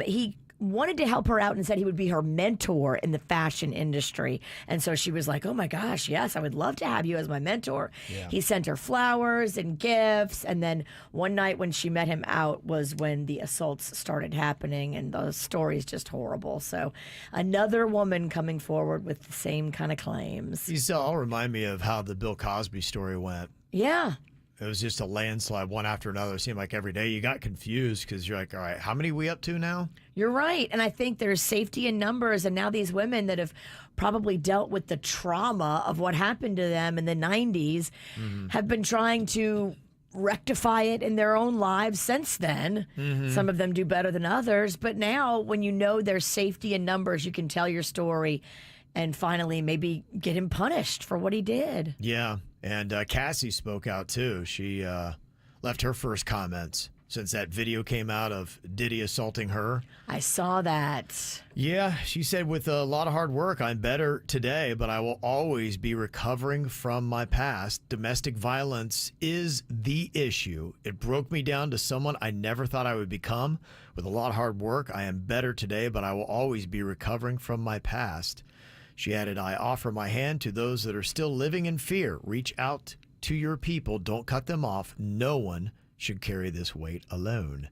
He wanted to help her out and said he would be her mentor in the fashion industry. And so she was like, oh my gosh, yes, I would love to have you as my mentor. Yeah. He sent her flowers and gifts. And then one night when she met him out was when the assaults started happening, and the story's just horrible. So another woman coming forward with the same kind of claims. These all remind me of how the Bill Cosby story went. Yeah. It was just a landslide, one after another. It seemed like every day you got confused because you're like, all right, how many are we up to now? You're right. And I think there's safety in numbers. And now these women that have probably dealt with the trauma of what happened to them in the 90s have been trying to rectify it in their own lives since then. Some of them do better than others. But now when you know there's safety in numbers, you can tell your story and finally maybe get him punished for what he did. Yeah. And Cassie spoke out, too. She left her first comments since that video came out of Diddy assaulting her. I saw that. Yeah, she said, with a lot of hard work, I'm better today, but I will always be recovering from my past. Domestic violence is the issue. It broke me down to someone I never thought I would become. With a lot of hard work, I am better today, but I will always be recovering from my past. She added, I offer my hand to those that are still living in fear. Reach out to your people. Don't cut them off. No one should carry this weight alone.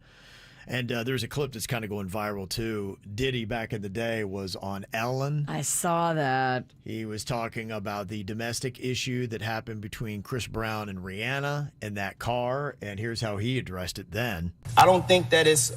And there's a clip that's kind of going viral, too. Diddy, back in the day, was on Ellen. I saw that. He was talking about the domestic issue that happened between Chris Brown and Rihanna in that car. And here's how he addressed it then. I don't think that it's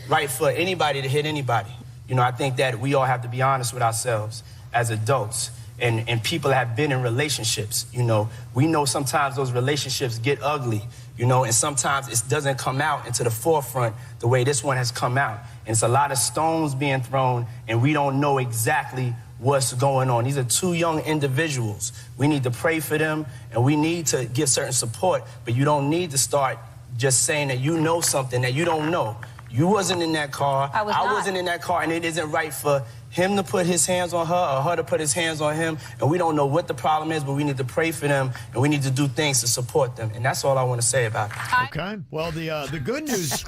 right for anybody to hit anybody. You know, I think that we all have to be honest with ourselves as adults and people that have been in relationships. You know, we know sometimes those relationships get ugly, you know, and sometimes it doesn't come out into the forefront the way this one has come out. And it's a lot of stones being thrown, and we don't know exactly what's going on. These are two young individuals. We need to pray for them, and we need to give certain support, but you don't need to start just saying that you know something that you don't know. You wasn't in that car. I wasn't in that car, and it isn't right for him to put his hands on her or her to put his hands on him. And we don't know what the problem is, but we need to pray for them, and we need to do things to support them. And that's all I want to say about it. Okay. Well, the good news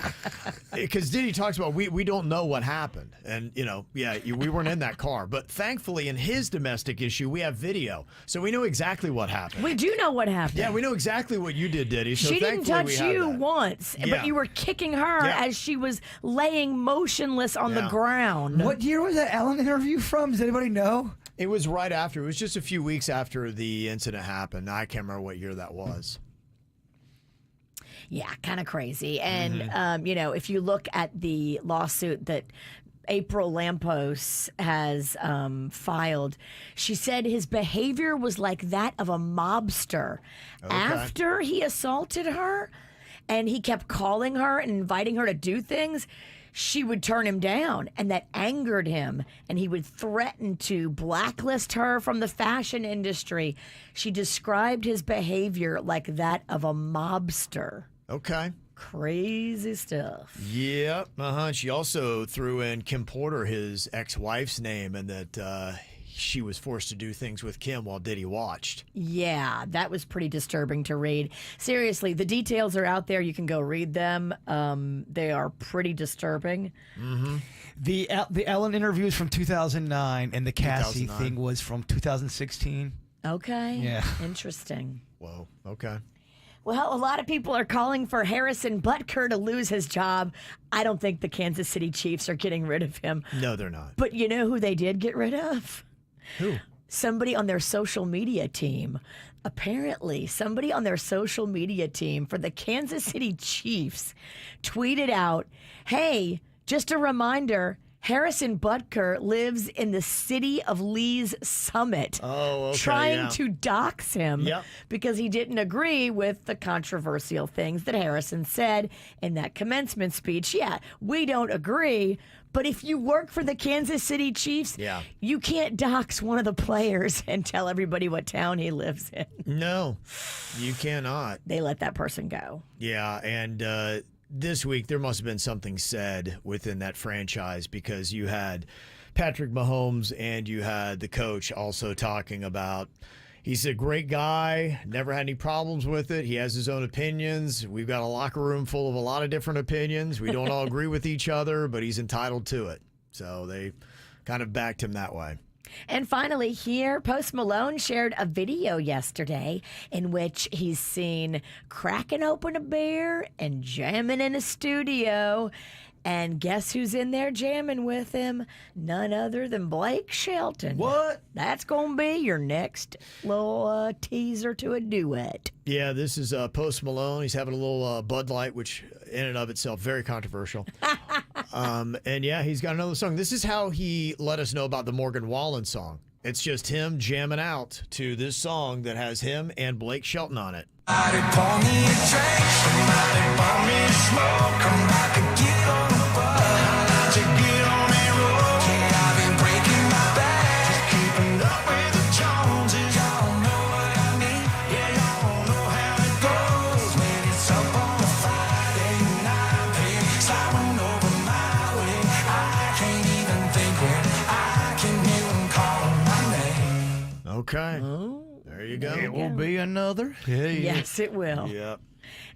because Diddy talks about we don't know what happened. And, we weren't in that car. But thankfully, in his domestic issue, we have video. So we know exactly what happened. We do know what happened. Yeah, we know exactly what you did, Diddy. So She didn't thankfully touch we have you that. once, Yeah. but you were kicking her as she was laying motionless on the ground. What year was that Ellen interview from? Does anybody know? It was right after. It was just a few weeks after the incident happened. I can't remember what year that was. Yeah, kind of crazy. And, if you look at the lawsuit that April Lampos has filed, she said his behavior was like that of a mobster. Okay. After he assaulted her and he kept calling her and inviting her to do things, she would turn him down, and that angered him, and he would threaten to blacklist her from the fashion industry. She described his behavior like that of a mobster. Okay. Crazy stuff. Yep. She also threw in Kim Porter, his ex-wife's name, and that she was forced to do things with Kim while Diddy watched. Yeah, that was pretty disturbing to read. Seriously, the details are out there. You can go read them. They are pretty disturbing. Mm-hmm. The Ellen interview is from 2009, and the Cassie 2009. thing was from 2016. Okay. Yeah. Interesting. Whoa. Okay. Well, a lot of people are calling for Harrison Butker to lose his job. I don't think the Kansas City Chiefs are getting rid of him. No, they're not. But you know who they did get rid of? Who? Somebody on their social media team. Apparently, somebody on their social media team for the Kansas City Chiefs tweeted out, hey, just a reminder, Harrison Butker lives in the city of Lee's Summit. Oh, okay, trying to dox him Yep. because he didn't agree with the controversial things that Harrison said in that commencement speech. Yeah, we don't agree, but if you work for the Kansas City Chiefs, you can't dox one of the players and tell everybody what town he lives in. No, you cannot. They let that person go. Yeah, and this week there must have been something said within that franchise because you had Patrick Mahomes and you had the coach also talking about he's a great guy, never had any problems with it. He has his own opinions. We've got a locker room full of a lot of different opinions. We don't all agree with each other, but he's entitled to it. So they kind of backed him that way. And finally, here, Post Malone shared a video yesterday in which he's seen cracking open a beer and jamming in a studio. And guess who's in there jamming with him? None other than Blake Shelton. What? That's going to be your next little teaser to a duet. Yeah, this is Post Malone. He's having a little Bud Light, which in and of itself, very controversial. And yeah, he's got another song. This is how he let us know about the Morgan Wallen song. It's just him jamming out to this song that has him and Blake Shelton on it. Okay. There you go. It will be another. Yes, it will. Yep.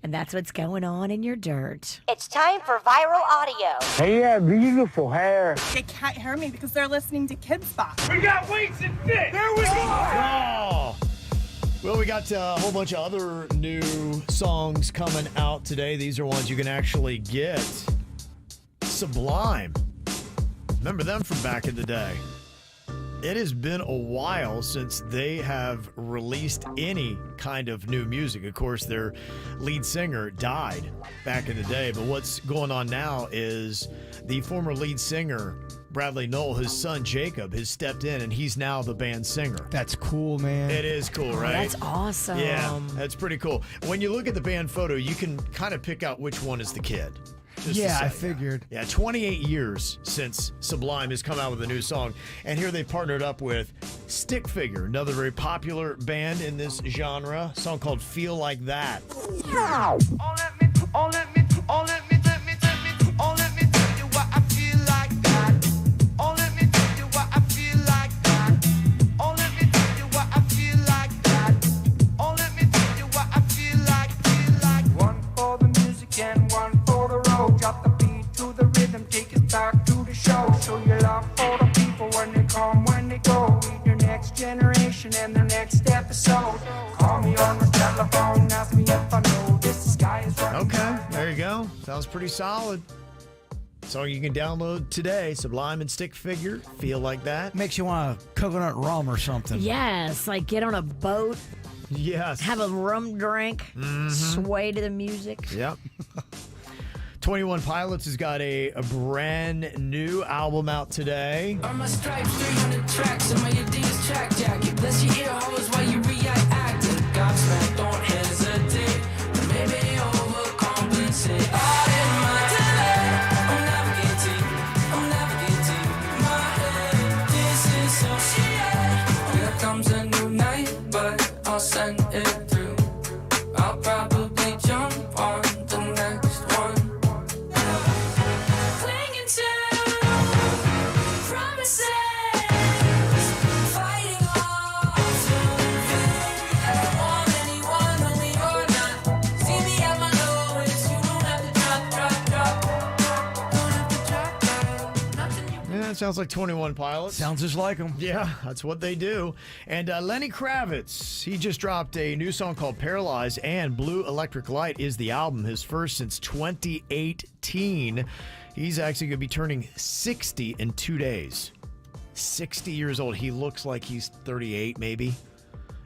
And that's what's going on in your dirt. It's time for viral audio. Hey, yeah, beautiful hair. They can't hear me because they're listening to Kids Box. We got weights and fit. There we go. Oh. Well, we got a whole bunch of other new songs coming out today. These are ones you can actually get. Sublime. Remember them from back in the day. It has been a while since they have released any kind of new music. Of course, their lead singer died back in the day. But what's going on now is the former lead singer, Bradley Knoll, his son Jacob, has stepped in, and he's now the band's singer. That's cool, man. It is cool, right? That's awesome. Yeah, that's pretty cool. When you look at the band photo, you can kind of pick out which one is the kid. Just Yeah, to I say. figured. Yeah, 28 years since Sublime has come out with a new song. And here they partnered up with Stick Figure, another very popular band in this genre. A song called Feel Like That. One for the music and one for the road. Drop the beat to Sounds pretty solid. Song you can download today, Sublime and Stick Figure. Feel Like That. Makes you want a coconut rum or something. Yes, like get on a boat. Yes. Have a rum drink. Sway to the music. Yep. 21 Pilots has got a brand new album out today. On my stripes, 300 tracks, and my Adidas track jacket. Bless your ear holes while you react acting. Godsmack, don't hesitate. Maybe overcompensate. I in my delay. I'm navigating my head. This is associate. Here comes a new night, but I'll send it through. I'll probably jump on the next one. Clinging to promises, fighting off something. Want anyone, only you're not. See me at my lowest, you don't have to drop. Don't have to drop. Nothing you Yeah, it sounds like 21 Pilots. Sounds just like them. Yeah, that's what they do. And Lenny Kravitz, he just dropped a new song called Paralyzed, and Blue Electric Light is the album, his first since 2018. He's actually going to be turning 60 in 2 days. 60 years old. He looks like he's 38 maybe.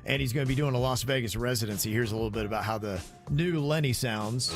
And he's going to be doing a Las Vegas residency. Here's a little bit about how the new Lenny sounds.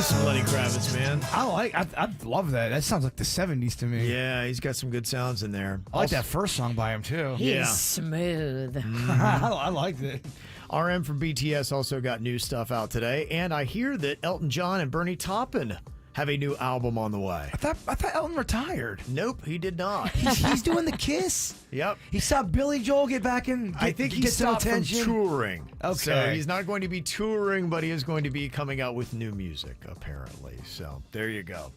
Some Lenny Kravitz, man. I love that. That sounds like the 70s to me. Yeah, he's got some good sounds in there. I like that first song by him, too. He's smooth. I liked it. RM from BTS also got new stuff out today, and I hear that Elton John and Bernie Taupin have a new album on the way. I thought Elton retired. Nope, he did not. He's doing the Kiss. Yep. He saw Billy Joel get back in. I think he get some stopped from attention. touring. Okay. So he's not going to be touring, but he is going to be coming out with new music, apparently. So there you go.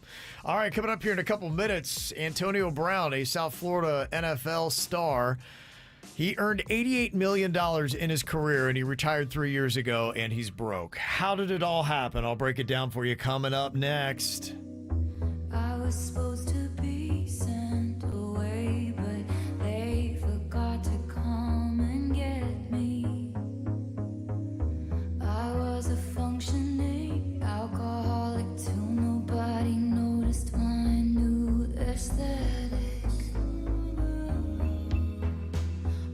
All right, coming up here in a couple minutes, Antonio Brown, a South Florida NFL star. He earned $88 million in his career, and he retired 3 years ago, and he's broke. How did it all happen? I'll break it down for you coming up next. I was supposed to be sent away, but they forgot to come and get me. I was a functioning alcoholic till nobody noticed my new aesthetic.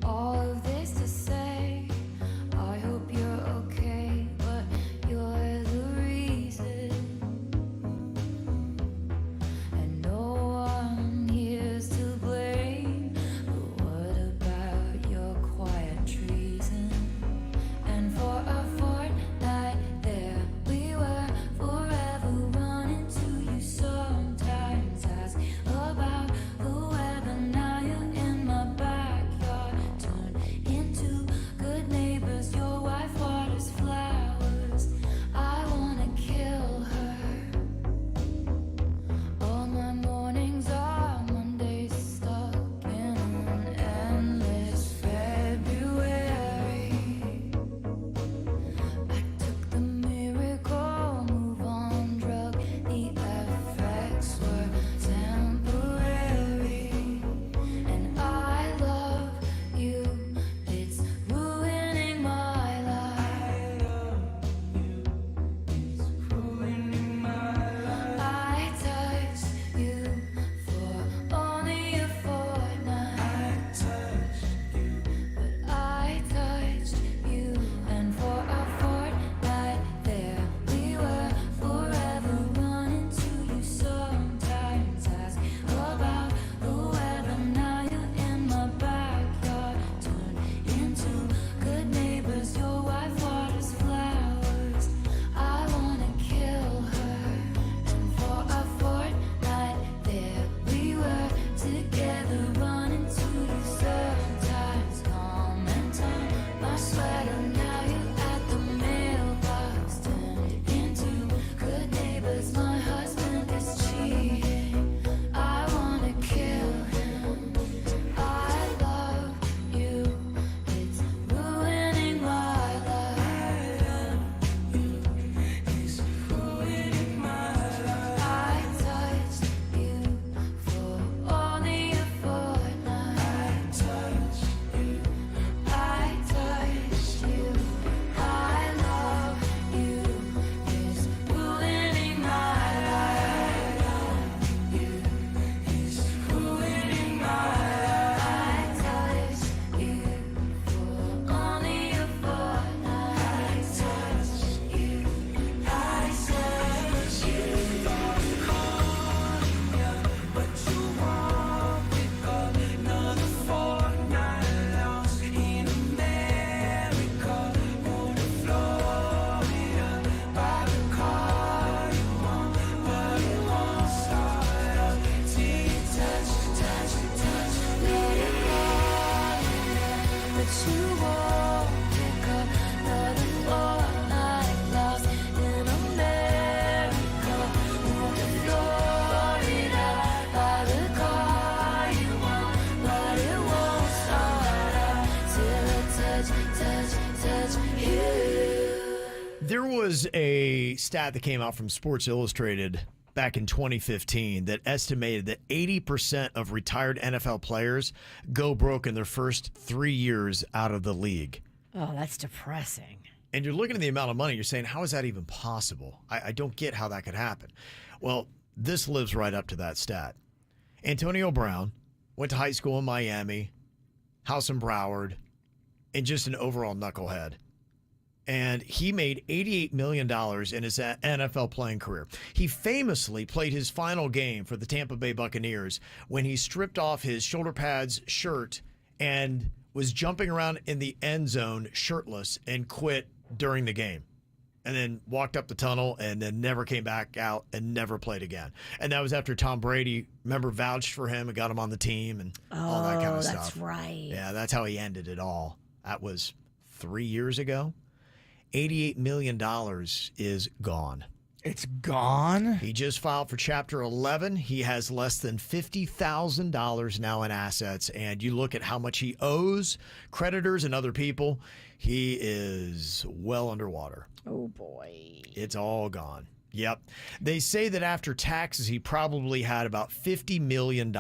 All of this to say, I hope you're okay, but you're the reason. And no There was a stat that came out from Sports Illustrated back in 2015 that estimated that 80% of retired NFL players go broke in their first 3 years out of the league. Oh, that's depressing. And you're looking at the amount of money, you're saying, how is that even possible? I don't get how that could happen. Well, this lives right up to that stat. Antonio Brown went to high school in Miami, house in Broward, and just an overall knucklehead. And he made $88 million in his NFL playing career. He famously played his final game for the Tampa Bay Buccaneers when he stripped off his shoulder pads, shirt, and was jumping around in the end zone shirtless and quit during the game. And then walked up the tunnel and then never came back out and never played again. And that was after Tom Brady, remember, vouched for him and got him on the team and all that kind of stuff. That's right. Yeah, that's how he ended it all. That was 3 years ago. $88 million is gone. It's gone? He just filed for Chapter 11. He has less than $50,000 now in assets. And you look at how much he owes creditors and other people, he is well underwater. Oh, boy. It's all gone. Yep. They say that after taxes, he probably had about $50 million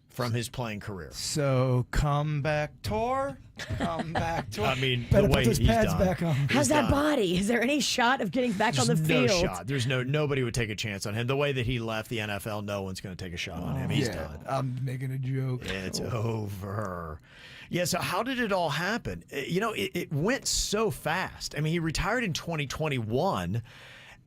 from his playing career. So, comeback tour? Comeback tour. I mean, better the way put those he's pads done. back on. How's that body? Is there any shot of getting back on the field? No shot. There's nobody would take a chance on him. The way that he left the NFL, no one's going to take a shot on him. He's done. I'm making a joke. It's over. Yeah, so how did it all happen? You know, it went so fast. I mean, he retired in 2021.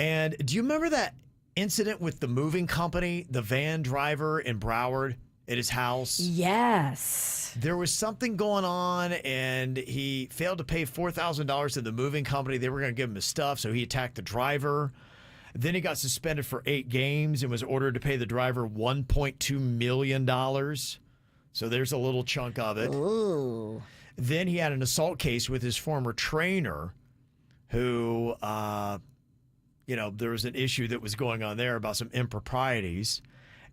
And do you remember that incident with the moving company, the van driver in Broward at his house? Yes. There was something going on, and he failed to pay $4,000 to the moving company. They were going to give him his stuff, so he attacked the driver. Then he got suspended for 8 games and was ordered to pay the driver $1.2 million. So there's a little chunk of it. Ooh. Then he had an assault case with his former trainer who, there was an issue that was going on there about some improprieties.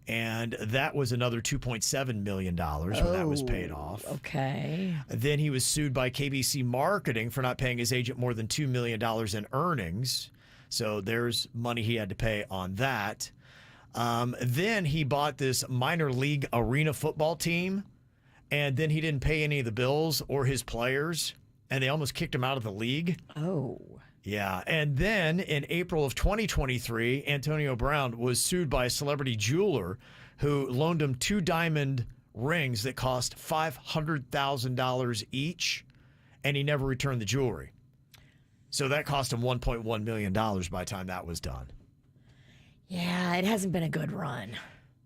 And that was another $2.7 million when that was paid off. Okay. Then he was sued by KBC Marketing for not paying his agent more than $2 million in earnings. So there's money he had to pay on that. Then he bought this minor league arena football team, and then he didn't pay any of the bills or his players, and they almost kicked him out of the league. Oh. Yeah, and then in April of 2023, Antonio Brown was sued by a celebrity jeweler who loaned him 2 diamond rings that cost $500,000 each, and he never returned the jewelry. So that cost him $1.1 million by the time that was done. Yeah, it hasn't been a good run.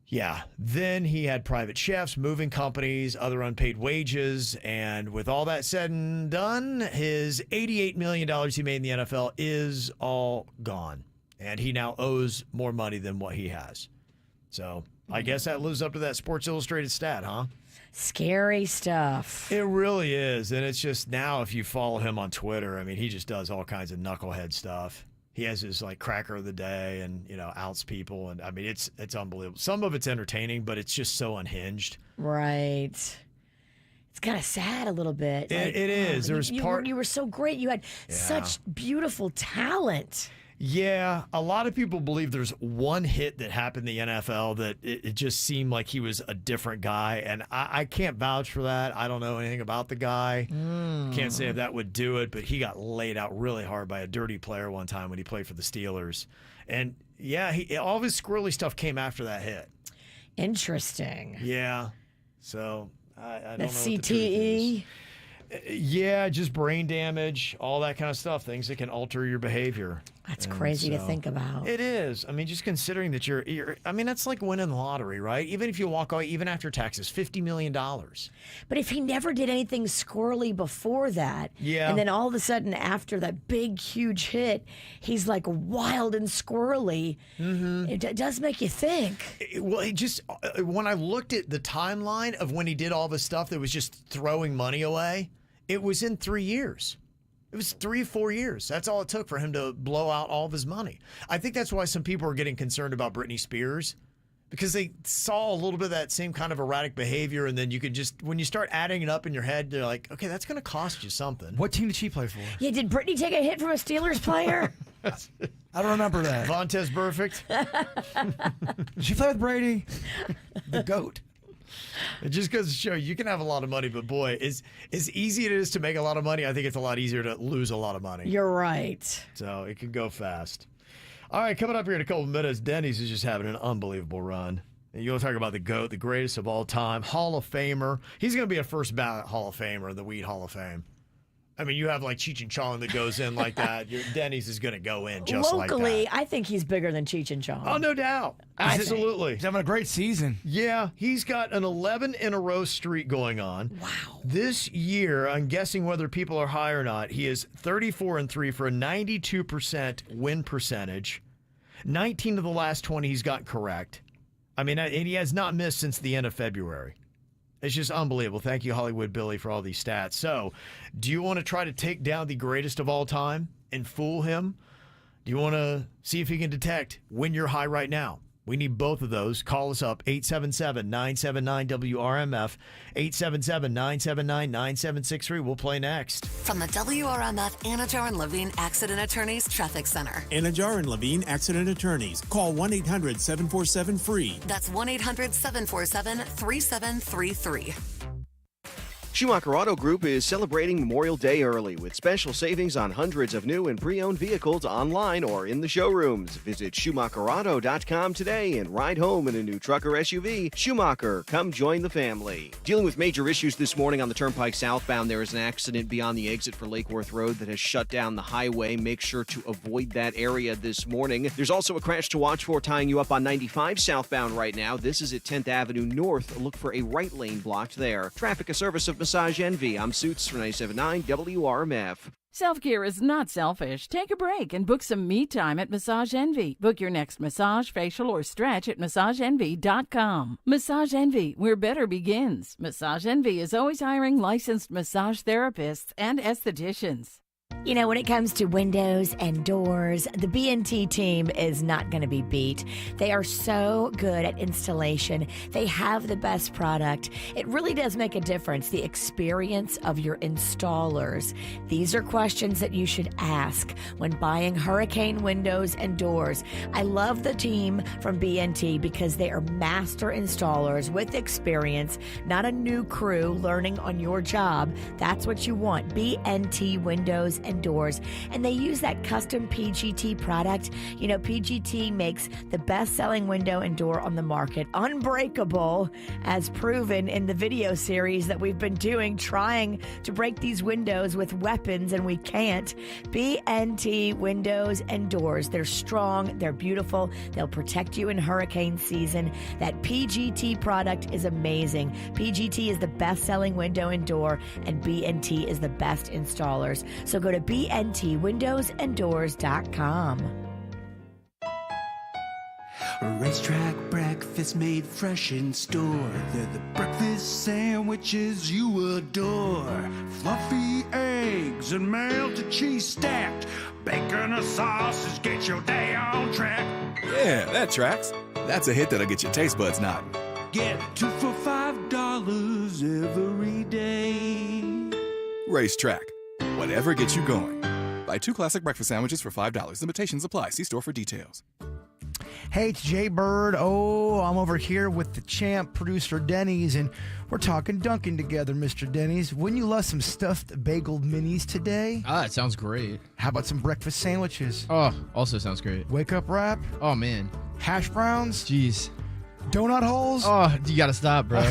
Yeah. Then he had private chefs, moving companies, other unpaid wages. And with all that said and done, his $88 million he made in the NFL is all gone. And he now owes more money than what he has. So I guess that lives up to that Sports Illustrated stat, huh? Scary stuff. It really is. And it's just now, if you follow him on Twitter, I mean, he just does all kinds of knucklehead stuff. He has his cracker of the day and, outs people. And I mean, it's unbelievable. Some of it's entertaining, but it's just so unhinged. Right. It's kind of sad a little bit. It is. You were so great. You had such beautiful talent. Yeah, a lot of people believe there's one hit that happened in the NFL that it just seemed like he was a different guy, and I can't vouch for that. I don't know anything about the guy. Can't say if that would do it, but he got laid out really hard by a dirty player one time when he played for the Steelers. And, yeah, all of his squirrely stuff came after that hit. Interesting. Yeah, so I don't know That's what the truth is. CTE? Yeah, just brain damage, all that kind of stuff, things that can alter your behavior. That's crazy to think about. It is. I mean, just considering that you're I mean, that's like winning the lottery, right? Even if you walk away, even after taxes, $50 million. But if he never did anything squirrely before that, and then all of a sudden after that big, huge hit, he's like wild and squirrely, it does make you think. Well, it just, when I looked at the timeline of when he did all the stuff that was just throwing money away, it was in 3 years. It was 3 or 4 years. That's all it took for him to blow out all of his money. I think that's why some people are getting concerned about Britney Spears because they saw a little bit of that same kind of erratic behavior, and then you could just, when you start adding it up in your head, they're like, okay, that's going to cost you something. What team did she play for? Yeah, did Brittany take a hit from a Steelers player? I don't remember that. Vontez Perfect. Did she play with Brady? The GOAT. It just goes to show you can have a lot of money, but boy, as easy it is to make a lot of money, I think it's a lot easier to lose a lot of money. You're right. So it can go fast. All right, coming up here in a couple of minutes, Denny's is just having an unbelievable run. And you'll talk about the GOAT, the greatest of all time, Hall of Famer. He's going to be a first ballot Hall of Famer, the Weed Hall of Fame. I mean, you have like Cheech and Chong that goes in like that. Denny's is going to go in just like that. Locally, I think he's bigger than Cheech and Chong. Oh, no doubt. Absolutely. He's having a great season. Yeah, he's got an 11-in-a-row streak going on. Wow. This year, I'm guessing whether people are high or not, he is 34-3 for a 92% win percentage. 19 of the last 20 he's got correct. I mean, and he has not missed since the end of February. It's just unbelievable. Thank you, Hollywood Billy, for all these stats. So, do you want to try to take down the greatest of all time and fool him? Do you want to see if he can detect when you're high right now? We need both of those. Call us up, 877-979-WRMF, 877-979-9763. We'll play next. From the WRMF Anajar and Levine Accident Attorneys Traffic Center. Anajar and Levine Accident Attorneys. Call 1-800-747-FREE. That's 1-800-747-3733. Schumacher Auto Group is celebrating Memorial Day early with special savings on hundreds of new and pre-owned vehicles online or in the showrooms. Visit SchumacherAuto.com today and ride home in a new truck or SUV. Schumacher, come join the family. Dealing with major issues this morning on the Turnpike southbound, there is an accident beyond the exit for Lake Worth Road that has shut down the highway. Make sure to avoid that area this morning. There's also a crash to watch for tying you up on 95 southbound right now. This is at 10th Avenue North. Look for a right lane blocked there. Traffic, a service of Massage Envy. I'm Suits for 97.9 WRMF. Self-care is not selfish. Take a break and book some me time at Massage Envy. Book your next massage, facial, or stretch at MassageEnvy.com. Massage Envy, where better begins. Massage Envy is always hiring licensed massage therapists and estheticians. You know, when it comes to windows and doors, the B&T team is not going to be beat. They are so good at installation. They have the best product. It really does make a difference, the experience of your installers. These are questions that you should ask when buying hurricane windows and doors. I love the team from B&T because they are master installers with experience, not a new crew learning on your job. That's what you want. B&T Windows and Doors, and they use that custom PGT product. You know, PGT makes the best-selling window and door on the market, unbreakable, as proven in the video series that we've been doing, trying to break these windows with weapons, and we can't. B&T Windows and Doors. They're strong, they're beautiful, they'll protect you in hurricane season. That PGT product is amazing. PGT is the best-selling window and door, and B&T is the best installers. So go to bntwindowsanddoors.com. Racetrack breakfast made fresh in store. They're the breakfast sandwiches you adore. Fluffy eggs and melted cheese stacked. Bacon or sausage, get your day on track. Yeah, that tracks. That's a hit that'll get your taste buds nodding. Get 2 for $5 every day. Racetrack. Whatever gets you going. Buy 2 classic breakfast sandwiches for $5. Limitations apply. See store for details. Hey, it's Jay Bird. Oh, I'm over here with the champ producer Denny's, and we're talking Dunkin' together, Mr. Denny's. Wouldn't you love some stuffed bagel minis today? Ah, it sounds great. How about some breakfast sandwiches? Oh, also sounds great. Wake up wrap? Oh, man. Hash browns? Jeez. Donut holes? Oh, you gotta stop, bro.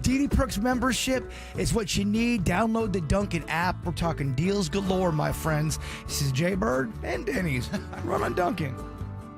Diddy Perks membership is what you need. Download the Dunkin' app. We're talking deals galore, my friends. This is Jay Bird and Denny's. Run on Dunkin'.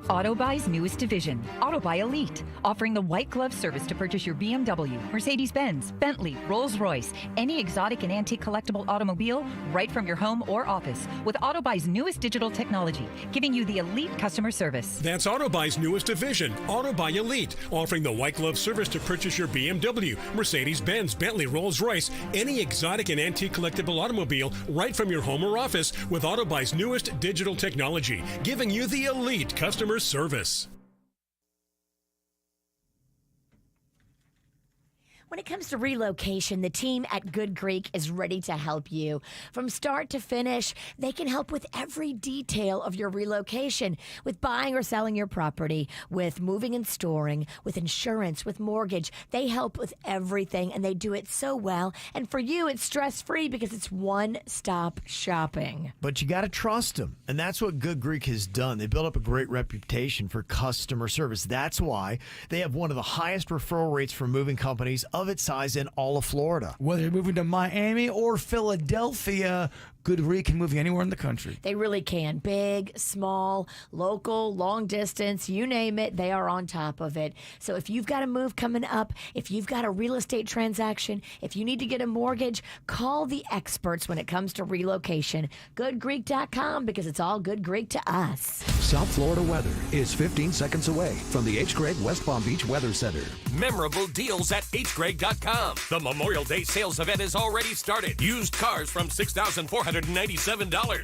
AutoBuy's newest division, AutoBuy Elite, offering the white glove service to purchase your BMW, Mercedes-Benz, Bentley, Rolls-Royce, any exotic and antique collectible automobile right from your home or office with AutoBuy's newest digital technology, giving you the elite customer service. That's AutoBuy's newest division, AutoBuy Elite, offering the white glove service to purchase your BMW, Mercedes-Benz, Bentley, Rolls-Royce, any exotic and antique collectible automobile right from your home or office with AutoBuy's newest digital technology, giving you the elite customer service. When it comes to relocation, the team at Good Greek is ready to help you. From start to finish, they can help with every detail of your relocation, with buying or selling your property, with moving and storing, with insurance, with mortgage. They help with everything, and they do it so well. And for you, it's stress-free because it's one-stop shopping. But you got to trust them, and that's what Good Greek has done. They built up a great reputation for customer service. That's why they have one of the highest referral rates for moving companies of its size in all of Florida. Whether you're moving to Miami or Philadelphia, Good Greek can move you anywhere in the country. They really can. Big, small, local, long distance, you name it, they are on top of it. So if you've got a move coming up, if you've got a real estate transaction, if you need to get a mortgage, call the experts when it comes to relocation. GoodGreek.com, because it's all Good Greek to us. South Florida weather is 15 seconds away from the H. Gregg West Palm Beach Weather Center. Memorable deals at hgregg.com. The Memorial Day sales event is already started. Used cars from $6,497.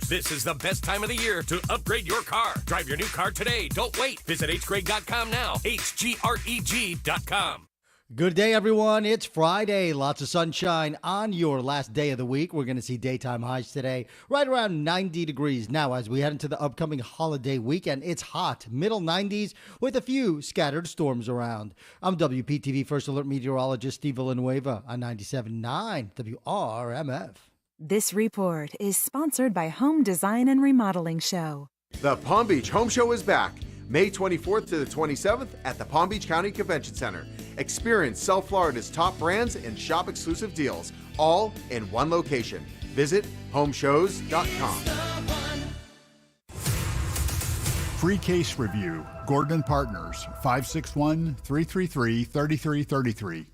This is the best time of the year to upgrade your car. Drive your new car today. Don't wait. Visit hgregg.com now. hgreg.com. Good day, everyone. It's Friday. Lots of sunshine on your last day of the week. We're going to see daytime highs today, right around 90 degrees. Now, as we head into the upcoming holiday weekend, it's hot, middle 90s, with a few scattered storms around. I'm WPTV First Alert Meteorologist Steve Villanueva on 97.9 WRMF. This report is sponsored by Home Design and Remodeling Show. The Palm Beach Home Show is back, May 24th to the 27th at the Palm Beach County Convention Center. Experience South Florida's top brands and shop exclusive deals, all in one location. Visit homeshows.com. Free case review. Gordon Partners, 561-333-3333.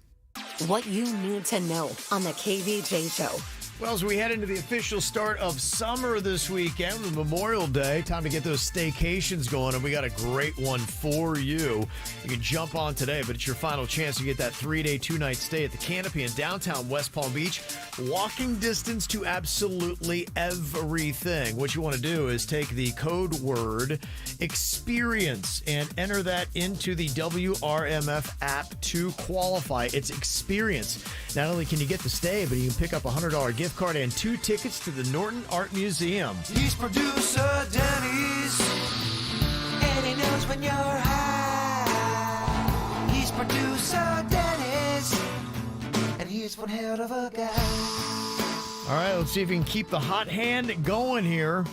What you need to know on the KVJ Show. Well, as we head into the official start of summer this weekend with Memorial Day, time to get those staycations going, and we got a great one for you. You can jump on today, but it's your final chance to get that 3-day, 2-night stay at the Canopy in downtown West Palm Beach. Walking distance to absolutely everything. What you want to do is take the code word experience and enter that into the WRMF app to qualify. It's experience. Not only can you get the stay, but you can pick up a $100 gift card and 2 tickets to the Norton Art Museum. He's producer Denny's, and he knows when you're high. He's producer Denny's, and he's one hell of a guy. All right, let's see if we can keep the hot hand going here.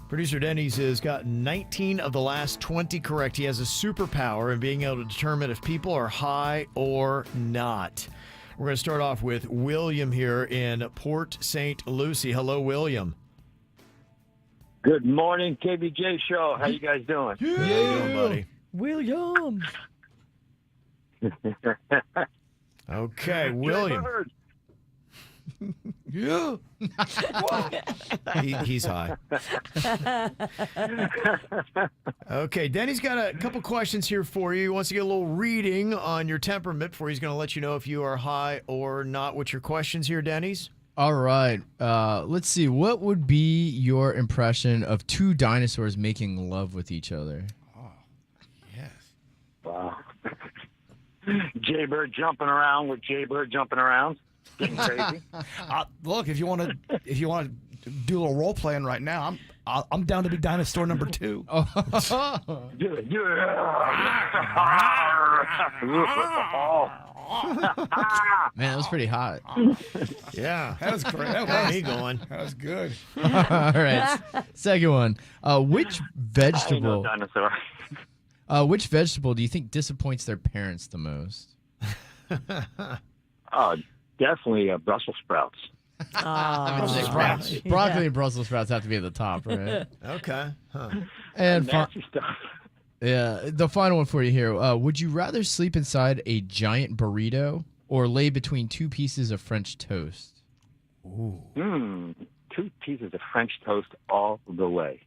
Producer Denny's has got 19 of the last 20 correct. He has a superpower in being able to determine if people are high or not. We're going to start off with William here in Port St. Lucie. Hello, William. Good morning, KVJ Show. How you guys doing? Yeah. How you doing, buddy? William. Jay Okay, William. Bird. Yeah. He's high. Okay, Denny's got a couple questions here for you. He wants to get a little reading on your temperament before he's going to let you know if you are high or not. What's your questions here, Denny's? All right. Let's see. What would be your impression of 2 dinosaurs making love with each other? Wow. Jay Bird jumping around with Jay Bird jumping around. Getting crazy. Look, if you want to do a little role playing right now, I'm down to be dinosaur number 2. Man, that was pretty hot. Yeah, that was great. That got me going. That was good. All right. Second one. Which vegetable? I ain't no dinosaur. Which vegetable do you think disappoints their parents the most? Definitely Brussels sprouts. Broccoli and Brussels sprouts have to be at the top, right? Okay. Huh. And nasty stuff. Yeah, the final one for you here. Would you rather sleep inside a giant burrito or lay between 2 pieces of French toast? Ooh. 2 pieces of French toast all the way.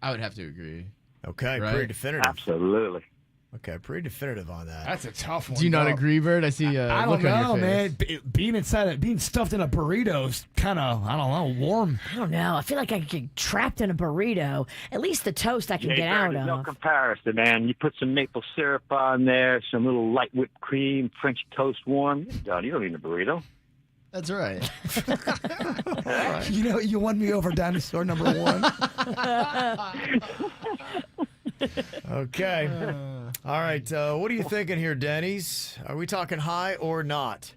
I would have to agree. Okay, right? pretty definitive. Absolutely. Okay, pretty definitive on that. That's a tough one. Do you not agree, Bird? I see I look don't on know, your man. face. Being stuffed in a burrito is kind of, I don't know, warm. I don't know. I feel like I could get trapped in a burrito. At least the toast I can get out There's no of. comparison, man. You put some maple syrup on there, some little light whipped cream, French toast warm. You're done. You don't need a burrito. That's right. You know, you won me over, dinosaur number one. Okay. All right. What are you thinking here, Denny's? Are we talking high or not?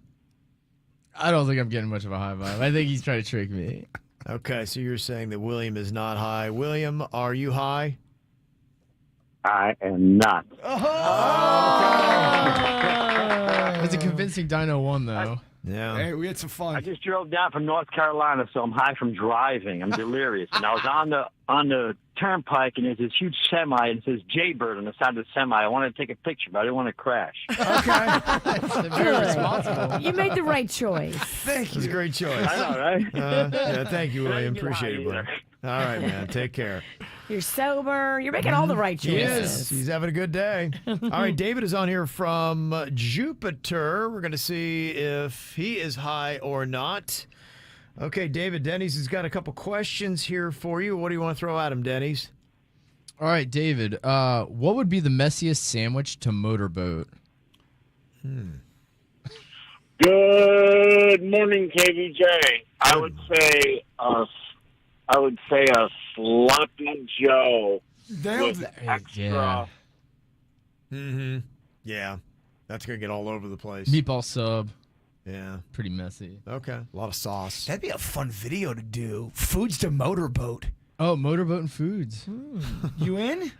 I don't think I'm getting much of a high vibe. I think he's trying to trick me. Okay, so you're saying that William is not high. William, are you high? I am not. It's a convincing Dino 1, though. Yeah. Hey, we had some fun. I just drove down from North Carolina, so I'm high from driving. I'm delirious. And I was on the turnpike, and there's this huge semi, and it says Jaybird on the side of the semi. I wanted to take a picture, but I didn't want to crash. Very responsible. You made the right choice. Thank you. It's a great choice. I know, right? Yeah, thank you, William. Thank you, Appreciate it, either. buddy. All right, man. Take care. You're sober. You're making all the right He choices. is. He's having a good day. All right, David is on here from Jupiter. We're going to see if he is high or not. Okay, David, Denny's has got a couple questions here for you. What do you want to throw at him, Denny's? All right, David. What would be the messiest sandwich to motorboat? Good morning, KVJ. I would say a sloppy Joe with extra. Yeah. Mm-hmm. Yeah. That's going to get all over the place. Meatball sub. Yeah. Pretty messy. Okay. A lot of sauce. That'd be a fun video to do. Foods to motorboat. Oh, motorboat and foods. You in?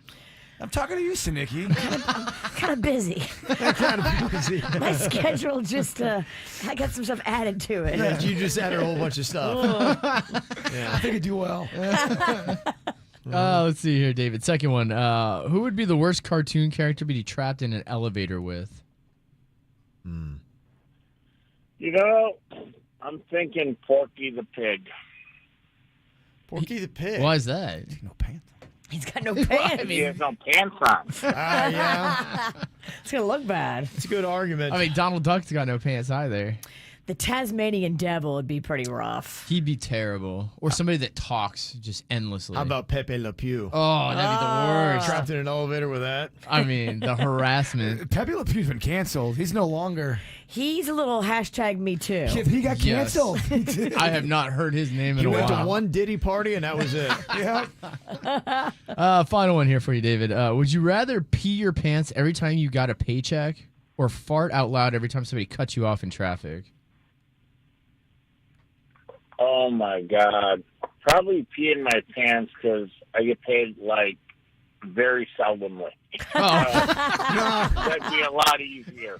I'm talking to you, Sinicky. Kind of busy. Kind of busy. My schedule just, I got some stuff added to it. Yeah, you just added a whole bunch of stuff. I think I do well. Let's see here, David. Second one. Who would be the worst cartoon character to be trapped in an elevator with? You know, I'm thinking Porky the Pig. Porky the Pig? Why is that? No pants. He's got no pants. He has no pants on. Yeah. It's going to look bad. It's a good argument. I mean, Donald Duck's got no pants either. The Tasmanian Devil would be pretty rough. He'd be terrible. Or somebody that talks just endlessly. How about Pepe Le Pew? Oh, that'd be the worst. Trapped in an elevator with that? I mean, the harassment. Pepe Le Pew's been canceled. He's no longer. He's a little hashtag me too. He got Yes. canceled. I have not heard his name in He a went to while. one Diddy party and that was it. Yeah. Final one here for you, David. Would you rather pee your pants every time you got a paycheck or fart out loud every time somebody cuts you off in traffic? Oh, my God. Probably pee in my pants because I get paid, like, very seldomly. That'd be a lot easier.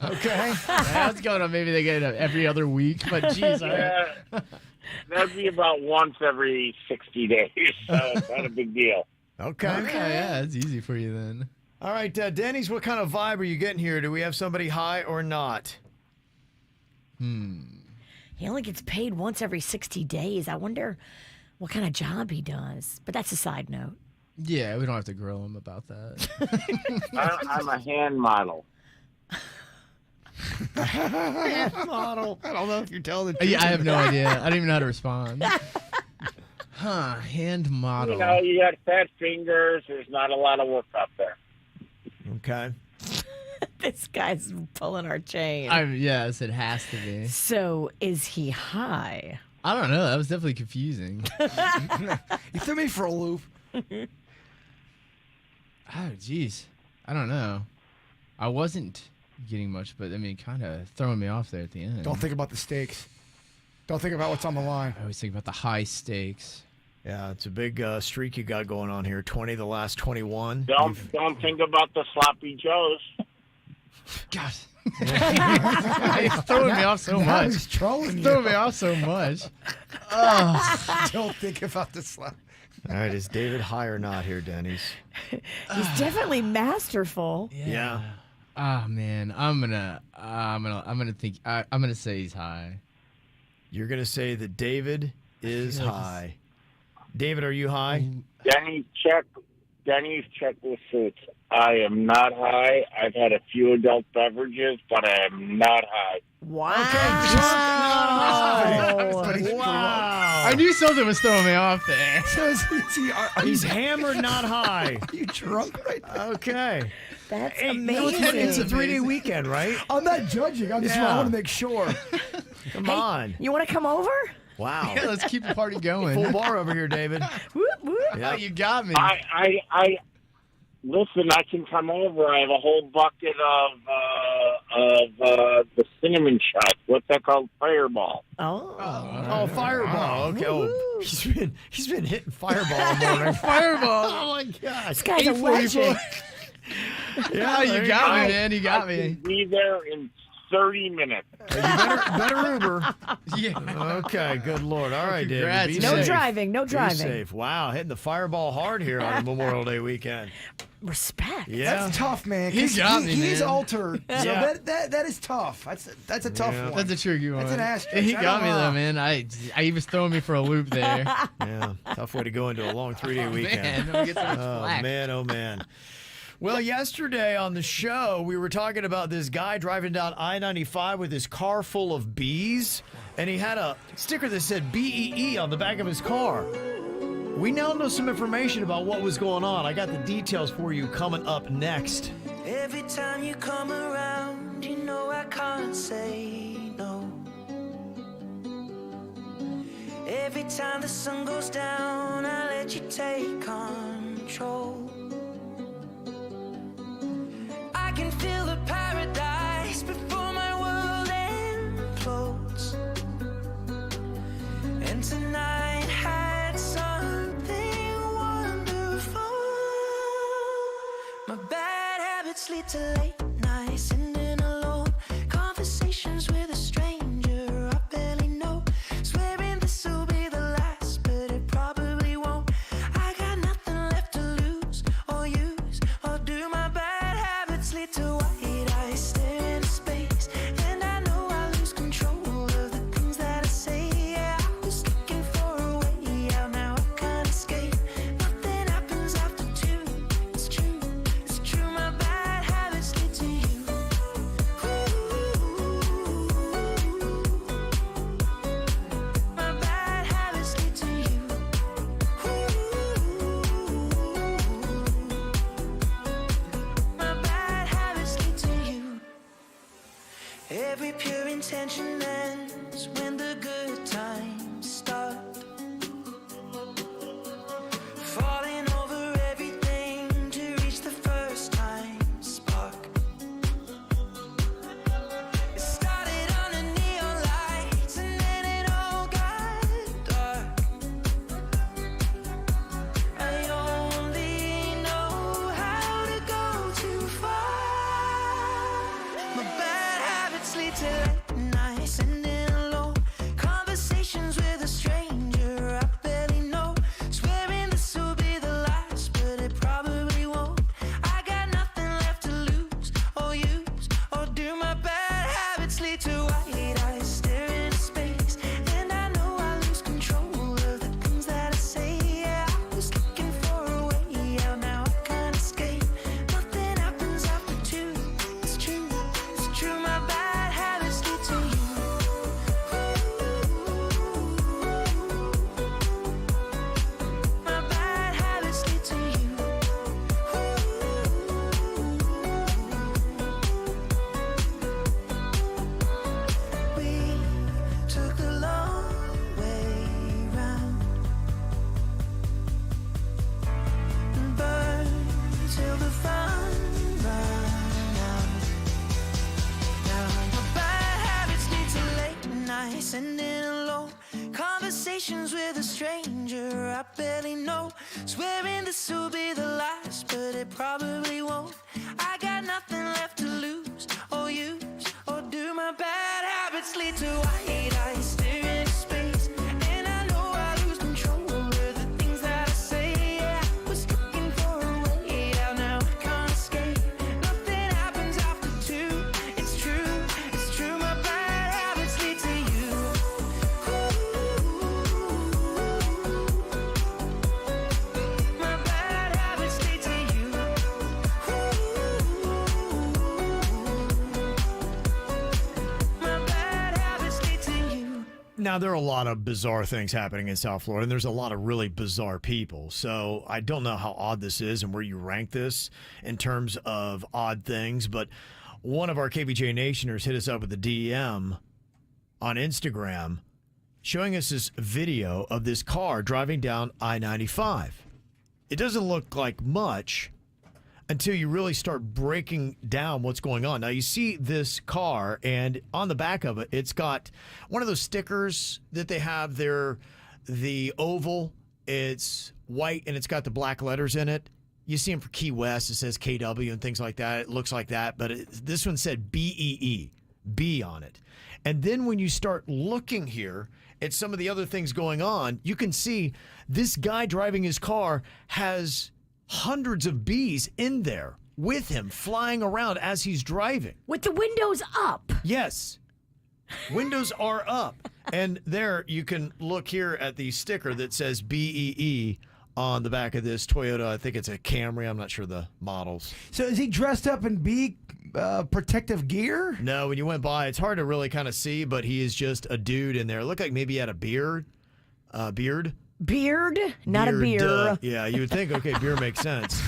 Okay. That's going on. Maybe they get it every other week, but geez. Yeah, that'd be about once every 60 days, so it's not a big deal. Okay. Yeah, it's easy for you then. All right, Denny's, what kind of vibe are you getting here? Do we have somebody high or not? He only gets paid once every 60 days. I wonder what kind of job he does. But that's a side note. Yeah, we don't have to grill him about that. I'm a hand model. Model. I don't know if you're telling the truth. Yeah, I have no idea. I don't even know how to respond. Hand model. You know, you got fat fingers. There's not a lot of work up there. Okay. This guy's pulling our chain. Yes, it has to be. So is he high? I don't know. That was definitely confusing. You threw me for a loop. Oh, jeez. I don't know. I wasn't getting much, but I mean, kind of throwing me off there at the end. Don't think about the stakes. Don't think about what's on the line. I always think about the high stakes. Yeah, it's a big streak you got going on here. 20 the last 21. Don't think about the sloppy joes. God. It's throwing me off so Now much. he's trolling you. Throwing me off so much. Don't think about the slap. All right, is David high or not here, Denny's? He's definitely masterful. Yeah. Oh man, I'm gonna say he's high. You're gonna say that David is high. David, are you high? Denny, check Denny's checklist suits. I am not high. I've had a few adult beverages, but I am not high. Wow. Wow. I knew something was throwing me off there. So He's hammered, not high. Are you drunk right now? Okay. That's Hey, amazing. it's a 3-day weekend, right? I'm not judging. I want to make sure. Come on. You want to come over? Wow. Yeah, let's keep the party going. Full bar over here, David. Whoop, whoop. Yeah, you got me. I listen. I can come over. I have a whole bucket of the cinnamon shots. What's that called? Fireball. Oh, Fireball. Okay. Oh, he's been hitting Fireball all morning. Fireball. Oh my gosh. This guy's a legend. Yeah, you got me, man. You got me. Be there in 30 minutes. You better Uber. Yeah. Okay, good Lord. All right, David. Congrats, Be No safe. driving. No Be driving. safe. Wow, hitting the Fireball hard here on Memorial Day weekend. Respect. Yeah. That's tough, man. He 'cause got me, He's man. altered. So Yeah. that is tough. That's a tough Yeah. one. That's a tricky one. That's an asterisk. He I got don't me know. though, man. He was throwing me for a loop there. Yeah, tough way to go into a long 3-day weekend. Man, don't get so much Oh, flack. man, oh, man. Well, yesterday on the show, we were talking about this guy driving down I-95 with his car full of bees, and he had a sticker that said BEE on the back of his car. We now know some information about what was going on. I got the details for you coming up next. Every time you come around, you know I can't say no. Every time the sun goes down, I let you take control. I can feel the paradise before my world implodes. And tonight had something wonderful. My bad habits lead to late nights, sitting alone. Conversations with a stranger I barely know. Swearing this will be the last, but it probably won't. I got nothing left to lose or use or do. My bad habits lead to white eyes staring into space, and I know I lose control of the things that I say. Yeah, I was looking for a way out, now I can't escape. Nothing happens after 2. It's true, it's true. My bad habits lead to you. My bad habits lead to you. My bad habits lead to you. Every pure intention ends when the good times start. Falling over everything to reach the first time spark. It started under neon lights and then it all got dark. I only know how to go too far. My bad habits lead to late nights, sitting alone. Conversations with a stranger I barely know. Swearing this will be the last, but it probably won't. I got nothing left to lose or use or do. My bad habits lead to white eyes staring into space, and I know I lose control of the things that I say. Yeah, I was looking for a way out, now I can't escape. Nothing happens after 2. It's true, it's true. My bad habits lead to you. My bad habits lead to you. We took the long way round and burned till the fun ran out. Now my bad habits lead to late nights, sitting alone. Conversations with a stranger I barely know. Swearing this will be the last, but it probably won't. I got nothing left to lose or use or do. My bad habits lead to white eyes staring into space, and I know I lose control of the things that I say. Yeah, I was looking for a way out, now I can't escape. Nothing happens after 2. It's true, it's true. My bad habits lead to you. My bad habits lead Now, there are a lot of bizarre things happening in South Florida, and there's a lot of really bizarre people. So I don't know how odd this is and where you rank this in terms of odd things, but one of our KVJ Nationers hit us up with a DM on Instagram showing us this video of this car driving down I-95. It doesn't look like much until you really start breaking down what's going on. Now, you see this car, and on the back of it, it's got one of those stickers that they have there, the oval. It's white, and it's got the black letters in it. You see them for Key West. It says KW and things like that. It looks like that, but this one said BEE, B on it. And then when you start looking here at some of the other things going on, you can see this guy driving his car has hundreds of bees in there with him flying around as he's driving. With the windows up. Yes. Windows are up. And there you can look here at the sticker that says BEE on the back of this Toyota. I think it's a Camry. I'm not sure the models. So is he dressed up in bee protective gear? No, when you went by, it's hard to really kind of see, but he is just a dude in there. It looked like maybe he had a beard. Beard? Not a beer. Yeah, you would think, okay, beer makes sense.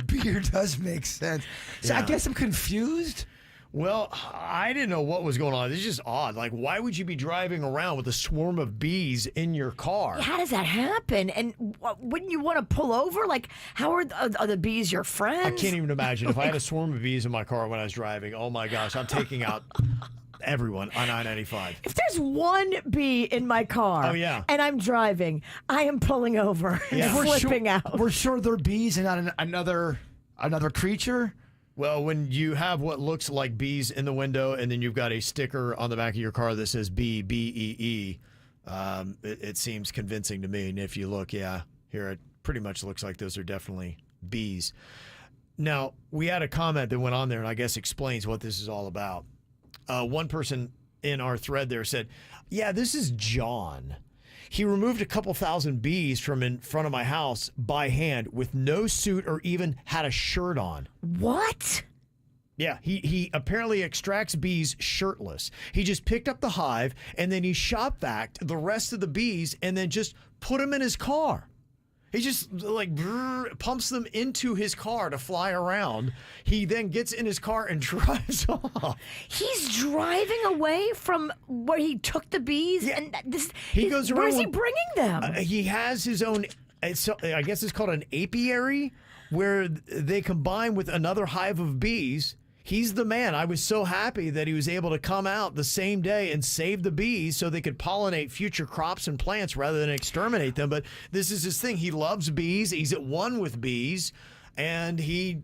Beer does make sense. So Yeah. I guess I'm confused. Well, I didn't know what was going on. It's just odd. Like, why would you be driving around with a swarm of bees in your car? How does that happen? And wouldn't you want to pull over? Like, how are the bees your friends? I can't even imagine. If I had a swarm of bees in my car when I was driving, oh my gosh, I'm taking out everyone on I-95. If there's one bee in my car, Oh, yeah. and I'm driving, I am pulling over and flipping out. We're sure they're bees and not another creature. Well, when you have what looks like bees in the window, and then you've got a sticker on the back of your car that says BEE, it seems convincing to me. And if you look, here it pretty much looks like those are definitely bees. Now, we had a comment that went on there, and I guess explains what this is all about. One person in our thread there said, yeah, this is John. He removed a couple thousand bees from in front of my house by hand with no suit or even had a shirt on. What? Yeah, he apparently extracts bees shirtless. He just picked up the hive and then he shop vacuumed the rest of the bees and then just put them in his car. He just pumps them into his car to fly around. He then gets in his car and drives off. He's driving away from where he took the bees, and He goes around. Where's he bringing them? He has his own. I guess it's called an apiary, where they combine with another hive of bees. He's the man. I was so happy that he was able to come out the same day and save the bees so they could pollinate future crops and plants rather than exterminate them. But this is his thing. He loves bees. He's at one with bees. And he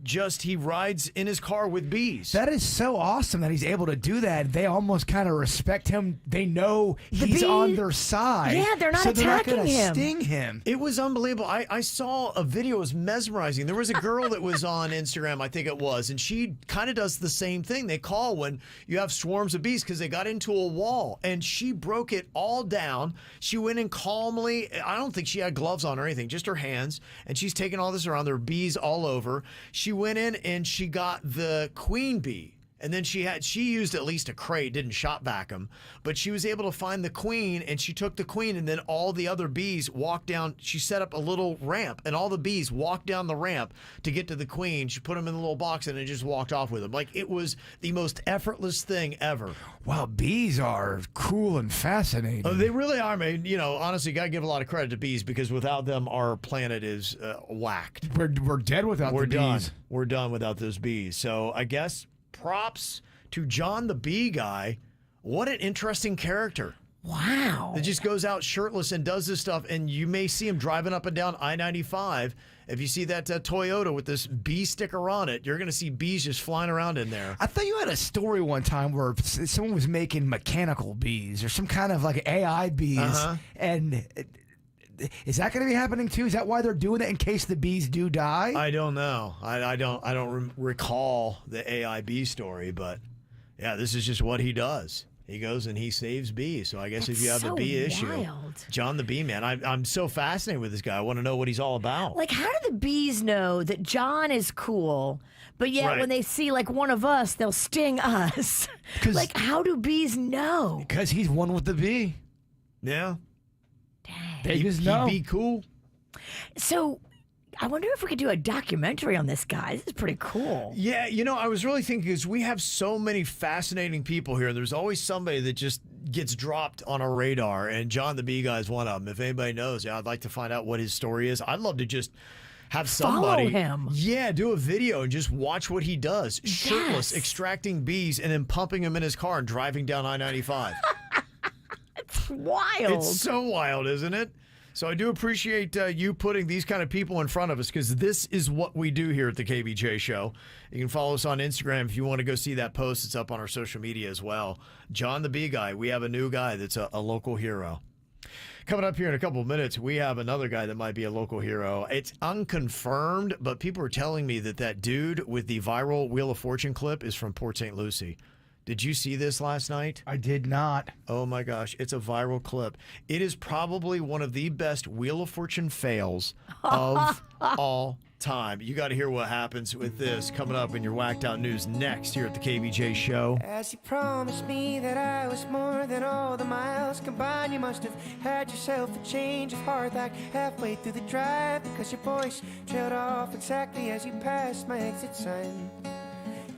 rides in his car with bees. That is so awesome that he's able to do that. They almost kind of respect him. They know he's on their side. Yeah, they're not attacking gonna him. Sting him. It was unbelievable. I saw a video. It was mesmerizing. There was a girl that was on Instagram, I think it was, and she kind of does the same thing. They call when you have swarms of bees because they got into a wall, and she broke it all down. She went in calmly. I don't think she had gloves on or anything, just her hands, and she's taking all this around. There are bees all over. She went in and she got the queen bee. And then she used at least a crate, didn't shop vacuum, but she was able to find the queen, and she took the queen, and then all the other bees walked down. She set up a little ramp, and all the bees walked down the ramp to get to the queen. She put them in the little box and then just walked off with them. Like, it was the most effortless thing ever. Wow, bees are cool and fascinating. Oh, they really are, man. You know, honestly, got to give a lot of credit to bees, because without them, our planet is whacked. We're dead without the bees. We're done without those bees. So I guess props to John the Bee Guy. What an interesting character. Wow. That just goes out shirtless and does this stuff, and you may see him driving up and down I-95. If you see that Toyota with this bee sticker on it, you're going to see bees just flying around in there. I thought you had a story one time where someone was making mechanical bees or some kind of like AI bees, and is that going to be happening too? Is that why they're doing it, in case the bees do die? I don't know. I don't recall the AI bee story, but yeah, this is just what he does. He goes and he saves bees. So I guess if you have the bee issue, John the Bee Man, I'm so fascinated with this guy. I want to know what he's all about. Like, how do the bees know that John is cool, but yet when they see like one of us, they'll sting us? Like, how do bees know? Because he's one with the bee. Yeah. Vegas, He'd no. be cool. So I wonder if we could do a documentary on this guy. This is pretty cool. Yeah, I was really thinking because we have so many fascinating people here. There's always somebody that just gets dropped on our radar, and John the Bee Guy is one of them. If anybody knows, I'd like to find out what his story is. I'd love to just have somebody follow him. Yeah, do a video and just watch what he does. Shirtless, extracting bees, and then pumping them in his car and driving down I-95. It's wild. It's so wild, isn't it? So I do appreciate you putting these kind of people in front of us because this is what we do here at the KVJ Show. You can follow us on Instagram if you want to go see that post. It's up on our social media as well. John the Bee Guy. We have a new guy that's a local hero. Coming up here in a couple of minutes, we have another guy that might be a local hero. It's unconfirmed, but people are telling me that dude with the viral Wheel of Fortune clip is from Port St. Lucie. Did you see this last night? I did not. Oh my gosh, it's a viral clip. It is probably one of the best Wheel of Fortune fails of all time. You got to hear what happens with this coming up in your Whacked Out News next here at the KVJ Show. As you promised me that I was more than all the miles combined, you must have had yourself a change of heart like halfway through the drive, because your voice trailed off exactly as you passed my exit sign.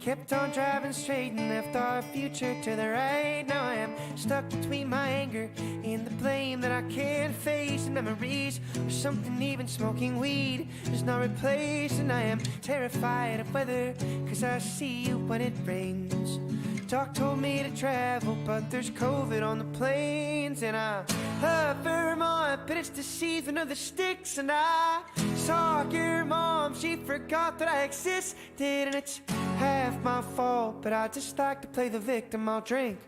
Kept on driving straight and left our future to the right. Now I am stuck between my anger and the blame that I can't face, and memories or something even smoking weed does not replace. And I am terrified of weather, cause I see you when it rains. Doc told me to travel, but there's COVID on the planes. And I love Vermont, but it's the season of the sticks. And I saw your mom, she forgot that I existed. And it's half my fault, but I just like to play the victim. I'll drink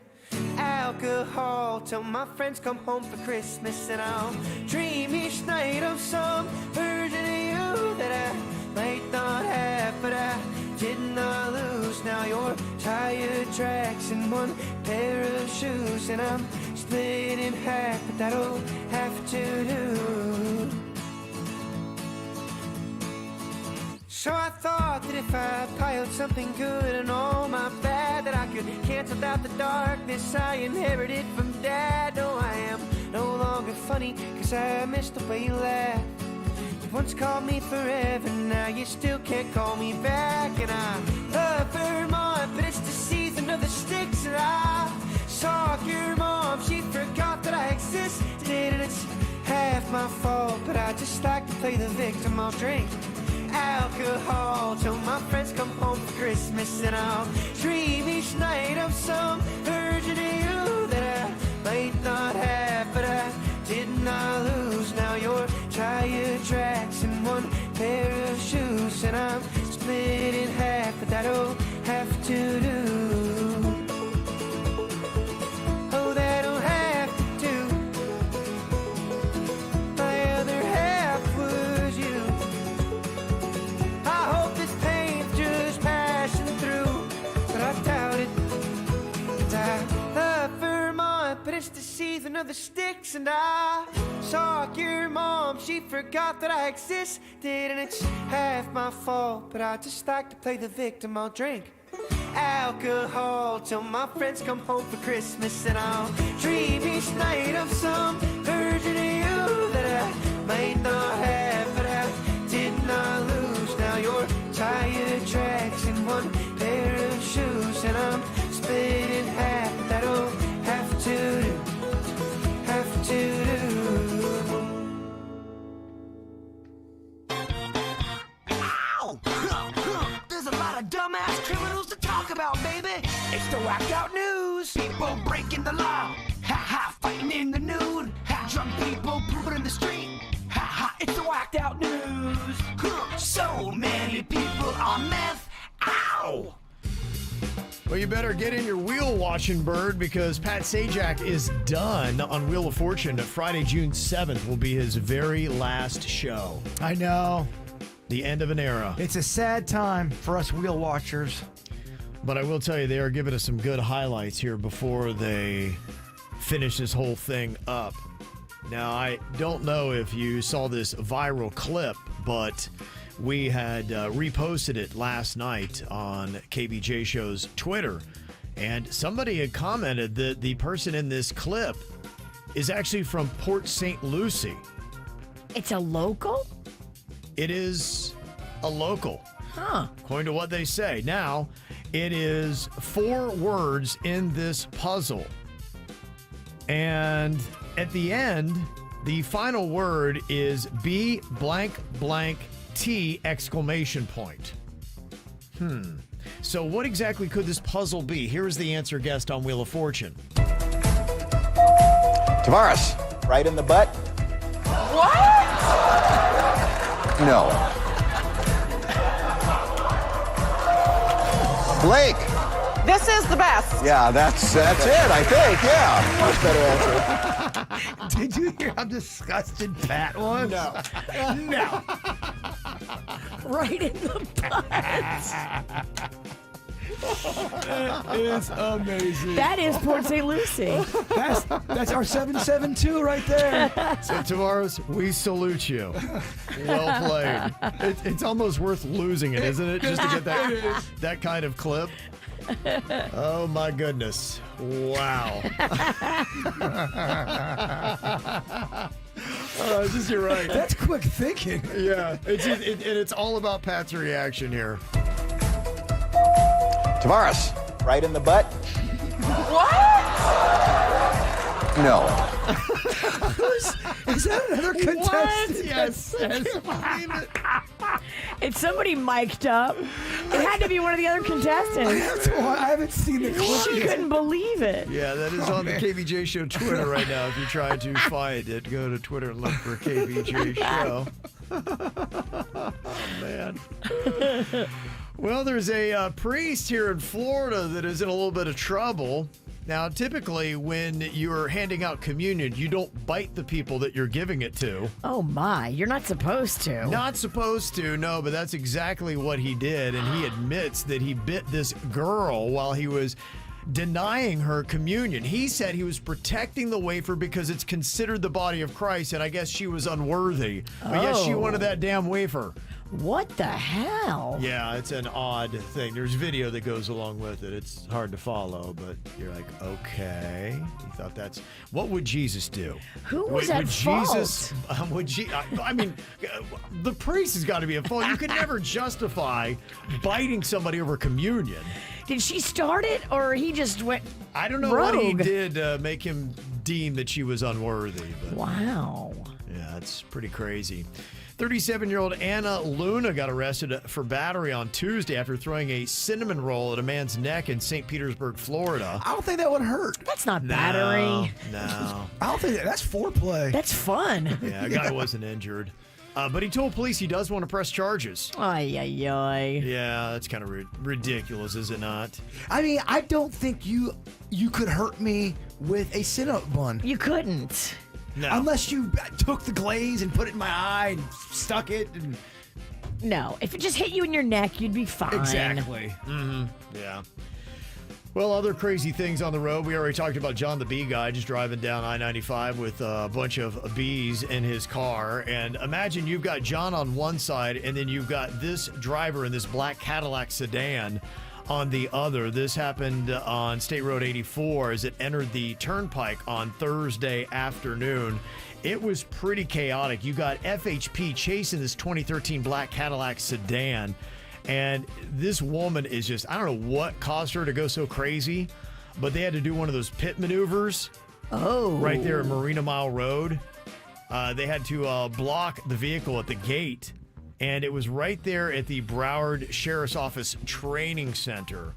alcohol till my friends come home for Christmas. And I'll dream each night of some version of you that I might not have, but I did not lose. Now your tire tracks in one pair of shoes, and I'm split in half, but that'll have to do. So I thought that if I piled something good and all my bad, that I could cancel out the darkness I inherited from Dad. No, I am no longer funny, cause I missed the way you laughed. You once called me forever, now you still can't call me back. And I love Vermont, but it's the season of the sticks. And I saw your mom, she forgot that I existed. And it's half my fault, but I just like to play the victim. I'll drink alcohol till my friends come home for Christmas. And I'll dream each night of some version of you that I might not have, but I did not lose. Now your tire tracks in one pair of shoes, and I'm split in half, but that'll have to do. Oh, that'll have to do. My other half was you. I hope this pain's just passing through, but I doubt it. And I love Vermont, but it's the season of the sticks. And I saw your mom, she forgot that I existed. And it's half my fault, but I just like to play the victim. I'll drink alcohol till my friends come home for Christmas. And I'll dream each night of some version of you that I might not have, but I did not lose. Now your tire tracks in one pair of shoes, and I'm split in half. That'll have to do, have to do. Ow! There's a lot of dumbass criminals to talk about, baby. It's the Whacked Out News. People breaking the law, ha, fighting in the nude, drunk people pooping in the street. It's the Whacked Out News. So many people on meth. Ow! Well, you better get in your wheel watching, bird, because Pat Sajak is done on Wheel of Fortune. Friday, June 7th will be his very last show. I know. The end of an era. It's a sad time for us wheel watchers. But I will tell you, they are giving us some good highlights here before they finish this whole thing up. Now, I don't know if you saw this viral clip, but we had reposted it last night on KVJ Show's Twitter. And somebody had commented that the person in this clip is actually from Port St. Lucie. It's a local? It is a local. Huh. According to what they say. Now, it is 4 words in this puzzle. And at the end, the final word is B blank blank T exclamation point. So what exactly could this puzzle be? Here's the answer guessed on Wheel of Fortune. Tavares, right in the butt? What? No. Blake. This is the best. Yeah, that's it, I think. Yeah. Much better answer. Did you hear how disgusted Pat was? No. No. Right in the butt. It is amazing. That is Port St. Lucie. That's our 772 right there. So, Tavares, we salute you. Well played. It's almost worth losing it, isn't it? Just to get that kind of clip. Oh, my goodness. Wow. You're right. That's quick thinking. Yeah. It's all about Pat's reaction here. Tavares, right in the butt? What? No. Is that another contestant? Yes. It's somebody mic'd up. It had to be one of the other contestants. I haven't seen the clip. She couldn't believe it. Yeah, that is on the KVJ Show Twitter right now. If you're trying to find it, go to Twitter and look for KVJ Show. Oh, man. Well, there's a priest here in Florida that is in a little bit of trouble. Now, typically, when you're handing out communion, you don't bite the people that you're giving it to. Oh, my. You're not supposed to. Not supposed to, no, but that's exactly what he did. And he admits that he bit this girl while he was denying her communion. He said he was protecting the wafer because it's considered the body of Christ, and I guess she was unworthy. But yes, she wanted that damn wafer. What the hell? Yeah, it's an odd thing. There's video that goes along with it. It's hard to follow, but you're like, okay. You thought that's... What would Jesus do? Who was at Jesus, I mean, the priest has got to be at fault. You could never justify biting somebody over communion. Did she start it, or he just went I don't know rogue? what he did make him deem that she was unworthy. But wow. Yeah, it's pretty crazy. 37-year-old Anna Luna got arrested for battery on Tuesday after throwing a cinnamon roll at a man's neck in St. Petersburg, Florida. I don't think that would hurt. That's not battery. No. I don't think that's foreplay. That's fun. Yeah, a guy wasn't injured. But he told police he does want to press charges. Ay, ay, ay. Yeah, that's kind of ridiculous, is it not? I mean, I don't think you could hurt me with a sit-up bun. You couldn't. No. Unless you took the glaze and put it in my eye and stuck it. And... No, if it just hit you in your neck, you'd be fine. Exactly. Mm-hmm. Yeah. Well, other crazy things on the road. We already talked about John the Bee Guy just driving down I-95 with a bunch of bees in his car. And imagine you've got John on one side, and then you've got this driver in this black Cadillac sedan on the other. This happened on State Road 84 as it entered the turnpike on Thursday afternoon. It was pretty chaotic. You got FHP chasing this 2013 black Cadillac sedan. And this woman is just, I don't know what caused her to go so crazy, but they had to do one of those pit maneuvers. Oh. Right there at Marina Mile Road. They had to block the vehicle at the gate. And it was right there at the Broward Sheriff's Office Training Center.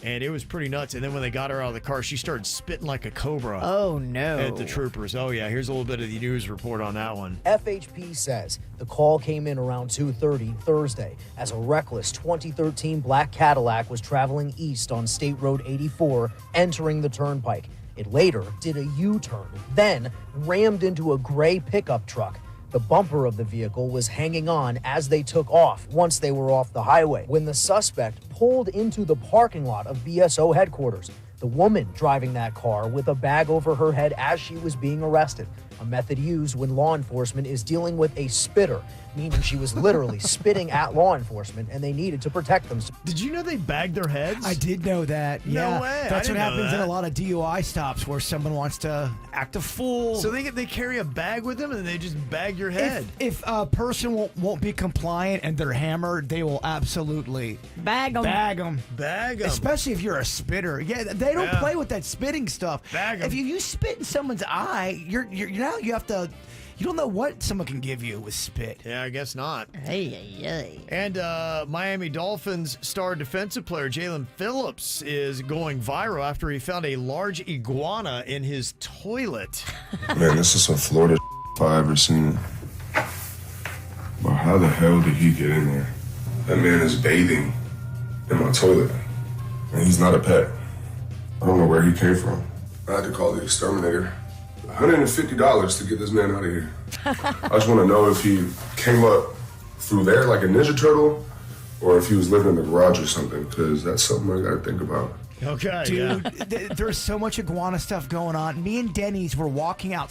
And it was pretty nuts. And then when they got her out of the car, she started spitting like a cobra. Oh, no. At the troopers. Oh, yeah. Here's a little bit of the news report on that one. FHP says the call came in around 2:30 Thursday as a reckless 2013 black Cadillac was traveling east on State Road 84, entering the turnpike. It later did a U-turn, then rammed into a gray pickup truck. The bumper of the vehicle was hanging on as they took off once they were off the highway. When the suspect pulled into the parking lot of BSO headquarters, the woman driving that car with a bag over her head as she was being arrested a method used when law enforcement is dealing with a spitter, meaning she was literally spitting at law enforcement and they needed to protect themselves. Did you know they bagged their heads? I did know that. No Yeah. way. That's I what didn't know happens in that. a lot of DUI stops where someone wants to act a fool. So they carry a bag with them and they just bag your head. If a person won't be compliant and they're hammered, they will absolutely bag them. Bag them. Bag them. Especially if you're a spitter. Yeah, they don't play with that spitting stuff. Bag 'em. If you spit in someone's eye, you have to. You don't know what someone can give you with spit. Yeah, I guess not. Hey. And Miami Dolphins star defensive player Jalen Phillips is going viral after he found a large iguana in his toilet. Man, this is some Florida if I ever seen it. But how the hell did he get in there? That man is bathing in my toilet. And he's not a pet. I don't know where he came from. I had to call the exterminator. $150 to get this man out of here. I just want to know if he came up through there like a Ninja Turtle or if he was living in the garage or something, because that's something I got to think about. Okay, Dude, there's so much iguana stuff going on. Me and Denny's were walking out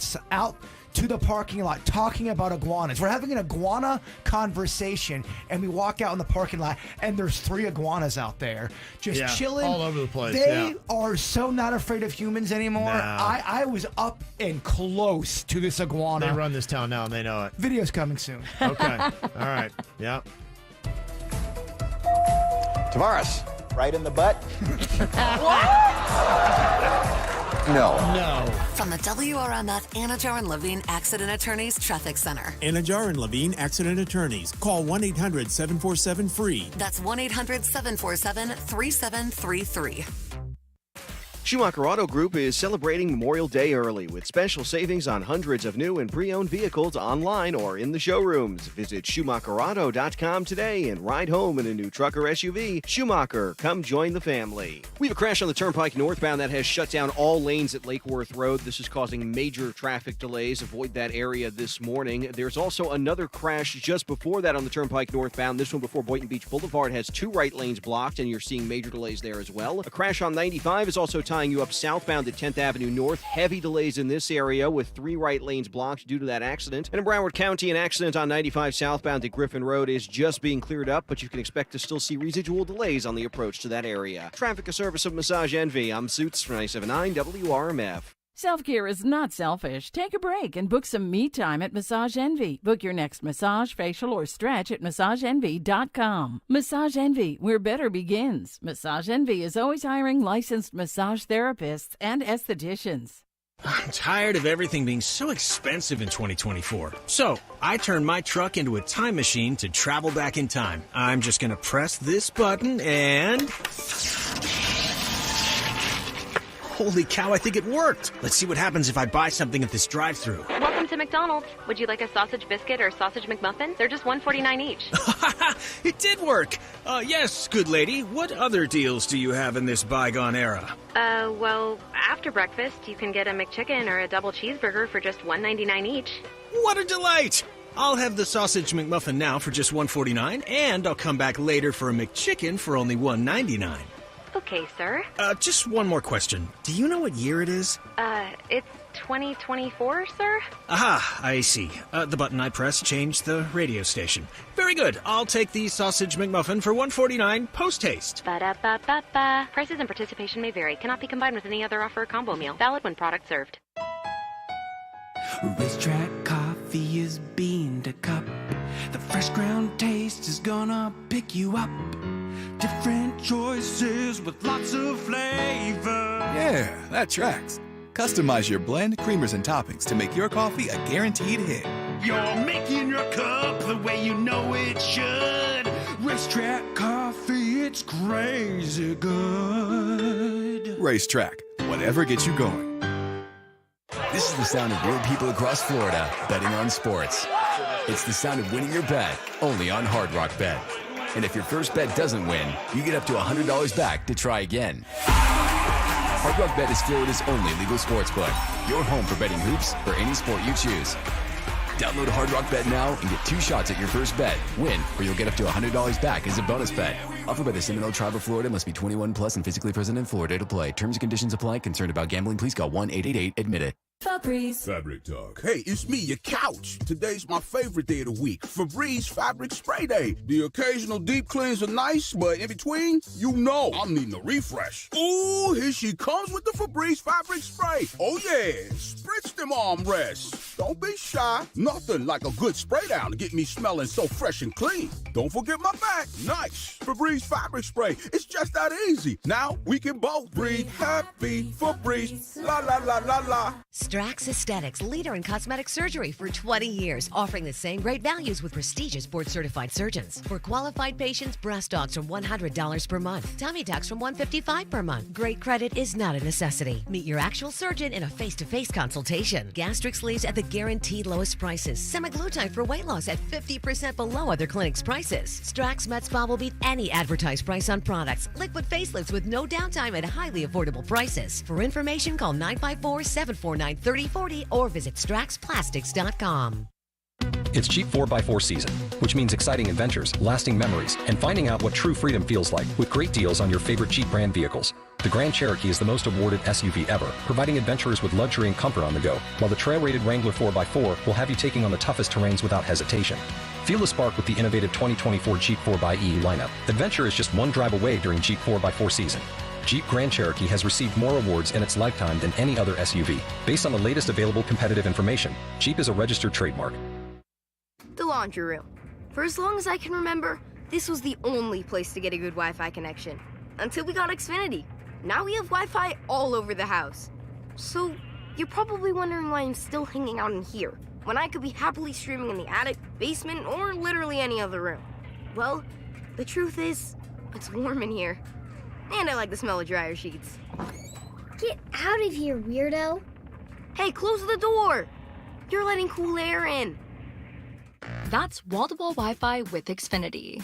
to the parking lot talking about iguanas. We're having an iguana conversation, and we walk out in the parking lot, and there's 3 iguanas out there just chilling. All over the place. They are so not afraid of humans anymore. No. I was up and close to this iguana. They run this town now and they know it. Video's coming soon. Okay. All right. Yeah. Tavares, right in the butt? No. No. From the WRMF Anajar and Levine Accident Attorneys Traffic Center. Anajar and Levine Accident Attorneys. Call 1-800-747-FREE. That's 1-800-747-3733. Schumacher Auto Group is celebrating Memorial Day early with special savings on hundreds of new and pre-owned vehicles online or in the showrooms. Visit SchumacherAuto.com today and ride home in a new truck or SUV. Schumacher, come join the family. We have a crash on the Turnpike northbound that has shut down all lanes at Lake Worth Road. This is causing major traffic delays. Avoid that area this morning. There's also another crash just before that on the Turnpike northbound. This one before Boynton Beach Boulevard has 2 right lanes blocked, and you're seeing major delays there as well. A crash on 95 is also tying you up southbound at 10th Avenue North. Heavy delays in this area with 3 right lanes blocked due to that accident. And in Broward County, an accident on 95 southbound at Griffin Road is just being cleared up, but you can expect to still see residual delays on the approach to that area. Traffic, a service of Massage Envy. I'm Suits for 97.9 WRMF. Self-care is not selfish. Take a break and book some me time at Massage Envy. Book your next massage, facial, or stretch at massageenvy.com. Massage Envy, where better begins. Massage Envy is always hiring licensed massage therapists and estheticians. I'm tired of everything being so expensive in 2024. So, I turned my truck into a time machine to travel back in time. I'm just going to press this button and... Holy cow, I think it worked. Let's see what happens if I buy something at this drive-thru. Welcome to McDonald's. Would you like a sausage biscuit or sausage McMuffin? They're just $1.49 each. It did work. Yes, good lady. What other deals do you have in this bygone era? Well, after breakfast, you can get a McChicken or a double cheeseburger for just $1.99 each. What a delight! I'll have the sausage McMuffin now for just $1.49, and I'll come back later for a McChicken for only $1.99. Okay, sir. Just one more question. Do you know what year it is? It's 2024, sir? Aha, I see. The button I pressed changed the radio station. Very good. I'll take the sausage McMuffin for $1.49 post-haste. Ba-da-ba-ba-ba. Prices and participation may vary. Cannot be combined with any other offer or combo meal. Valid when product served. Racetrack coffee is bean to cup. The fresh ground taste is gonna pick you up. Different choices with lots of flavor. Yeah, that tracks. Customize your blend, creamers, and toppings to make your coffee a guaranteed hit. You're making your cup the way you know it should. Racetrack coffee, it's crazy good. Racetrack, whatever gets you going. This is the sound of real people across Florida betting on sports. It's the sound of winning your bet, only on Hard Rock Bet. And if your first bet doesn't win, you get up to $100 back to try again. Hard Rock Bet is Florida's only legal sports book. Your home for betting hoops for any sport you choose. Download Hard Rock Bet now and get 2 shots at your first bet. Win, or you'll get up to $100 back as a bonus bet. Offered by the Seminole Tribe of Florida. Must be 21 plus and physically present in Florida to play. Terms and conditions apply. Concerned about gambling? Please call 1-888-ADMIT-IT. Febreze. Fabric Talk. Hey, it's me, your couch. Today's my favorite day of the week. Febreze Fabric Spray Day. The occasional deep cleans are nice, but in between, I'm needing a refresh. Ooh, here she comes with the Febreze Fabric Spray. Oh yeah, spritz them armrests. Don't be shy. Nothing like a good spray down to get me smelling so fresh and clean. Don't forget my back. Nice. Febreze Fabric Spray. It's just that easy. Now we can both breathe happy. Febreze. La la la la la. Strax Aesthetics, leader in cosmetic surgery for 20 years, offering the same great values with prestigious board-certified surgeons. For qualified patients, breast dogs from $100 per month, tummy tucks from $155 per month. Great credit is not a necessity. Meet your actual surgeon in a face-to-face consultation. Gastric sleeves at the guaranteed lowest prices. Semaglutide for weight loss at 50% below other clinics' prices. Strax Med Spa will beat any advertised price on products. Liquid facelifts with no downtime at highly affordable prices. For information, call 954-749-3040 or visit straxplastics.com. It's Jeep 4x4 season, which means exciting adventures, lasting memories, and finding out what true freedom feels like with great deals on your favorite Jeep brand vehicles. The Grand Cherokee is the most awarded SUV ever, providing adventurers with luxury and comfort on the go, while the trail-rated Wrangler 4x4 will have you taking on the toughest terrains without hesitation. Feel the spark with the innovative 2024 Jeep 4xe lineup. Adventure is just one drive away during Jeep 4x4 season. Jeep Grand Cherokee has received more awards in its lifetime than any other SUV. Based on the latest available competitive information, Jeep is a registered trademark. The laundry room. For as long as I can remember, this was the only place to get a good Wi-Fi connection. Until we got Xfinity. Now we have Wi-Fi all over the house. So, you're probably wondering why I'm still hanging out in here, when I could be happily streaming in the attic, basement, or literally any other room. Well, the truth is, it's warm in here. And I like the smell of dryer sheets. Get out of here, weirdo. Hey, close the door! You're letting cool air in. That's wall-to-wall Wi-Fi with Xfinity.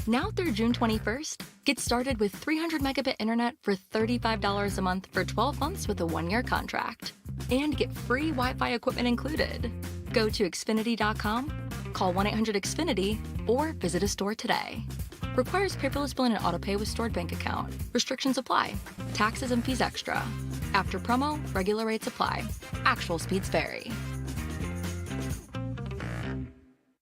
Now through June 21st, get started with 300 megabit internet for $35 a month for 12 months with a 1-year contract. And get free Wi-Fi equipment included. Go to Xfinity.com, call 1-800-XFINITY, or visit a store today. Requires paperless billing and autopay with stored bank account. Restrictions apply. Taxes and fees extra. After promo, regular rates apply. Actual speeds vary.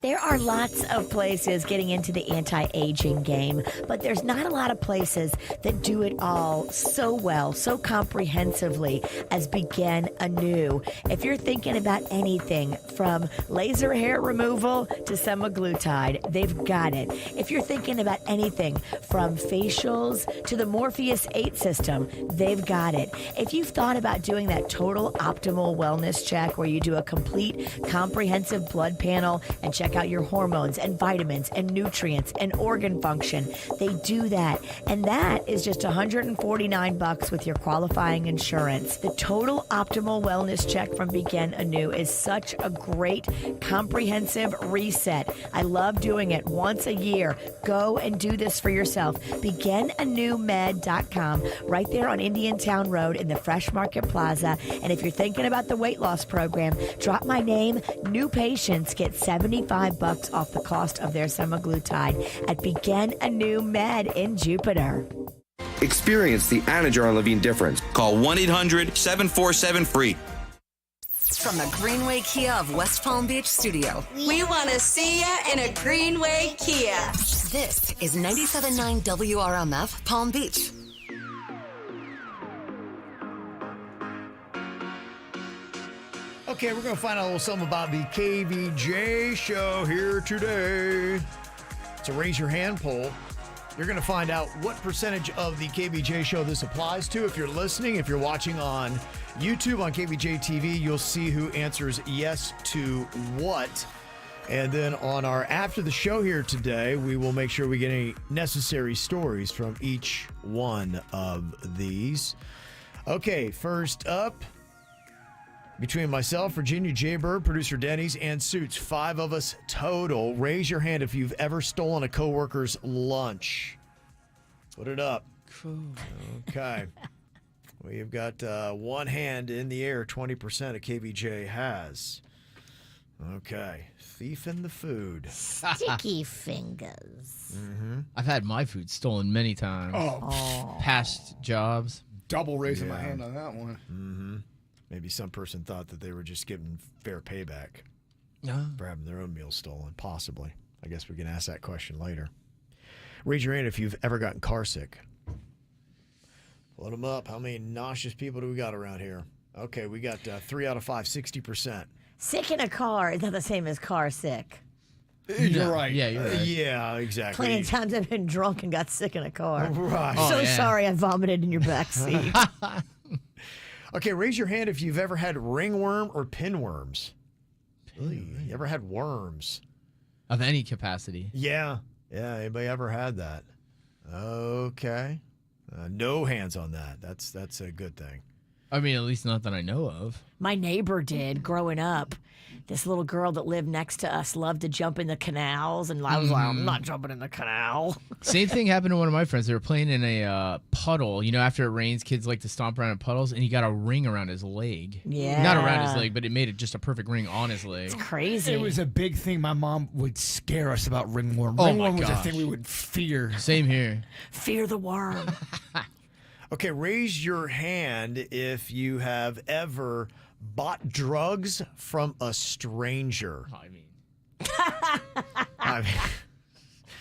There are lots of places getting into the anti-aging game, but there's not a lot of places that do it all so well, so comprehensively as Begin Anew. If you're thinking about anything from laser hair removal to semaglutide, they've got it. If you're thinking about anything from facials to the Morpheus 8 system, they've got it. If you've thought about doing that total optimal wellness check where you do a complete comprehensive blood panel and check out your hormones and vitamins and nutrients and organ function, they do that. And that is just $149 with your qualifying insurance. The total optimal wellness check from Begin Anew is such a great comprehensive reset. I love doing it once a year. Go and do this for yourself. BeginAnewMed.com, right there on Indiantown Road in the Fresh Market Plaza. And if you're thinking about the weight loss program, drop my name. New patients get $75 off the cost of their semaglutide at Begin Anew Med in Jupiter. Experience the Anajar Levine difference. Call 1-800-747-FREE. From the Greenway Kia of West Palm Beach studio. We want to see ya in a Greenway Kia. This is 97.9 WRMF Palm Beach. Okay, we're going to find out a little something about the KVJ show here today. It's a raise your hand poll. You're going to find out what percentage of the KVJ show this applies to. If you're listening, if you're watching on YouTube on KVJ-TV, you'll see who answers yes to what. And then on our after the show here today, we will make sure we get any necessary stories from each one of these. Okay, first up, between myself, Virginia, J. Bird, producer Denny's, and Suits, 5 of us total. Raise your hand if you've ever stolen a coworker's lunch. Put it up. Cool. Okay. We've got one hand in the air, 20% of KVJ has. Okay. Thief in the food. Sticky fingers. Mm-hmm. I've had my food stolen many times. Oh. Past jobs. Double raising my hand on that one. Mm-hmm. Maybe some person thought that they were just getting fair payback for having their own meal stolen. Possibly. I guess we can ask that question later. Raise your hand if you've ever gotten car sick. Put them up. How many nauseous people do we got around here? Okay, we got 3 out of 5, 60%. Sick in a car is not the same as car sick. You're right. Yeah, you're right. Yeah, exactly. Plenty of times I've been drunk and got sick in a car. Right. So sorry I vomited in your back seat. Okay, raise your hand if you've ever had ringworm or pinworms. You ever had worms? Of any capacity. Yeah. Yeah, anybody ever had that? Okay. No hands on that. That's a good thing. I mean, at least not that I know of. My neighbor did growing up. This little girl that lived next to us loved to jump in the canals, and I was like, I'm not jumping in the canal. Same thing happened to one of my friends. They were playing in a puddle. You know, after it rains, kids like to stomp around in puddles, and he got a ring around his leg. Yeah. Not around his leg, but it made it just a perfect ring on his leg. It's crazy. It was a big thing. My mom would scare us about ringworm. Oh, Ringworm my was a gosh. thing we would fear. Same here. Fear the worm. Okay, raise your hand if you have ever bought drugs from a stranger. I mean,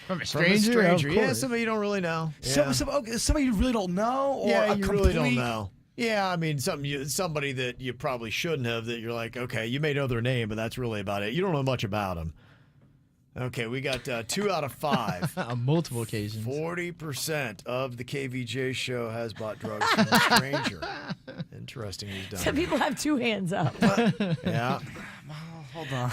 from a stranger? Of Yeah, course. somebody you don't really know. Yeah. Somebody you really don't know? Or Yeah, a you complete... really don't know. Yeah, I mean, somebody that you probably shouldn't have, that you're like, okay, you may know their name, but that's really about it. You don't know much about them. Okay, we got 2 out of 5. On multiple occasions. 40% of the KVJ show has bought drugs from a stranger. Interesting he's done. Some people have 2 hands up. Yeah. Hold on.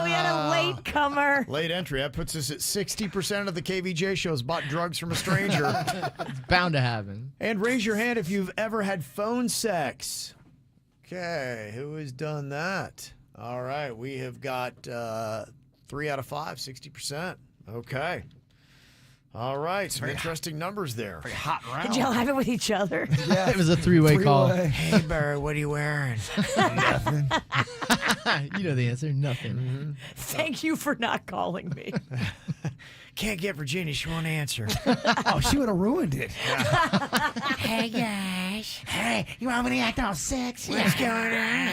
We had a late comer. Late entry. That puts us at 60% of the KVJ shows bought drugs from a stranger. It's bound to happen. And raise your hand if you've ever had phone sex. Okay, who has done that? All right, we have got 3 out of 5, 60%. Okay. All right, some interesting numbers there. Very hot round. Did y'all have it with each other? Yeah. It was a three-way call. Hey, Barry, what are you wearing? Nothing. You know the answer. Nothing. Thank you for not calling me. Can't get Virginia. She won't answer. Oh, she would have ruined it. Hey, guys. Hey, you want me to act all sexy? What's going on?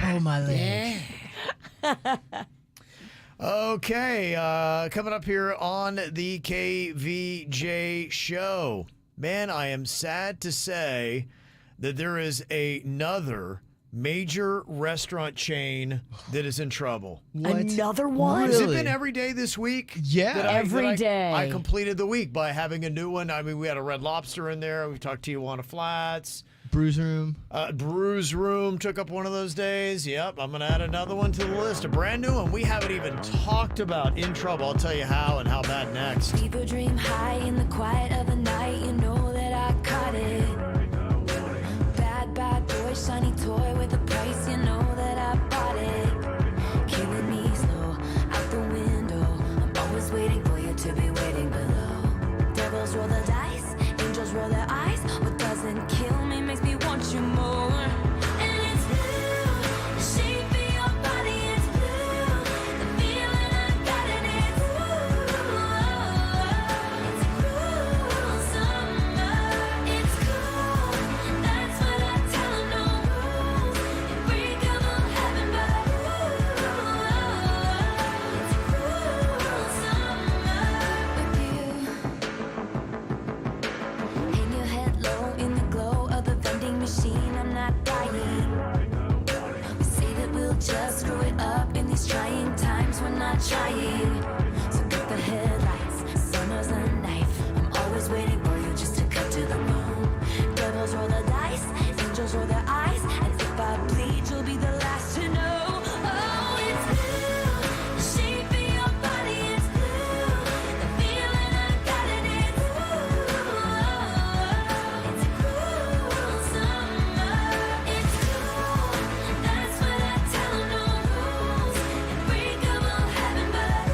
Oh, my leg. Okay, coming up here on the KVJ show. Man, I am sad to say that there is another major restaurant chain that is in trouble. What? Another one? Has it been every day this week? Yeah. Every day. I completed the week by having a new one. I mean, we had a Red Lobster in there. We talked Tijuana Flats. Bruise Room. Bruise Room took up one of those days. Yep, I'm going to add another one to the list. A brand new one we haven't even talked about. In trouble. I'll tell you how and how bad next. Fever dream high in the quiet of the night. You know that I caught it. Bad, bad boy, shiny toy with a price. You know that I bought it. Killing me slow out the window. I'm always waiting for you to be waiting below. Devils roll the dice, angels roll their eyes. What doesn't kill me makes me want you more. And it's blue, the shape of your body is blue. The feeling I got in it, it's a cruel summer. It's cool, that's what I tell 'em, no rules. Unbreakable heaven, but it's a cruel summer with you. Hang your head low in the glow of the vending machine. I'm not dying. We say that we'll just screw it up in these trying times. We're not trying. So get the headlights. Summer's a knife. I'm always waiting for you just to cut to the bone. Devils roll the dice. Angels roll their eyes. And if I bleed, you'll be the last to know. Oh, it's blue. The shape of your body is blue. The feeling I got in it, it's a cruel summer. It's cool, that's what I tell 'em, no rules. Unbreakable heaven, but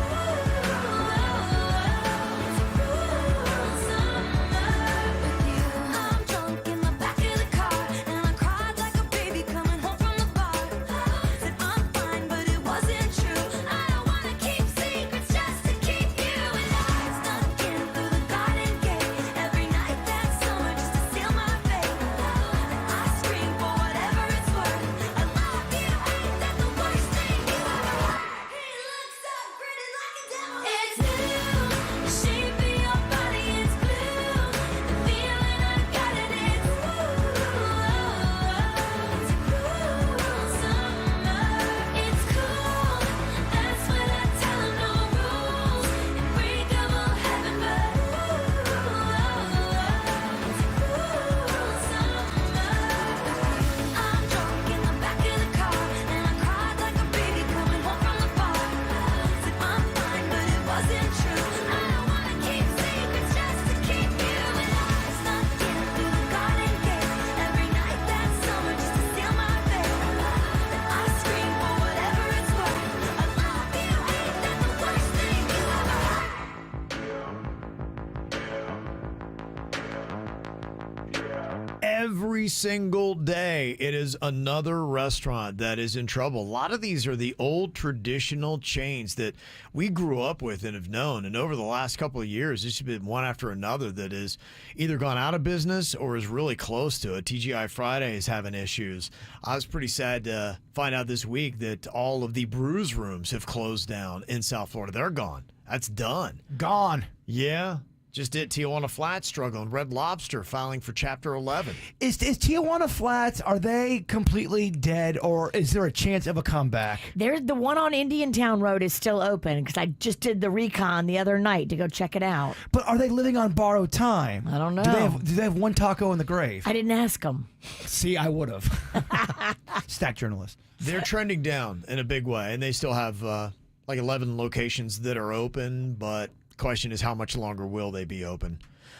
Every single day, it is another restaurant that is in trouble. A lot of these are the old traditional chains that we grew up with and have known. And over the last couple of years, it's been one after another that has either gone out of business or is really close to it. TGI Friday is having issues. I was pretty sad to find out this week that all of the Brews Rooms have closed down in South Florida. They're gone. That's done. Gone. Yeah. Just did Tijuana Flats struggling. Red Lobster filing for Chapter 11. Is Tijuana Flats, are they completely dead, or is there a chance of a comeback? There's the one on Indiantown Road is still open because I just did the recon the other night to go check it out. But are they living on borrowed time? I don't know. Do they have one taco in the grave? I didn't ask them. See, I would have. Stack journalist. They're trending down in a big way, and they still have like 11 locations that are open, but question is how much longer will they be open?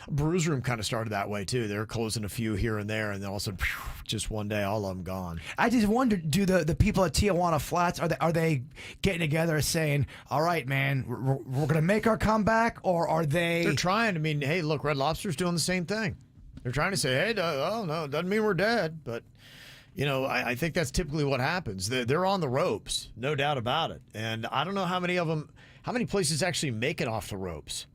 Brews Room kind of started that way too. They're closing a few here and there, and then all of a sudden, just one day, all of them gone. I just wonder, do the people at Tijuana Flats, are they getting together saying, all right, man, we're going to make our comeback, or are they? They're trying. I mean, hey, look, Red Lobster's doing the same thing. They're trying to say, hey, oh no, doesn't mean we're dead, but you know, I think that's typically what happens. They're on the ropes, no doubt about it. And I don't know how many places actually make it off the ropes.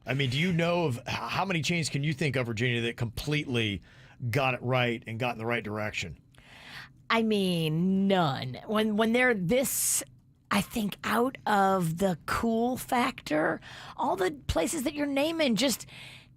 I mean, do you know of how many chains can you think of, Virginia, that completely got it right and got in the right direction? I mean, none. When they're this, I think, out of the cool factor, all the places that you're naming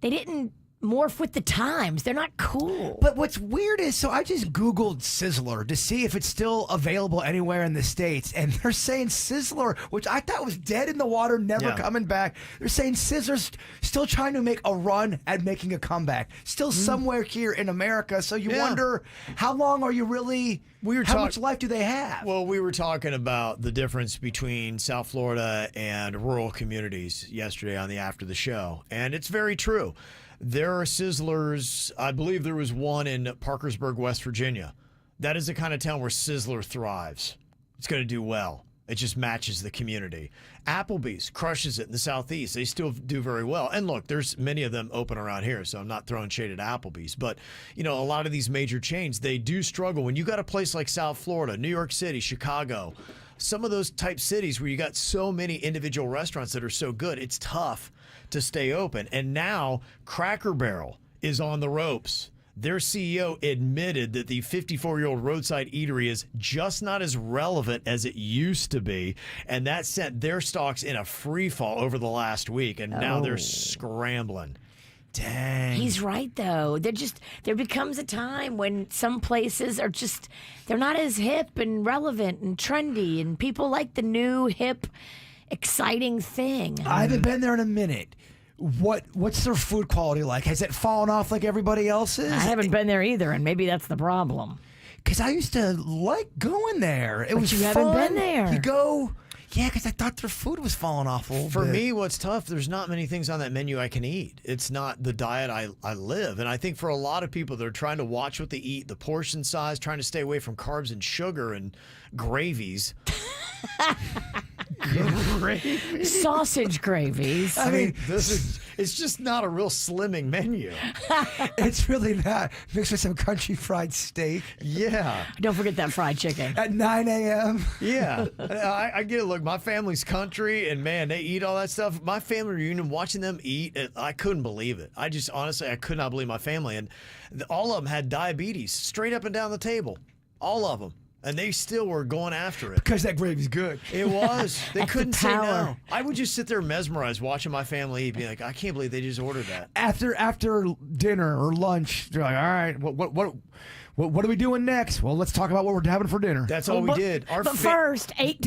they didn't morph with the times. They're not cool. But what's weird is, so I just Googled Sizzler to see if it's still available anywhere in the States, and they're saying Sizzler, which I thought was dead in the water, never coming back. They're saying Sizzler's still trying to make a run at making a comeback. Still somewhere here in America. So you wonder, how long are you really, how much life do they have? Well, we were talking about the difference between South Florida and rural communities yesterday on the After the Show, and it's very true. There are Sizzlers. I believe there was one in Parkersburg, West Virginia. That is the kind of town where Sizzler thrives. It's going to do well. It just matches the community. Applebee's crushes it in the Southeast. They still do very well. And look, there's many of them open around here, so I'm not throwing shade at Applebee's. But, you know, a lot of these major chains, they do struggle. When you got a place like South Florida, New York City, Chicago, some of those type cities where you got so many individual restaurants that are so good, it's tough to stay open. And now Cracker Barrel is on the ropes. Their CEO admitted that the 54-year-old roadside eatery is just not as relevant as it used to be, and that sent their stocks in a free fall over the last week, and now they're scrambling. Dang. He's right, though. There becomes a time when some places are they're not as hip and relevant and trendy, and people like the new, hip, exciting thing. I haven't been there in a minute. What's their food quality like? Has it fallen off like everybody else's? I haven't been there either, and maybe that's the problem. Because I used to like going there. But you haven't been there. You go... Yeah, because I thought their food was falling off a little bit. For me, what's tough, there's not many things on that menu I can eat. It's not the diet I live. And I think for a lot of people, they're trying to watch what they eat, the portion size, trying to stay away from carbs and sugar and gravies. Sausage gravies. I mean, it's just not a real slimming menu. It's really not. Mixed with some country fried steak. Yeah. Don't forget that fried chicken. At 9 a.m. Yeah. I get it. Look, my family's country, and man, they eat all that stuff. My family reunion, watching them eat, I couldn't believe it. Honestly, I could not believe my family. And all of them had diabetes straight up and down the table. All of them. And they still were going after it. Because that gravy's good. It was. They couldn't say power. no. I would just sit there mesmerized watching my family eat, being like, I can't believe they just ordered that. After dinner or lunch, they're like, all right, what are we doing next? Well, let's talk about what we're having for dinner. That's all we did. But first, 8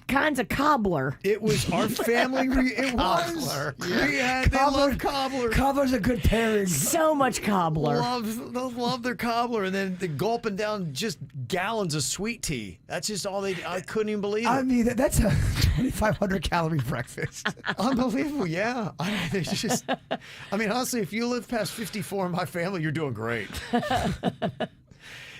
kinds of cobbler. It was our family. It was. Yeah, they love cobbler. Cobbler's a good pairing. So much cobbler. Love their cobbler, and then the gulping down just gallons of sweet tea. That's just all they. I couldn't even believe it. I mean, that's a 2,500 calorie breakfast. Unbelievable. Yeah. I mean, honestly, if you live past 54 in my family, you're doing great.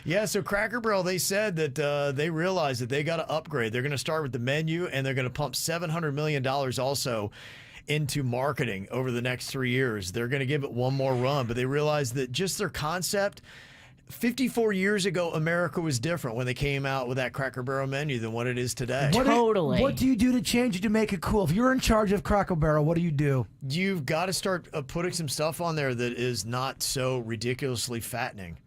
Yeah, so Cracker Barrel, they said that they realized that they got to upgrade. They're going to start with the menu, and they're going to pump $700 million also into marketing over the next 3 years. They're going to give it one more run, but they realized that just their concept, 54 years ago, America was different when they came out with that Cracker Barrel menu than what it is today. What do you do to change it to make it cool? If you're in charge of Cracker Barrel, what do you do? You've got to start putting some stuff on there that is not so ridiculously fattening.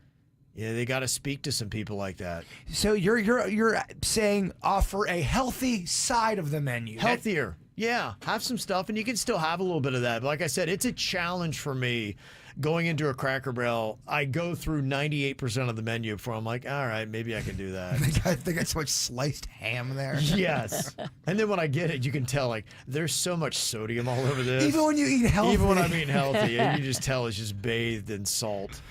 Yeah, they got to speak to some people like that. So you're saying offer a healthy side of the menu. Healthier. Yeah, have some stuff, and you can still have a little bit of that. But like I said, it's a challenge for me going into a Cracker Barrel. I go through 98% of the menu before I'm like, all right, maybe I can do that. They got so much sliced ham there. Yes. And then when I get it, you can tell, like, there's so much sodium all over this. Even when you eat healthy. Even when I'm eating healthy, you just tell it's just bathed in salt.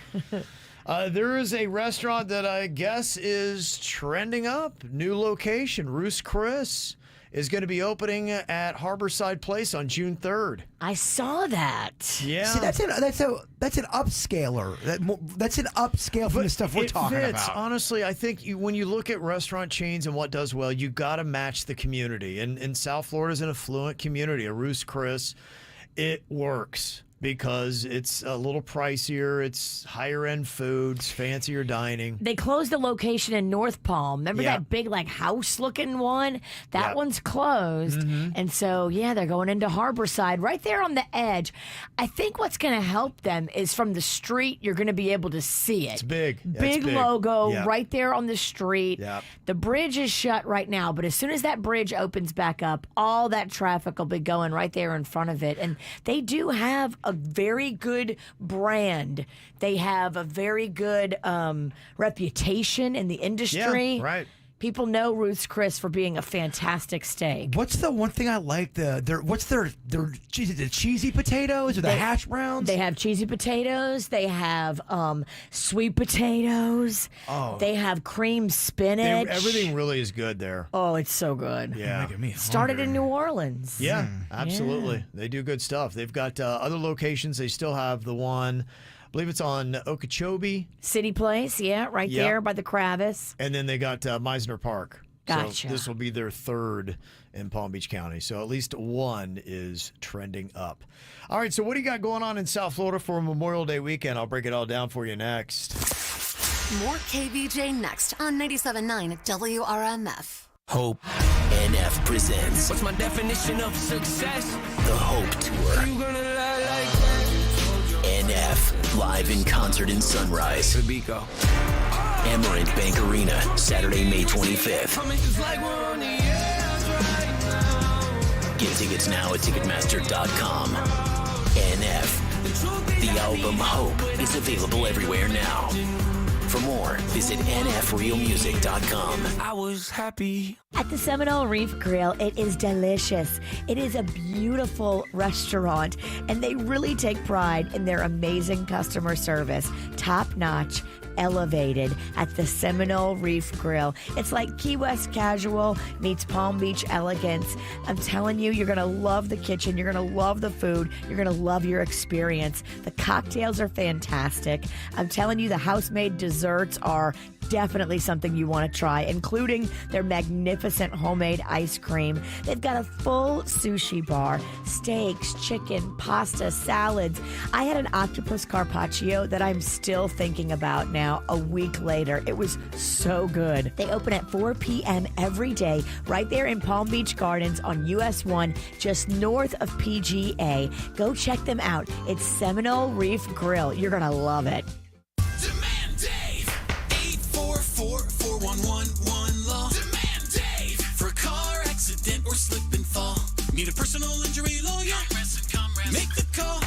There is a restaurant that I guess is trending up. New location, Ruth's Chris, is going to be opening at Harborside Place on June 3rd. I saw that. Yeah. See, that's an upscaler. That's an upscale from the stuff we're talking about. Honestly, I think when you look at restaurant chains and what does well, you got to match the community. And South Florida is an affluent community. A Ruth's Chris, it works. Because it's a little pricier, it's higher end foods, fancier dining. They closed the location in North Palm. Remember that big house looking one? That one's closed. Mm-hmm. And so they're going into Harborside right there on the edge. I think what's going to help them is from the street you're going to be able to see it. It's big. Big logo Yep. right there on the street. Yep. The bridge is shut right now, but as soon as that bridge opens back up, all that traffic will be going right there in front of it. And they do have a very good brand. They have a very good reputation in the industry. Yeah, right. People know Ruth's Chris for being a fantastic steak. What's the one thing I like? What's their the cheesy potatoes or the hash browns? They have cheesy potatoes. They have sweet potatoes. Oh. They have cream spinach. Everything really is good there. Oh, it's so good. Yeah. Started in New Orleans. Yeah, absolutely. They do good stuff. They've got other locations. They still have the one, I believe it's on Okeechobee. City Place, right there by the Kravis. And then they got Meisner Park. Gotcha. So this will be their third in Palm Beach County. So at least one is trending up. All right, so what do you got going on in South Florida for Memorial Day weekend? I'll break it all down for you next. More KVJ next on 97.9 WRMF. Hope NF presents. What's my definition of success? The Hope Tour. You gonna lie like that? NF live in concert in Sunrise. Bico. Amarant Bank Arena, Saturday, May 25th. Get tickets now at Ticketmaster.com. NF. The album Hope is available everywhere now. For more, visit nfrealmusic.com. I was happy. At the Seminole Reef Grill, it is delicious. It is a beautiful restaurant, and they really take pride in their amazing customer service. Top-notch, elevated at the Seminole Reef Grill. It's like Key West casual meets Palm Beach elegance. I'm telling you, you're going to love the kitchen. You're going to love the food. You're going to love your experience. The cocktails are fantastic. I'm telling you, the house-made desserts are definitely something you want to try, including their magnificent homemade ice cream. They've got a full sushi bar, steaks, chicken, pasta, salads. I had an octopus carpaccio that I'm still thinking about now a week later. It was so good. They open at 4 p.m. every day right there in Palm Beach Gardens on US 1, just north of PGA. Go check them out. It's Seminole Reef Grill. You're going to love it. Demand Dave. 844-411-1Law. Demand Dave. For a car accident or slip and fall. Need a personal injury lawyer? Make the call.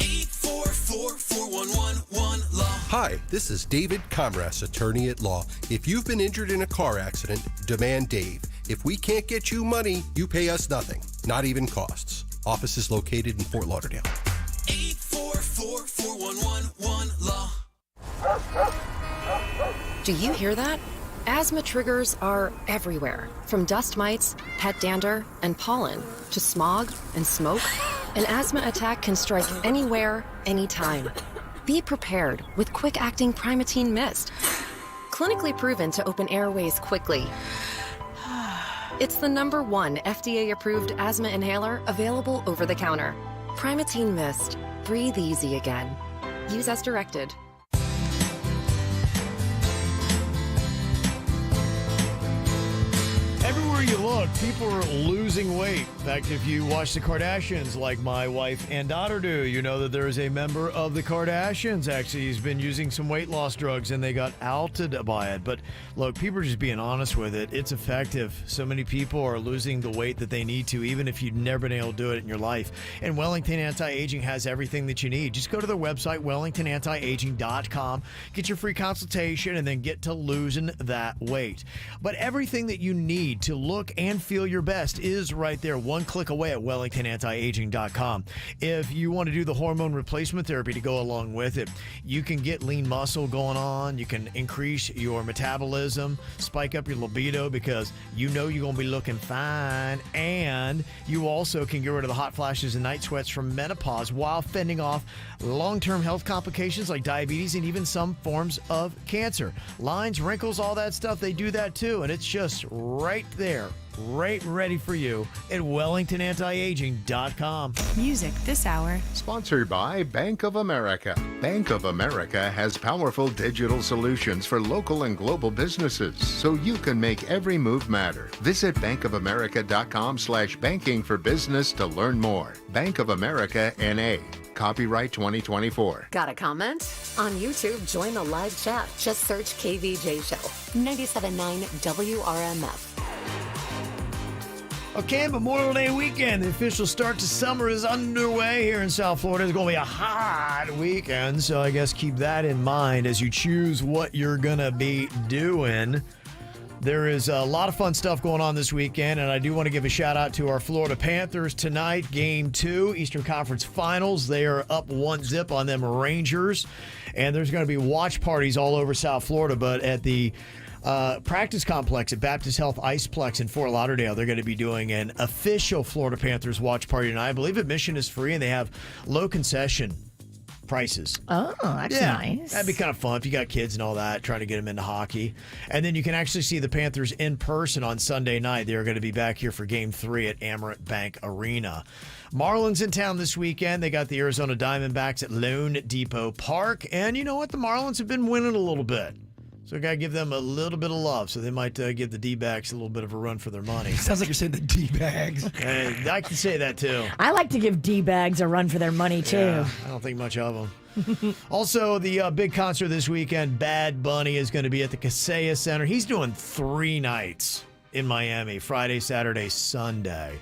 844-411-1Law. Hi, this is David Comras, attorney at law. If you've been injured in a car accident, demand Dave. If we can't get you money, you pay us nothing, not even costs. Office is located in Fort Lauderdale. 844-411-1Law. Do you hear that? Asthma triggers are everywhere, from dust mites, pet dander, and pollen, to smog and smoke. An asthma attack can strike anywhere, anytime. Be prepared with quick-acting Primatene Mist. Clinically proven to open airways quickly. It's the #1 FDA-approved asthma inhaler available over the counter. Primatene Mist. Breathe easy again. Use as directed. look, people are losing weight. In fact, if you watch the Kardashians like my wife and daughter do, you know that there is a member of the Kardashians. Actually, he's been using some weight loss drugs and they got outed by it. But look, people are just being honest with it. It's effective. So many people are losing the weight that they need to, even if you've never been able to do it in your life. And Wellington Anti-Aging has everything that you need. Just go to their website, wellingtonantiaging.com, get your free consultation, and then get to losing that weight. But everything that you need to look and feel your best is right there, one click away at wellingtonantiaging.com. If you want to do the hormone replacement therapy to go along with it, you can get lean muscle going on. You can increase your metabolism, spike up your libido because you know you're going to be looking fine. And you also can get rid of the hot flashes and night sweats from menopause while fending off long-term health complications like diabetes and even some forms of cancer. Lines, wrinkles, all that stuff, they do that too. And it's just right there, right ready for you at wellingtonantiaging.com. Music this hour. Sponsored by Bank of America. Bank of America has powerful digital solutions for local and global businesses, so you can make every move matter. Visit bankofamerica.com/banking for business to learn more. Bank of America N.A. Copyright 2024. Got a comment? On YouTube, join the live chat. Just search KVJ Show. 97.9 WRMF. Okay, Memorial Day weekend. The official start to summer is underway here in South Florida. It's going to be a hot weekend, so I guess keep that in mind as you choose what you're going to be doing. There is a lot of fun stuff going on this weekend, and I do want to give a shout out to our Florida Panthers tonight. Game 2, Eastern Conference Finals. They are up 1-0 on them Rangers, and there's going to be watch parties all over South Florida, but at the practice complex at Baptist Health Iceplex in Fort Lauderdale, they're going to be doing an official Florida Panthers watch party tonight. I believe admission is free, and they have low concession prices. Oh, that's nice. That'd be kind of fun if you got kids and all that, trying to get them into hockey. And then you can actually see the Panthers in person on Sunday night. They're going to be back here for Game 3 at Amerant Bank Arena. Marlins in town this weekend. They got the Arizona Diamondbacks at Lone Depot Park. And you know what? The Marlins have been winning a little bit. So I got to give them a little bit of love. So they might give the D-backs a little bit of a run for their money. Sounds like you're saying the D-bags. I can say that too. I like to give D-bags a run for their money too. Yeah, I don't think much of them. Also, the big concert this weekend, Bad Bunny is going to be at the Kaseya Center. He's doing 3 nights in Miami, Friday, Saturday, Sunday.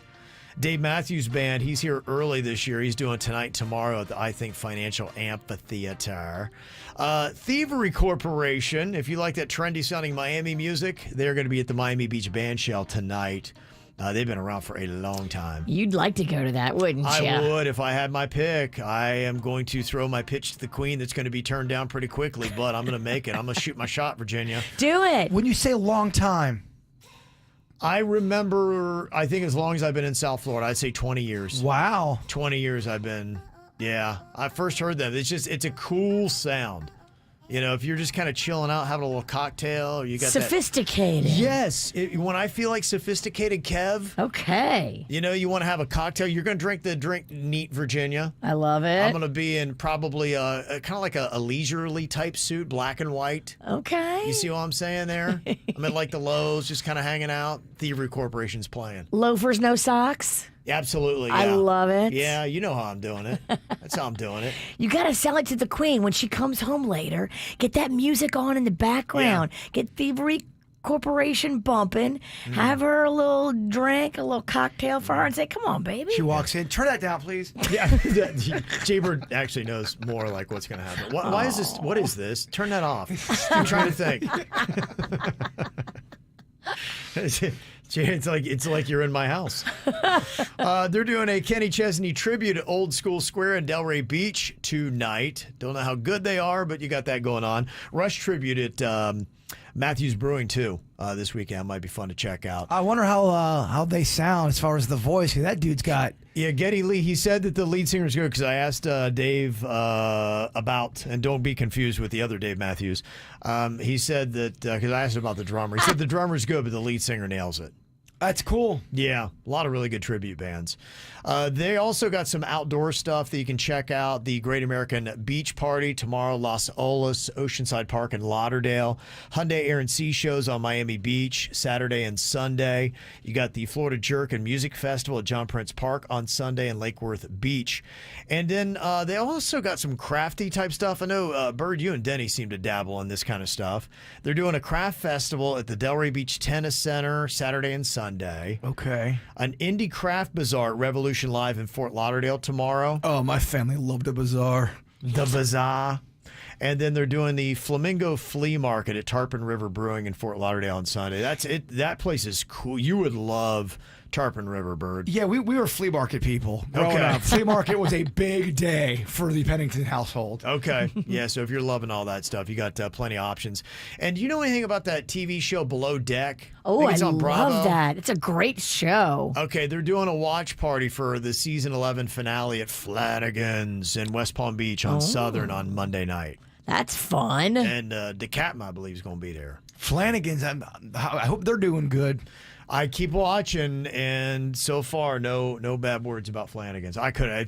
Dave Matthews Band, he's here early this year. He's doing tonight, tomorrow at the I Think Financial Amphitheater. Thievery Corporation, if you like that trendy sounding Miami music, they're going to be at the Miami Beach Band Shell tonight. They've been around for a long time. You'd like to go to that, wouldn't you? I would if I had my pick. I am going to throw my pitch to the queen that's going to be turned down pretty quickly, but I'm going to make it. I'm going to shoot my shot, Virginia. Do it. When you say long time, I remember, I think as long as I've been in South Florida, I'd say 20 years. Wow. 20 years I've been, yeah. I first heard them. It's a cool sound. You know, if you're just kind of chilling out, having a little cocktail, or you got sophisticated. Yes. When I feel like sophisticated Kev. Okay. You know, you want to have a cocktail. You're going to drink the drink neat, Virginia. I love it. I'm going to be in probably kind of like a leisurely type suit, black and white. Okay. You see what I'm saying there? I'm at like the Lowe's, just kind of hanging out. Thievery Corporation's playing. Loafers, no socks. Absolutely. Yeah. I love it. Yeah, you know how I'm doing it. That's how I'm doing it. You got to sell it to the queen when she comes home later. Get that music on in the background. Yeah. Get Thievery Corporation bumping. Have her a little drink, a little cocktail for her, and say, "Come on, baby." She walks in. Turn that down, please. Yeah, Jaybird actually knows more like what's going to happen. Why is this? What is this? Turn that off. I'm trying to think. It's like you're in my house. They're doing a Kenny Chesney tribute at Old School Square in Delray Beach tonight. Don't know how good they are, but you got that going on. Rush tribute at Matthews Brewing too this weekend. Might be fun to check out. I wonder how they sound as far as the voice. That dude's got. Yeah, Geddy Lee, he said that the lead singer is good because I asked Dave about, and don't be confused with the other Dave Matthews. He said that, because I asked him about the drummer. He said the drummer's good, but the lead singer nails it. That's cool. Yeah, a lot of really good tribute bands. They also got some outdoor stuff that you can check out. The Great American Beach Party tomorrow, Los Olas, Oceanside Park in Lauderdale. Hyundai Air and Sea shows on Miami Beach Saturday and Sunday. You got the Florida Jerk and Music Festival at John Prince Park on Sunday and Lake Worth Beach. And then they also got some crafty type stuff. I know, Bird, you and Denny seem to dabble in this kind of stuff. They're doing a craft festival at the Delray Beach Tennis Center Saturday and Sunday. Okay. An indie craft bazaar at Revolution Live in Fort Lauderdale tomorrow. Oh, my family loved the bazaar. The bazaar. And then they're doing the Flamingo Flea Market at Tarpon River Brewing in Fort Lauderdale on Sunday. That's it. That place is cool. You would love Tarpon River, Bird. Yeah, we were flea market people growing up. Flea market was a big day for the Pennington household. Okay. Yeah, so if you're loving all that stuff, you got plenty of options. And do you know anything about that TV show Below Deck? Oh, I it's on Bravo. love that. It's a great show. Okay, they're doing a watch party for the season 11 finale at Flanagan's in West Palm Beach on Southern on Monday night. That's fun. And DeCapma, I believe, is going to be there. Flanagan's, I hope they're doing good. I keep watching, and so far, no bad words about Flanagan's.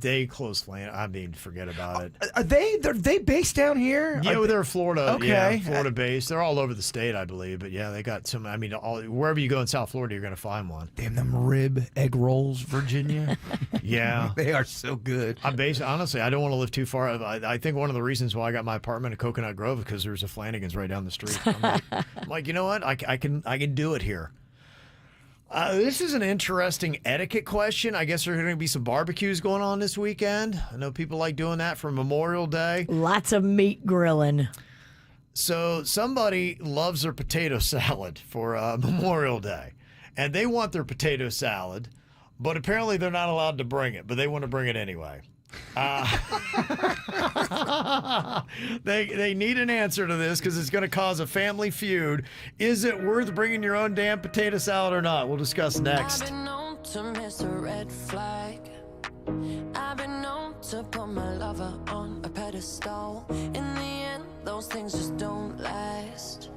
They closed forget about it. Are they based down here? Yeah, they're Florida. Okay. Yeah, Florida based. They're all over the state, I believe. But yeah, they got some. I mean, wherever you go in South Florida, you're going to find one. Damn them rib egg rolls, Virginia. Yeah, they are so good. Honestly, I don't want to live too far. I think one of the reasons why I got my apartment in Coconut Grove is because there's a Flanagan's right down the street. I'm like, you know what? I can do it here. This is an interesting etiquette question. I guess there are going to be some barbecues going on this weekend. I know people like doing that for Memorial Day. Lots of meat grilling. So somebody loves their potato salad for Memorial Day, and they want their potato salad, but apparently they're not allowed to bring it, but they want to bring it anyway. They need an answer to this because it's going to cause a family feud. Is it worth bringing your own damn potato salad or not? We'll discuss next. I've been known to miss a red flag. I've been known to put my lover on a pedestal. In the end, those things just don't last.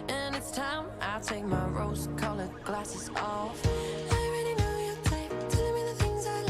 And it's time I take my rose-colored glasses off. I already know your type, telling me the things I like.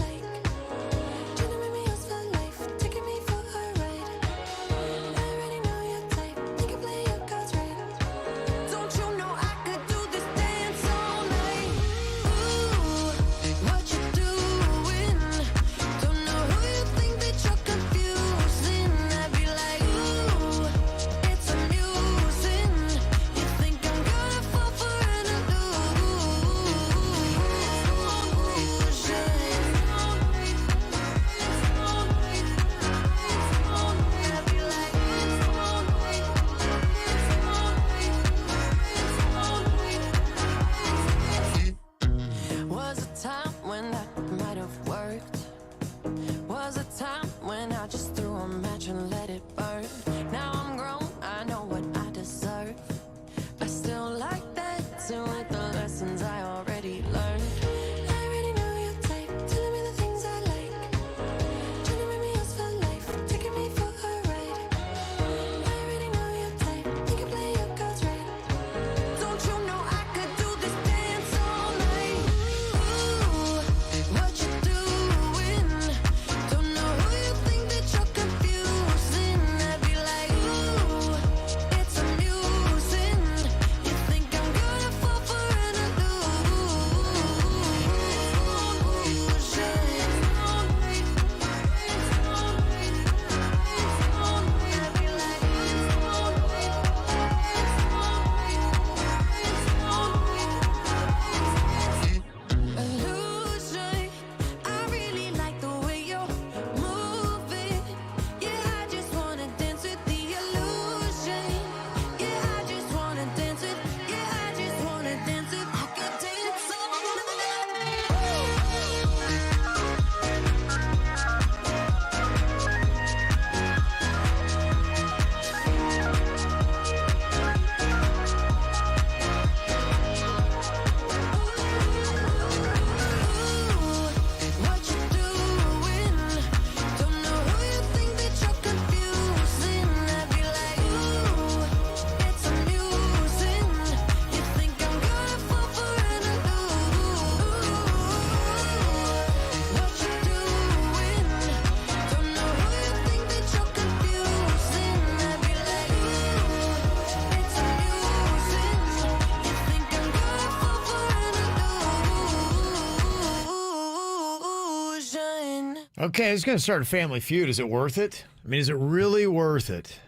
Okay, it's going to start a family feud. Is it worth it? I mean, is it really worth it?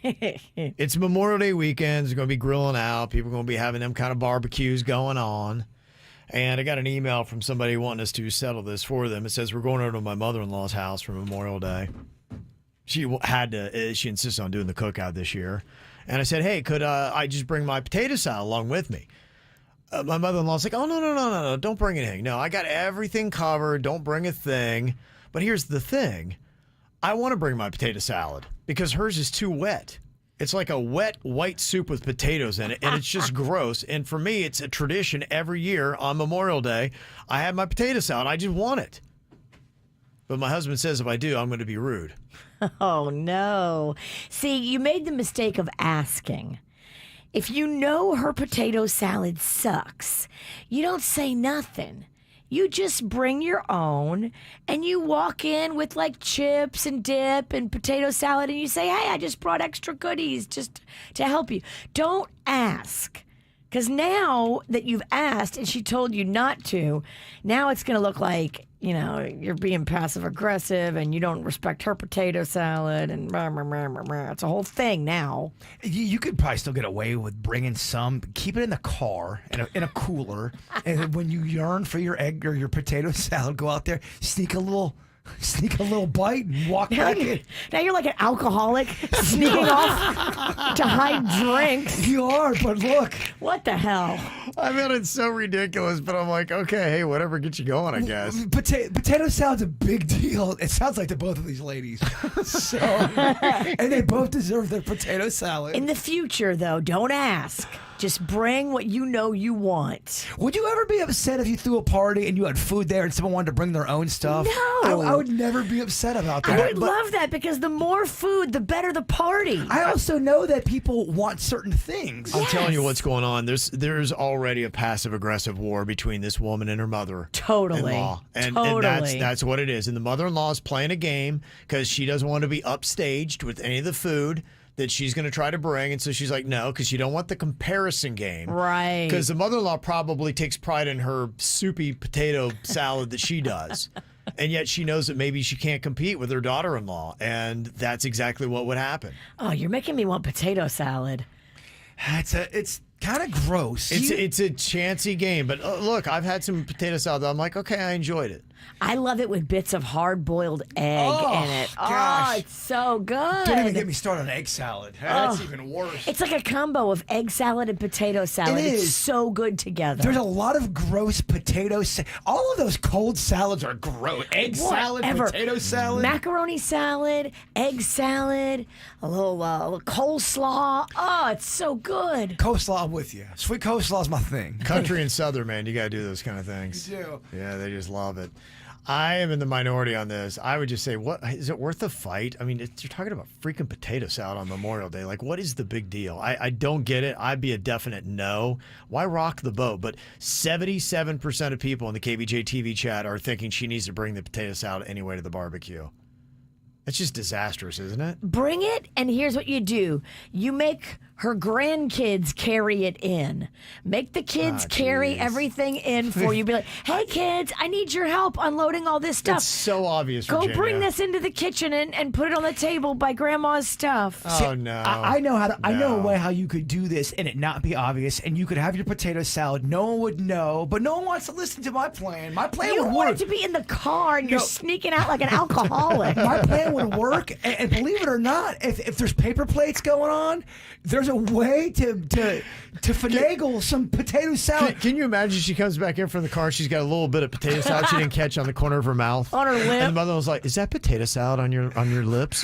It's Memorial Day weekend. It's going to be grilling out. People are going to be having them kind of barbecues going on. And I got an email from somebody wanting us to settle this for them. It says, we're going over to my mother-in-law's house for Memorial Day. She insisted on doing the cookout this year. And I said, hey, could I just bring my potato salad along with me? My mother-in-law's like, oh, no, don't bring anything. No, I got everything covered. Don't bring a thing. But here's the thing. I want to bring my potato salad because hers is too wet. It's like a wet white soup with potatoes in it, and it's just gross. And for me, it's a tradition every year on Memorial Day. I have my potato salad. I just want it. But my husband says if I do, I'm going to be rude. Oh, no. See, you made the mistake of asking. If you know her potato salad sucks, you don't say nothing. You just bring your own and you walk in with like chips and dip and potato salad and you say, hey, I just brought extra goodies just to help you. Don't ask. Because now that you've asked and she told you not to, now it's going to look like, you know, you're being passive aggressive and you don't respect her potato salad and rah, rah, rah, rah, rah. It's a whole thing now. You could probably still get away with bringing some, keep it in the car in a cooler, and then when you yearn for your egg or your potato salad, go out there, sneak a little bite and walk back in. Now you're like an alcoholic sneaking off to hide drinks. You are, but look. What the hell? I mean, it's so ridiculous, but I'm like, okay, hey, whatever gets you going, I guess. Potato salad's a big deal. It sounds like to both of these ladies. So, and they both deserve their potato salad. In the future, though, don't ask. Just bring what you know you want. Would you ever be upset if you threw a party and you had food there and someone wanted to bring their own stuff? No. I would never be upset about that. I would love that because the more food, the better the party. I also know that people want certain things. I'm telling you what's going on. There's already a passive-aggressive war between this woman and her mother. Totally. And that's what it is. And the mother-in-law is playing a game because she doesn't want to be upstaged with any of the food that she's going to try to bring. And so she's like, no, because you don't want the comparison game. Right. Because the mother-in-law probably takes pride in her soupy potato salad that she does. And yet she knows that maybe she can't compete with her daughter-in-law. And that's exactly what would happen. Oh, you're making me want potato salad. It's kind of gross. It's a chancy game. But look, I've had some potato salad that I'm like, okay, I enjoyed it. I love it with bits of hard-boiled egg in it. Gosh. Oh, it's so good. Don't even get me started on egg salad. That's even worse. It's like a combo of egg salad and potato salad. It is. It's so good together. There's a lot of gross potatoes. All of those cold salads are gross. Egg salad, potato salad. Macaroni salad, egg salad, a little coleslaw. Oh, it's so good. Coleslaw, I'm with you. Sweet coleslaw is my thing. Country and Southern, man, you got to do those kind of things. You do. Yeah, they just love it. I am in the minority on this. I would just say, what is it worth the fight? I mean, you're talking about freaking potato salad on Memorial Day. Like, what is the big deal? I don't get it. I'd be a definite no. Why rock the boat? But 77% of people in the KVJ-TV chat are thinking she needs to bring the potato salad anyway to the barbecue. That's just disastrous, isn't it? Bring it, and here's what you do. You make her grandkids carry it in. Make the kids carry everything in for you. Be like, hey, kids, I need your help unloading all this stuff. It's so obvious, Go Virginia. bring this into the kitchen and put it on the table by Grandma's stuff. Oh, no. I know how to. I know a way how you could do this and it not be obvious, and you could have your potato salad. No one would know, but no one wants to listen to my plan. My plan You would want work. it to be in the car, and you're sneaking out like an alcoholic. My plan would work, and believe it or not, if there's paper plates going on, there's a way to finagle some potato salad. Can you imagine she comes back in from the car, she's got a little bit of potato salad she didn't catch on the corner of her mouth. On her lip. And the mother was like, is that potato salad on your lips?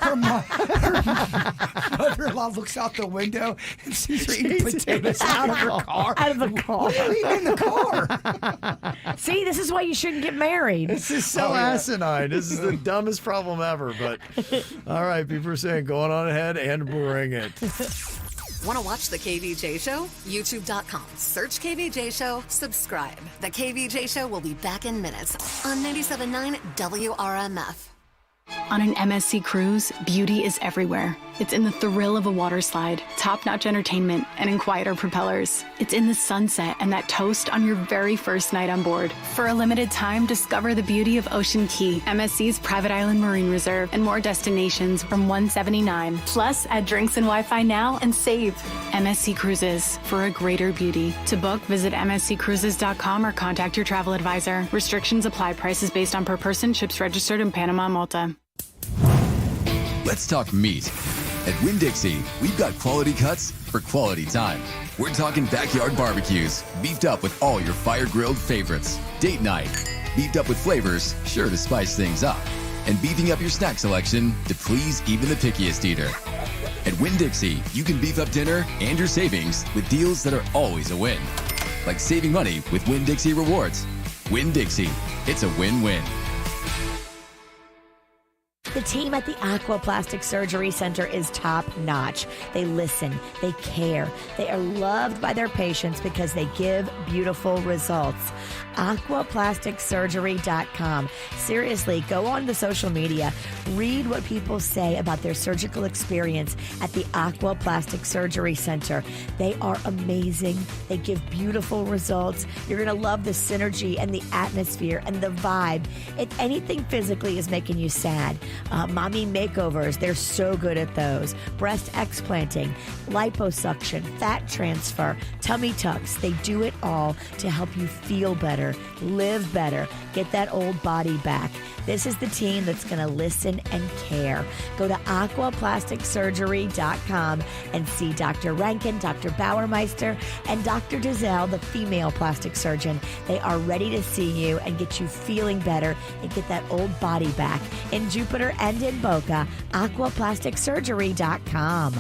Her mother-in-law looks out the window and sees her eating potatoes out of her car. Out of the car. What are you eating in the car? See, this is why you shouldn't get married. This is so asinine. This is the dumbest problem ever. But all right, people are saying going on ahead and bring it. Want to watch The KVJ Show? YouTube.com. Search KVJ Show. Subscribe. The KVJ Show will be back in minutes on 97.9 WRMF. On an MSC cruise, beauty is everywhere. It's in the thrill of a water slide, top-notch entertainment, and in quieter propellers. It's in the sunset and that toast on your very first night on board. For a limited time, discover the beauty of Ocean Key, MSC's private island marine reserve, and more destinations from $179. Plus, add drinks and Wi-Fi now and save. MSC Cruises, for a greater beauty. To book, visit msccruises.com or contact your travel advisor. Restrictions apply. Prices based on per person. Ships registered in Panama, Malta. Let's talk meat. At Winn-Dixie, we've got quality cuts for quality time. We're talking backyard barbecues, beefed up with all your fire-grilled favorites. Date night, beefed up with flavors, sure to spice things up. And beefing up your snack selection to please even the pickiest eater. At Winn-Dixie, you can beef up dinner and your savings with deals that are always a win. Like saving money with Winn-Dixie Rewards. Winn-Dixie, it's a win-win. The team at the Aquaplastic Surgery Center is top-notch. They listen, they care, they are loved by their patients because they give beautiful results. Aquaplasticsurgery.com. Seriously, go on to social media, read what people say about their surgical experience at the Aquaplastic Surgery Center. They are amazing. They give beautiful results. You're going to love the synergy and the atmosphere and the vibe. If anything physically is making you sad, mommy makeovers, they're so good at those. Breast explanting, liposuction, fat transfer, tummy tucks, they do it all to help you feel better, live better, get that old body back. This is the team that's going to listen and care. Go to aquaplasticsurgery.com and see Dr. Rankin, Dr. Bauermeister, and Dr. Dizelle, the female plastic surgeon. They are ready to see you and get you feeling better and get that old body back. In Jupiter and in Boca, aquaplasticsurgery.com.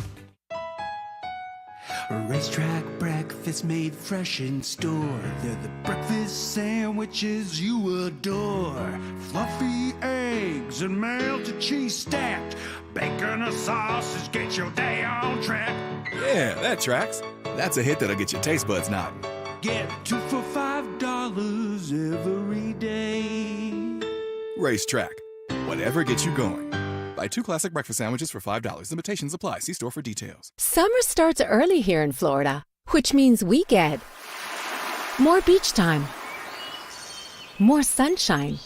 Racetrack breakfast made fresh in store. They're the breakfast sandwiches you adore. Fluffy eggs and melted cheese stacked. Bacon or sausage, get your day on track. Yeah, that tracks. That's a hit that'll get your taste buds nodding. Get 2 for $5 every day. Racetrack. Whatever gets you going. Buy 2 classic breakfast sandwiches for $5. Limitations apply. See store for details. Summer starts early here in Florida, which means we get more beach time, more sunshine,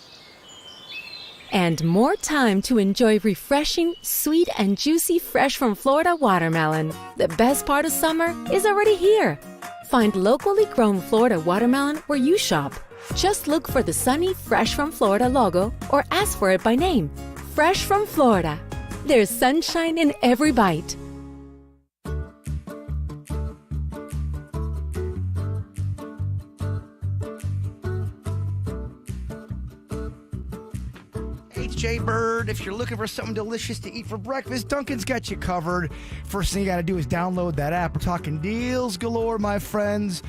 and more time to enjoy refreshing, sweet, and juicy fresh from Florida watermelon. The best part of summer is already here. Find locally grown Florida watermelon where you shop. Just look for the sunny Fresh from Florida logo or ask for it by name. Fresh from Florida. There's sunshine in every bite. Hey, Jay Bird, if you're looking for something delicious to eat for breakfast, Dunkin's got you covered. First thing you got to do is download that app. We're talking deals galore, my friends.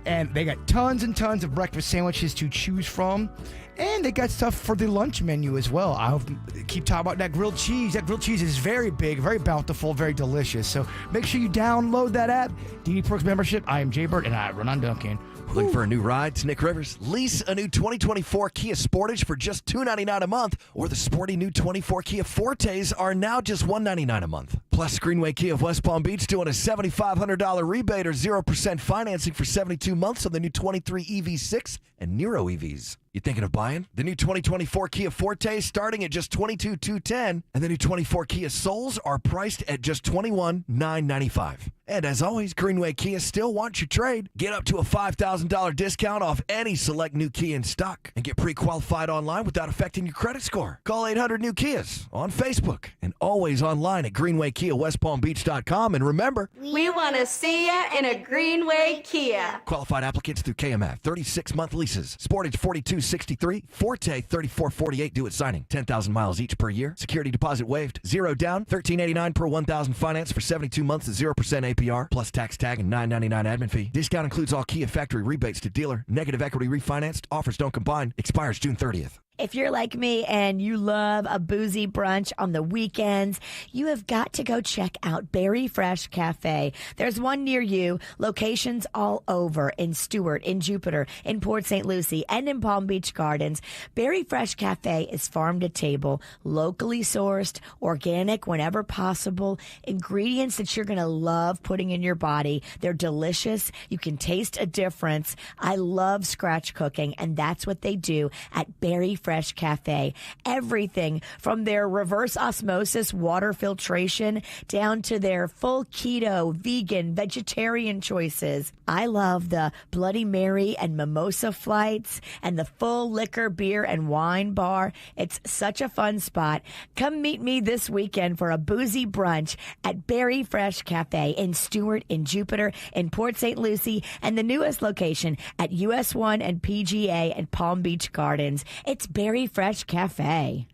And they got tons and tons of breakfast sandwiches to choose from. And they got stuff for the lunch menu as well. I'll keep talking about that grilled cheese. That grilled cheese is very big, very bountiful, very delicious. So make sure you download that app. Diddy Perks membership. I am Jay Bird, and I run on Dunkin'. Looking for a new ride? It's Nick Rivers. Lease a new 2024 Kia Sportage for just $299 a month, or the sporty new 24 Kia Fortes are now just $199 a month. Plus, Greenway Kia of West Palm Beach doing a $7,500 rebate or 0% financing for 72 months on the new 23 EV6 and Nero EVs. You thinking of buying? The new 2024 Kia Forte starting at just $22,210, and the new 24 Kia Souls are priced at just $21,995. And as always, Greenway Kia still wants your trade. Get up to a $5,000 discount off any select new Kia in stock and get pre-qualified online without affecting your credit score. Call 800-NEW-KIAs on Facebook and always online at GreenwayKiaWestPalmBeach.com. And remember, We want to see ya in a Greenway Kia. qualified applicants through KMF, 36-month leases. Sportage $42.63, Forte $34.48 due at signing. 10,000 miles each per year. Security deposit waived. 0 down, $13.89 per 1,000 finance for 72 months at 0% APR, plus tax tag and $9.99 admin fee. Discount includes all Kia factory rebates to dealer. Negative equity refinanced. Offers don't combine. Expires June 30th. If you're like me and you love a boozy brunch on the weekends, you have got to go check out Berry Fresh Cafe. There's one near you, locations all over in Stewart, in Jupiter, in Port St. Lucie, and in Palm Beach Gardens. Berry Fresh Cafe is farm to table, locally sourced, organic whenever possible, ingredients that you're going to love putting in your body. They're delicious. You can taste a difference. I love scratch cooking, and that's what they do at Berry Fresh Cafe. Everything from their reverse osmosis water filtration down to their full keto, vegan, vegetarian choices. I love the Bloody Mary and mimosa flights and the full liquor, beer, and wine bar. It's such a fun spot. Come meet me this weekend for a boozy brunch at Berry Fresh Cafe in Stewart, in Jupiter, in Port St. Lucie, and the newest location at US 1 and PGA and Palm Beach Gardens. It's Berry Fresh Cafe.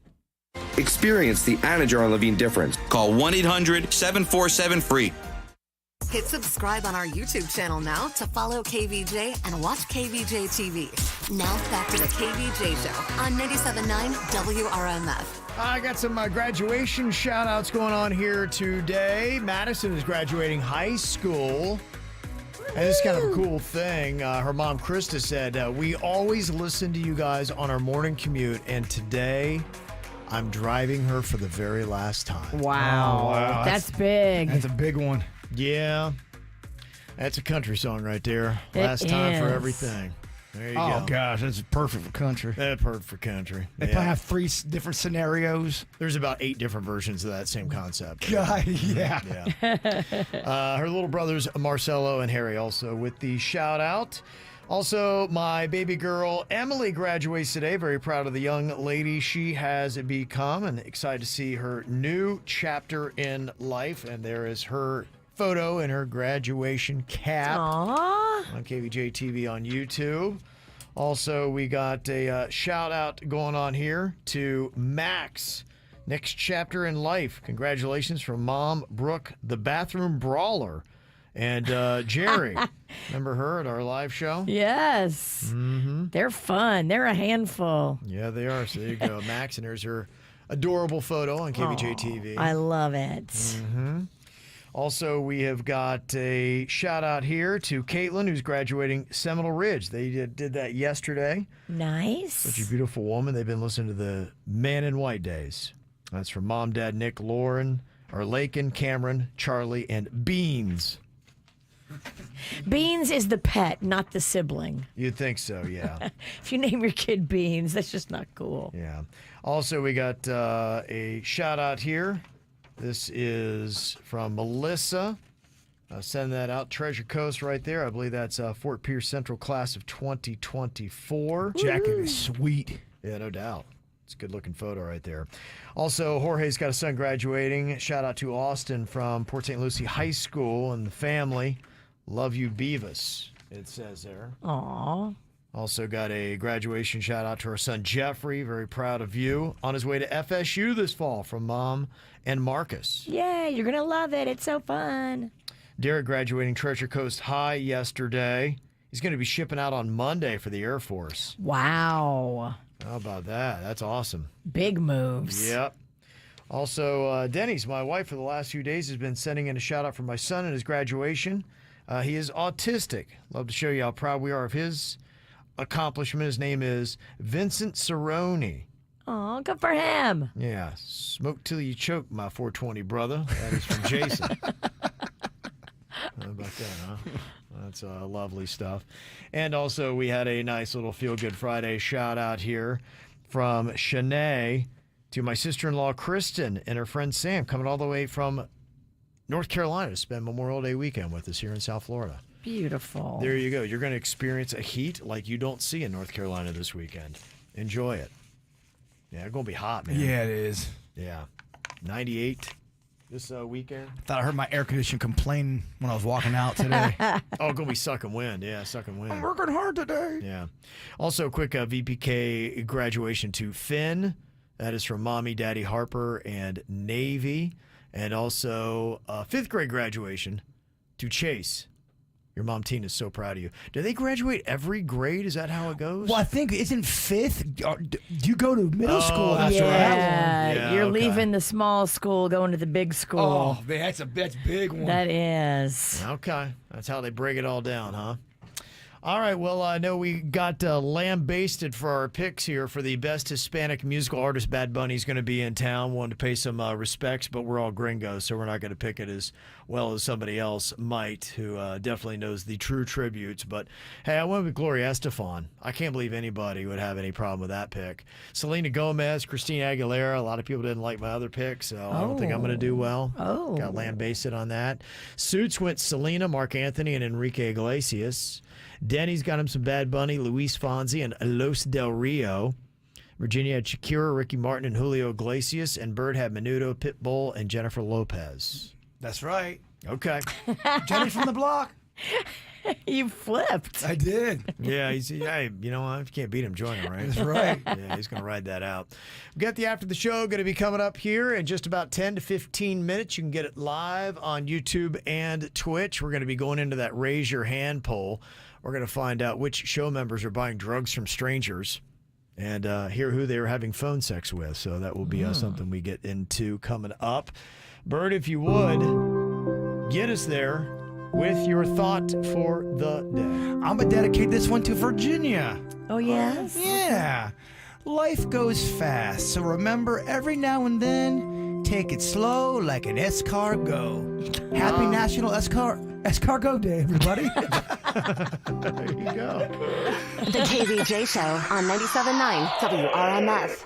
Experience the Anajar Levine difference. Call 1-800-747-FREE. Hit subscribe on our YouTube channel now to follow KVJ and watch KVJ-TV. Now back to the KVJ Show on 97.9 WRMF. I got some graduation shout-outs going on here today. Madison is graduating high school. And it's kind of a cool thing. Her mom, Krista, said, we always listen to you guys on our morning commute, and today I'm driving her for the very last time. Wow. Oh, wow. That's big. That's a big one. Yeah. That's a country song right there. Last time for everything. There you go. Oh, gosh, that's perfect for country. Perfect for country. They probably have 3 different scenarios. There's about 8 different versions of that same concept. God, yeah. Her little brothers, Marcelo and Harry, also with the shout out. Also, my baby girl, Emily, graduates today. Very proud of the young lady she has become and excited to see her new chapter in life. And there is her photo in her graduation cap. Aww. On KVJ-TV on YouTube. Also, we got a shout out going on here to Max. Next chapter in life. Congratulations from Mom, Brooke, the bathroom brawler, and Jerry. Remember her at our live show? Yes. Mm-hmm. They're fun. They're a handful. Yeah, they are. So there you go. Max, and there's her adorable photo on KVJ-TV. I love it. Mm-hmm. Also, we have got a shout out here to Caitlin, who's graduating Seminole Ridge. They did that yesterday. Nice. Such a beautiful woman. They've been listening to the Man in White days. That's from Mom, Dad, Nick, Lauren, or Lakin, Cameron, Charlie, and Beans. Beans is the pet, not the sibling. You'd think so, yeah. If you name your kid Beans, that's just not cool. Yeah. Also, we got a shout out here. This is from Melissa. Send that out. Treasure Coast right there. I believe that's Fort Pierce Central class of 2024. Jacket is sweet. Yeah, no doubt. It's a good-looking photo right there. Also, Jorge's got a son graduating. Shout out to Austin from Port St. Lucie High School and the family. Love you, Beavis, it says there. Aww. Also got a graduation shout out to our son Jeffrey. Very proud of you. On his way to FSU this fall from Mom and Marcus. Yay, you're going to love it. It's so fun. Derek graduating Treasure Coast High yesterday. He's going to be shipping out on Monday for the Air Force. Wow. How about that? That's awesome. Big moves. Yep. Also, Denny's, my wife, for the last few days has been sending in a shout out for my son and his graduation. He is autistic. Love to show you how proud we are of his accomplishment. His name is Vincent Cerrone. Oh, good for him. Yeah. Smoke till you choke, my 420 brother. That is from Jason. How about that, huh? That's lovely stuff. And also, we had a nice little Feel Good Friday shout out here from Shanae to my sister-in-law, Kristen, and her friend Sam, coming all the way from North Carolina to spend Memorial Day weekend with us here in South Florida. Beautiful. There you go. You're going to experience a heat like you don't see in North Carolina this weekend. Enjoy it. Yeah, it's going to be hot, man. Yeah, it is. Yeah. 98 this weekend. I thought I heard my air conditioner complain when I was walking out today. Oh, going to be sucking wind. Yeah, sucking wind. I'm working hard today. Yeah. Also, quick VPK graduation to Finn. That is from Mommy, Daddy Harper, and Navy. And also 5th grade graduation to Chase. Your mom, Tina's so proud of you. Do they graduate every grade? Is that how it goes? Well, I think isn't fifth. Do you go to middle school? That's after right. that one? Yeah, you're leaving the small school, going to the big school. Oh, man, that's a big one. That is. Okay. That's how they break it all down, huh? All right, well, I know we got lambasted for our picks here for the best Hispanic musical artist. Bad Bunny's going to be in town. Wanted to pay some respects, but we're all gringos, so we're not going to pick it as well as somebody else might, who definitely knows the true tributes. But, hey, I went with Gloria Estefan. I can't believe anybody would have any problem with that pick. Selena Gomez, Christina Aguilera. A lot of people didn't like my other pick, so I don't think I'm going to do well. Oh. Got lambasted on that. Suits went Selena, Mark Anthony, and Enrique Iglesias. Denny's got him some Bad Bunny, Luis Fonsi, and Los Del Rio. Virginia had Shakira, Ricky Martin, and Julio Iglesias. And Bird had Menudo, Pitbull, and Jennifer Lopez. That's right. Okay. Jenny from the block. You flipped. I did. Yeah, hey, you know what? If you can't beat him, join him, right? That's right. Yeah, he's going to ride that out. We've got the After the Show going to be coming up here in just about 10 to 15 minutes. You can get it live on YouTube and Twitch. We're going to be going into that Raise Your Hand poll. We're going to find out which show members are buying drugs from strangers and hear who they were having phone sex with. So that will be something we get into coming up. Bird, if you would, get us there with your thought for the day. I'm going to dedicate this one to Virginia. Oh, yes? Yeah. Life goes fast, so remember every now and then, take it slow like an escargot. Happy National Escargot Day, everybody. There you go. The KVJ Show on 97.9 WRMF.